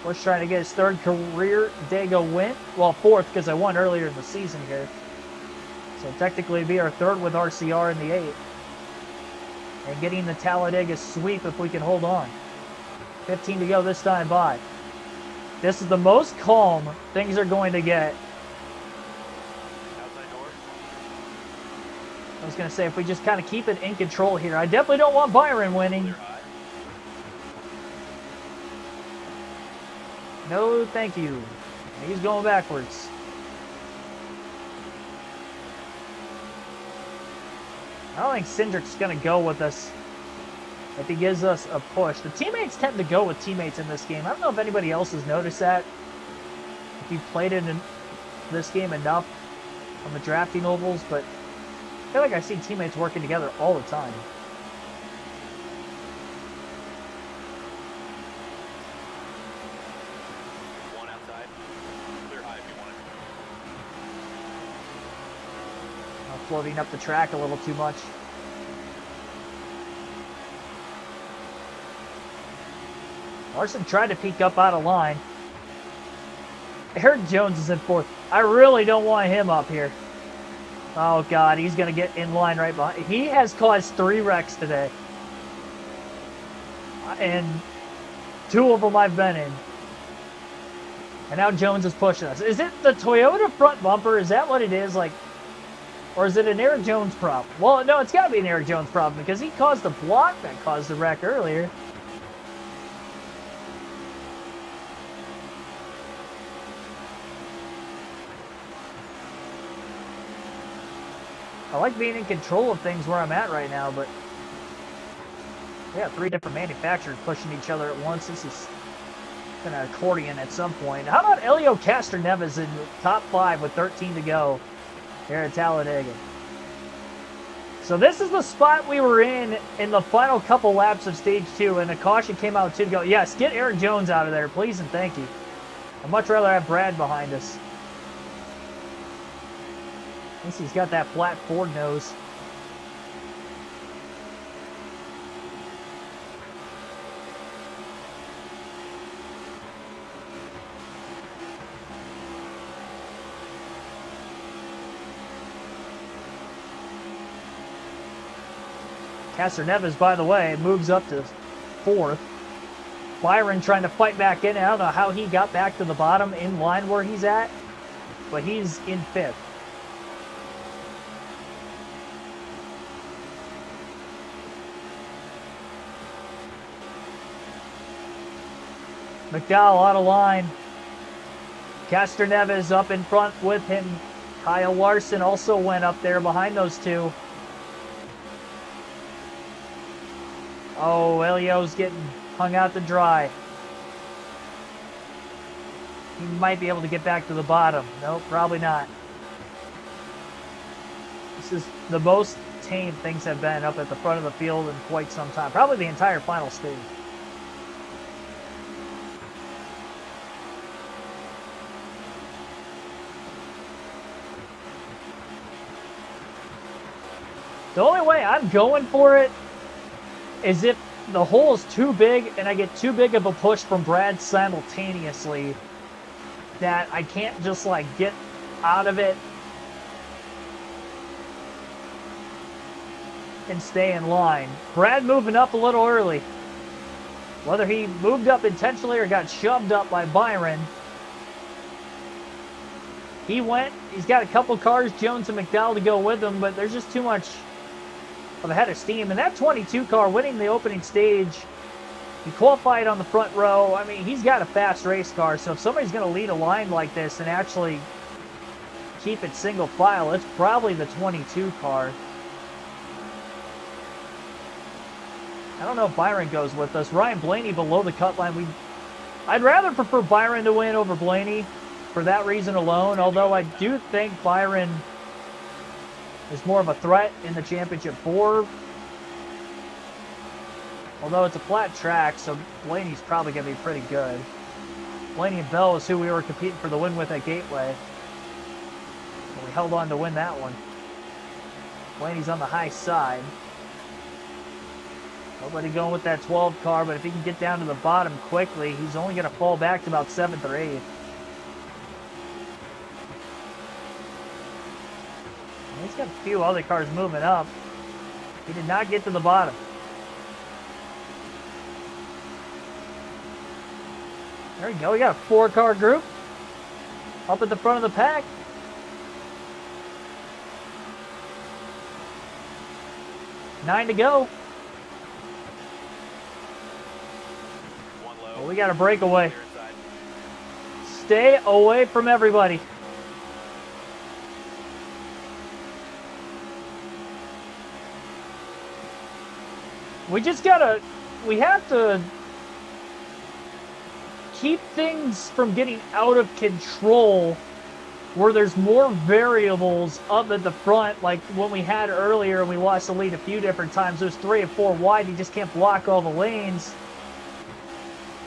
Bush trying to get his 3rd career Dega win. Well, 4th because I won earlier in the season here. So technically it'd be our 3rd with RCR in the 8th. And getting the Talladega sweep if we can hold on. 15 to go this time by. This is the most calm things are going to get. Outside door. I was going to say, if we just kind of keep it in control here. I definitely don't want Byron winning. Clear high. No, thank you. He's going backwards. I don't think Cindric's going to go with us if he gives us a push. The teammates tend to go with teammates in this game. I don't know if anybody else has noticed that. If you've played it in this game enough on the drafting ovals, but I feel like I see teammates working together all the time. One outside. Clear high if you want it. Floating up the track a little too much. Larson tried to peek up out of line. Eric Jones is in 4th. I really don't want him up here. Oh God, he's going to get in line right behind. He has caused 3 wrecks today. And 2 of them I've been in. And now Jones is pushing us. Is it the Toyota front bumper? Is that what it is? Like, or is it an Eric Jones problem? Well, no, it's got to be an Eric Jones problem because he caused the block that caused the wreck earlier. I like being in control of things where I'm at right now, but yeah, 3 different manufacturers pushing each other at once. This is going to accordion at some point. How about Elio Castroneves in the top 5 with 13 to go here at Talladega? So this is the spot we were in the final couple laps of stage 2, and a caution came out 2 to go. Yes, get Eric Jones out of there, please and thank you. I'd much rather have Brad behind us. At least he's got that flat Ford nose. Castroneves, by the way, moves up to 4th. Byron trying to fight back in. I don't know how he got back to the bottom in line where he's at, but he's in 5th. McDowell out of line. Castroneves up in front with him. Kyle Larson also went up there behind those 2. Oh, Elio's getting hung out to dry. He might be able to get back to the bottom. Nope, probably not. This is the most tame things have been up at the front of the field in quite some time. Probably the entire final stage. The only way I'm going for it is if the hole is too big and I get too big of a push from Brad simultaneously that I can't just like get out of it and stay in line. Brad moving up a little early. Whether he moved up intentionally or got shoved up by Byron, He went. He's got a couple cars, Jones and McDowell, to go with him, but there's just too much of a head of steam. And that 22 car winning the opening stage, he qualified on the front row. I mean, he's got a fast race car, so if somebody's going to lead a line like this and actually keep it single file, it's probably the 22 car. I don't know if Byron goes with us. Ryan Blaney below the cut line. I'd rather prefer Byron to win over Blaney for that reason alone, although I do think Byron is more of a threat in the championship 4. Although it's a flat track, so Blaney's probably going to be pretty good. Blaney and Bell is who we were competing for the win with at Gateway. And we held on to win that one. Blaney's on the high side. Nobody going with that 12 car, but if he can get down to the bottom quickly, he's only going to fall back to about 7th or 8th. And he's got a few other cars moving up. He did not get to the bottom. There we go. We got a 4-car group up at the front of the pack. Nine to go. Well, we got a breakaway. Stay away from everybody. We have to keep things from getting out of control where there's more variables up at the front, like when we had earlier and we lost the lead a few different times. There's 3 and 4 wide. You just can't block all the lanes.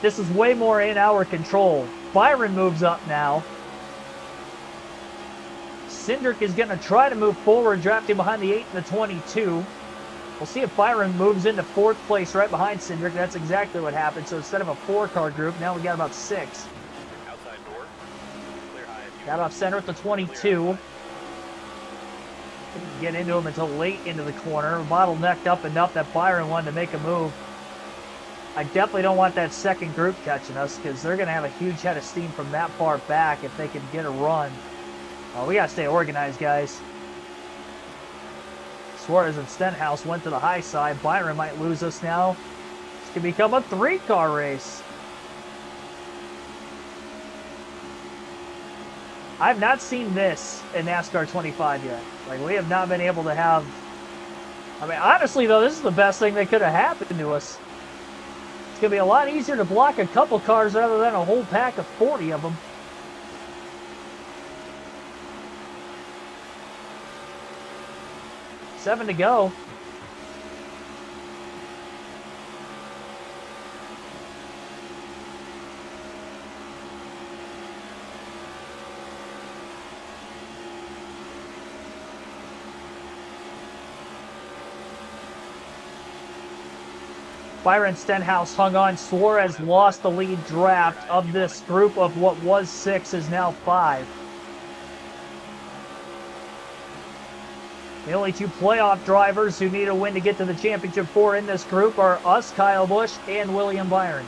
This is way more in our control. Byron moves up now. Cindric is going to try to move forward, drafting behind the 8 and the 22. We'll see if Byron moves into 4th place right behind Cindric. That's exactly what happened. So instead of a 4-car group, now we got about 6. Outside door. Clear high. Got off center at the 22. Didn't get into him until late into the corner. Bottlenecked up enough that Byron wanted to make a move. I definitely don't want that second group catching us because they're going to have a huge head of steam from that far back if they can get a run. We got to stay organized, guys. Suarez and Stenhouse went to the high side. Byron might lose us now. This could become a 3-car race. I've not seen this in NASCAR 25 yet. Like, we have not been able to have... I mean, honestly, though, this is the best thing that could have happened to us. It's going to be a lot easier to block a couple cars rather than a whole pack of 40 of them. Seven to go. Byron Stenhouse hung on. Suarez lost the lead draft of this group of what was 6 is now 5. The only 2 playoff drivers who need a win to get to the championship 4 in this group are us, Kyle Busch, and William Byron.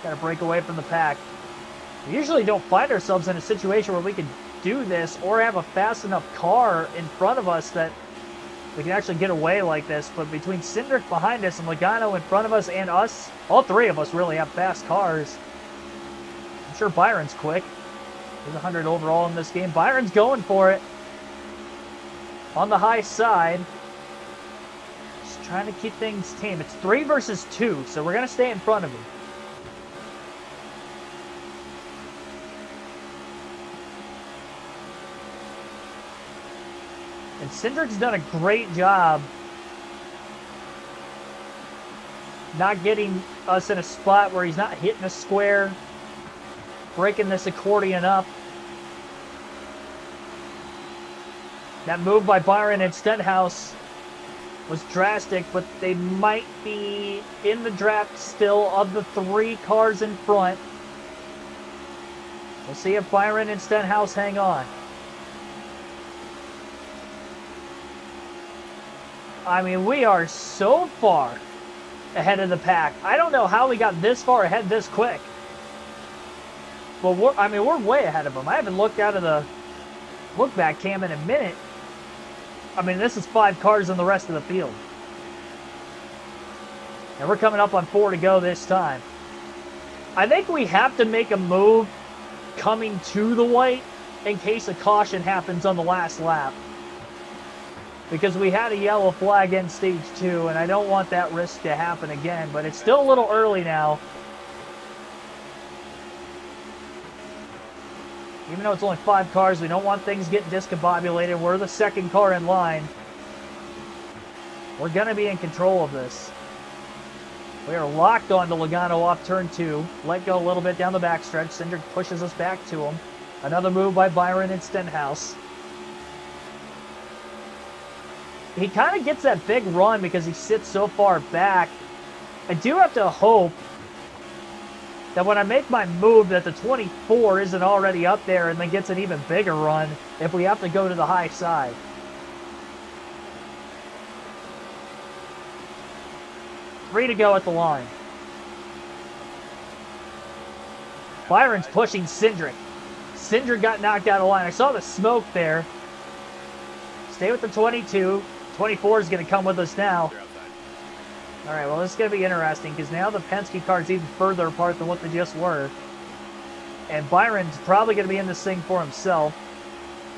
Got to break away from the pack. We usually don't find ourselves in a situation where we can do this or have a fast enough car in front of us that we can actually get away like this. But between Cindric behind us and Logano in front of us and us, all 3 of us really have fast cars. I'm sure Byron's quick. He's 100 overall in this game. Byron's going for it. On the high side. Just trying to keep things tame. It's 3 versus 2, so we're going to stay in front of him. And Cindric's done a great job not getting us in a spot where he's not hitting a square, breaking this accordion up. That move by Byron and Stenhouse was drastic, but they might be in the draft still of the 3 cars in front. We'll see if Byron and Stenhouse hang on. I mean, we are so far ahead of the pack. I don't know how we got this far ahead this quick. But we're way ahead of them. I haven't looked out of the look back cam in a minute. I mean, this is 5 cars in the rest of the field. And we're coming up on 4 to go this time. I think we have to make a move coming to the white in case a caution happens on the last lap. Because we had a yellow flag in stage 2, and I don't want that risk to happen again. But it's still a little early now. Even though it's only 5 cars, we don't want things getting discombobulated. We're the second car in line. We're going to be in control of this. We are locked on to Logano off turn 2. Let go a little bit down the backstretch. Cindric pushes us back to him. Another move by Byron and Stenhouse. He kind of gets that big run because he sits so far back. I do have to hope that when I make my move that the 24 isn't already up there and then gets an even bigger run if we have to go to the high side. Three to go at the line. Byron's pushing Cindric. Cindric got knocked out of line. I saw the smoke there. Stay with the 22. 24 is going to come with us now. All right, well, this is going to be interesting because now the Penske car is even further apart than what they just were. And Byron's probably going to be in this thing for himself.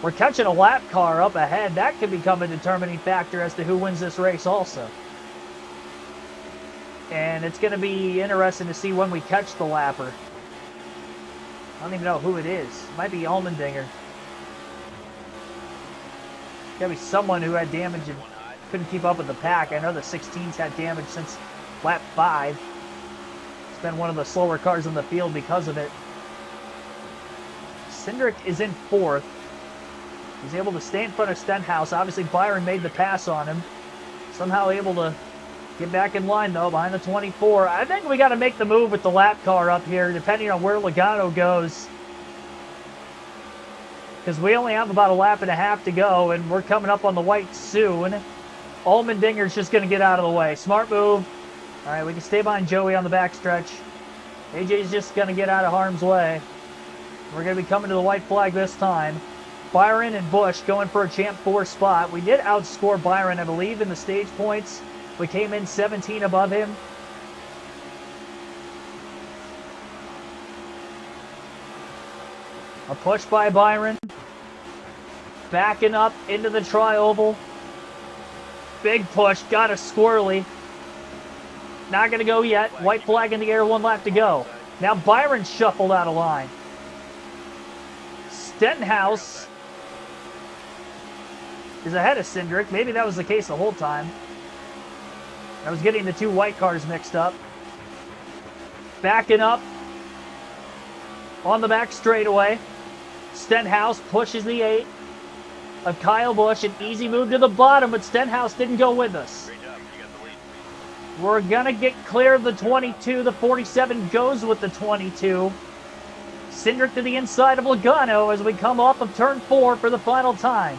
We're catching a lap car up ahead. That could become a determining factor as to who wins this race also. And it's going to be interesting to see when we catch the lapper. I don't even know who it is. It might be Allmendinger. Got to be someone who had damage and couldn't keep up with the pack. I know the 16s had damage since lap 5. It's been one of the slower cars in the field because of it. Cindric is in 4th. He's able to stay in front of Stenhouse. Obviously, Byron made the pass on him. Somehow able to get back in line, though, behind the 24. I think we got to make the move with the lap car up here, depending on where Logano goes. Because we only have about a lap and a half to go, and we're coming up on the white soon. Allmendinger's just going to get out of the way. Smart move. All right, we can stay behind Joey on the backstretch. AJ's just going to get out of harm's way. We're going to be coming to the white flag this time. Byron and Busch going for a Champ 4 spot. We did outscore Byron, I believe, in the stage points. We came in 17 above him. A push by Byron. Backing up into the tri-oval. Big push, got a squirrely. Not going to go yet. White flag in the air, 1 lap to go. Now Byron shuffled out of line. Stenhouse is ahead of Cindric. Maybe that was the case the whole time. I was getting the 2 white cars mixed up. Backing up on the back straightaway. Stenhouse pushes the 8 of Kyle Busch. An easy move to the bottom, but Stenhouse didn't go with us. Great job. You got the lead. We're going to get clear of the 22. The 47 goes with the 22. Cindric to the inside of Logano as we come off of turn 4 for the final time.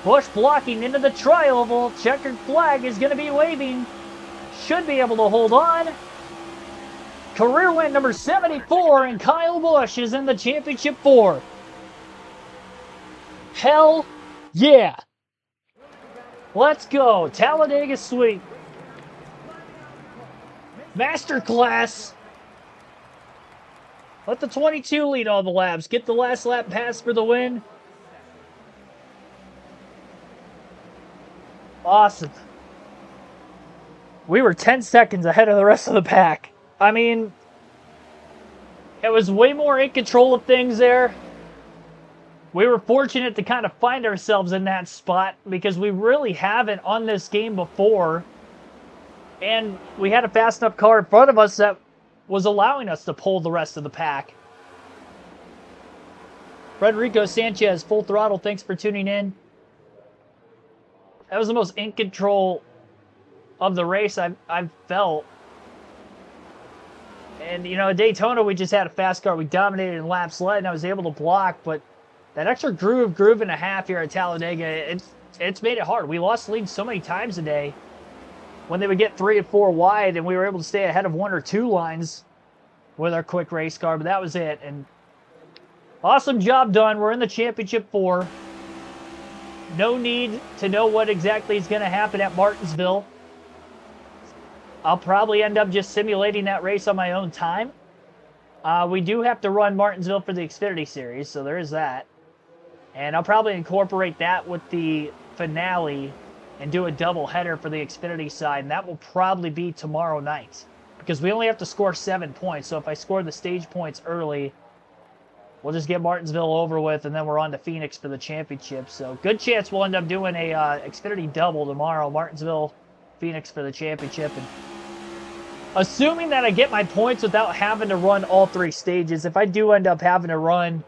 Busch blocking into the tri-oval. Checkered flag is going to be waving. Should be able to hold on. Career win number 74, and Kyle Busch is in the championship 4. Hell yeah. Let's go. Talladega sweep. Masterclass. Let the 22 lead all the laps. Get the last lap pass for the win. Awesome. We were 10 seconds ahead of the rest of the pack. I mean, it was way more in control of things there. We were fortunate to kind of find ourselves in that spot because we really haven't on this game before. And we had a fast enough car in front of us that was allowing us to pull the rest of the pack. Frederico Sanchez, Full Throttle, thanks for tuning in. That was the most in control of the race I've felt. And, you know, at Daytona, we just had a fast car. We dominated in laps led, and I was able to block. But that extra groove and a half here at Talladega, it's made it hard. We lost leads so many times today when they would get 3 and 4 wide, and we were able to stay ahead of 1 or 2 lines with our quick race car, but that was it. And awesome job done. We're in the championship 4. No need to know what exactly is going to happen at Martinsville. I'll probably end up just simulating that race on my own time. We do have to run Martinsville for the Xfinity Series, so there is that. And I'll probably incorporate that with the finale and do a double header for the Xfinity side, and that will probably be tomorrow night. Because we only have to score 7 points, so if I score the stage points early, we'll just get Martinsville over with, and then we're on to Phoenix for the championship. So good chance we'll end up doing a Xfinity double tomorrow, Martinsville, Phoenix for the championship. And assuming that I get my points without having to run all 3 stages, if I do end up having to run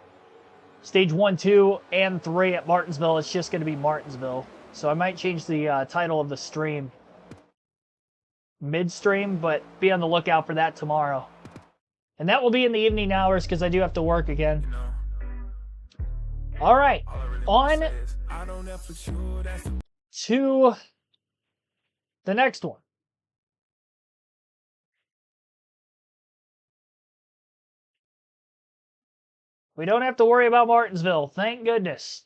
stage 1, 2, and 3 at Martinsville, it's just going to be Martinsville. So I might change the title of the stream midstream, but be on the lookout for that tomorrow. And that will be in the evening hours because I do have to work again. All right, on to the next one. We don't have to worry about Martinsville, thank goodness.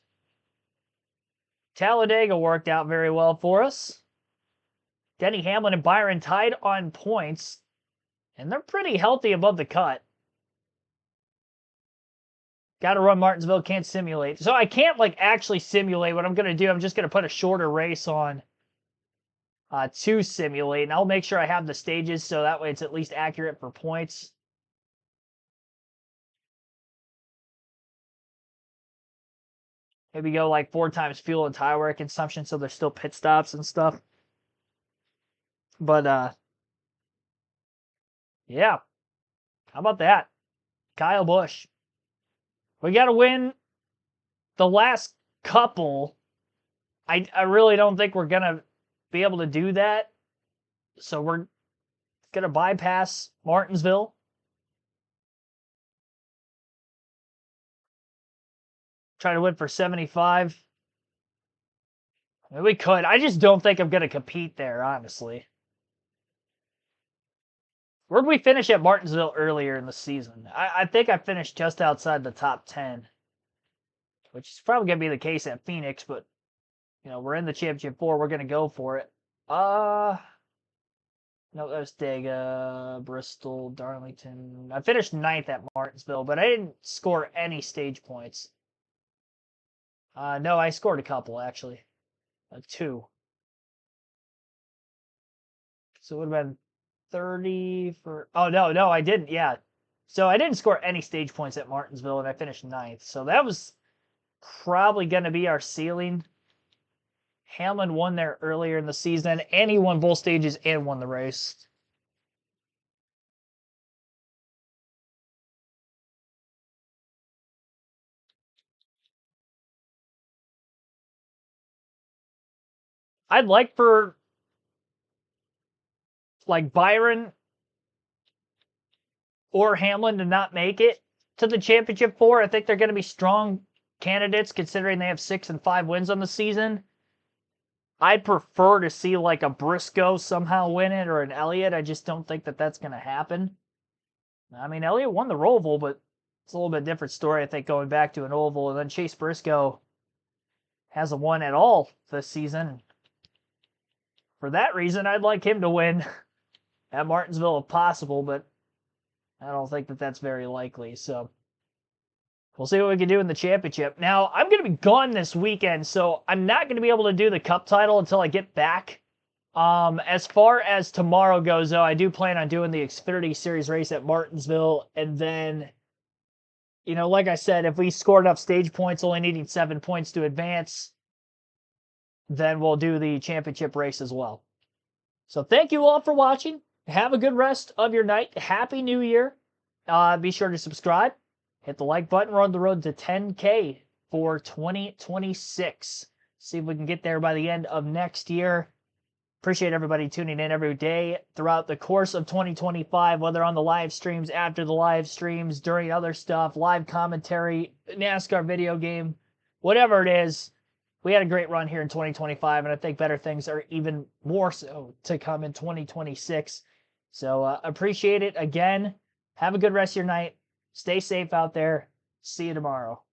Talladega worked out very well for us. Denny Hamlin and Byron tied on points, and they're pretty healthy above the cut. Got to run Martinsville, can't simulate. So I can't like actually simulate. What I'm going to do, I'm just going to put a shorter race on to simulate, and I'll make sure I have the stages so that way it's at least accurate for points. Maybe go like 4 times fuel and tire wear consumption so there's still pit stops and stuff. But, yeah. How about that? Kyle Busch. We got to win the last couple. I really don't think we're going to be able to do that. So we're going to bypass Martinsville. Try to win for 75. I mean, we could. I just don't think I'm going to compete there, honestly. Where'd we finish at Martinsville earlier in the season? I think I finished just outside the top 10. Which is probably going to be the case at Phoenix, but, you know, we're in the championship 4. We're going to go for it. No, that was Dega, Bristol, Darlington. I finished 9th at Martinsville, but I didn't score any stage points. No, I scored a couple, actually. 2. So it would have been 30 for... Oh, no, I didn't, yeah. So I didn't score any stage points at Martinsville, and I finished 9th. So that was probably going to be our ceiling. Hamlin won there earlier in the season, and he won both stages and won the race. I'd like for, like, Byron or Hamlin to not make it to the championship 4. I think they're going to be strong candidates considering they have 6 and 5 wins on the season. I'd prefer to see like a Briscoe somehow win it or an Elliott. I just don't think that that's going to happen. I mean, Elliott won the Roval, but it's a little bit different story, I think, going back to an oval. And then Chase Briscoe hasn't won at all this season. For that reason, I'd like him to win at Martinsville if possible, but I don't think that that's very likely. So we'll see what we can do in the championship. Now, I'm going to be gone this weekend, so I'm not going to be able to do the Cup title until I get back. As far as tomorrow goes, though, I do plan on doing the Xfinity Series race at Martinsville. And then, you know, like I said, if we score enough stage points, only needing 7 points to advance, then we'll do the championship race as well. So thank you all for watching. Have a good rest of your night. Happy New Year. Be sure to subscribe. Hit the like button. We're on the road to 10K for 2026. See if we can get there by the end of next year. Appreciate everybody tuning in every day throughout the course of 2025, whether on the live streams, after the live streams, during other stuff, live commentary, NASCAR video game, whatever it is. we had a great run here in 2025, and I think better things are even more so to come in 2026. So appreciate it again. Have a good rest of your night. Stay safe out there. See you tomorrow.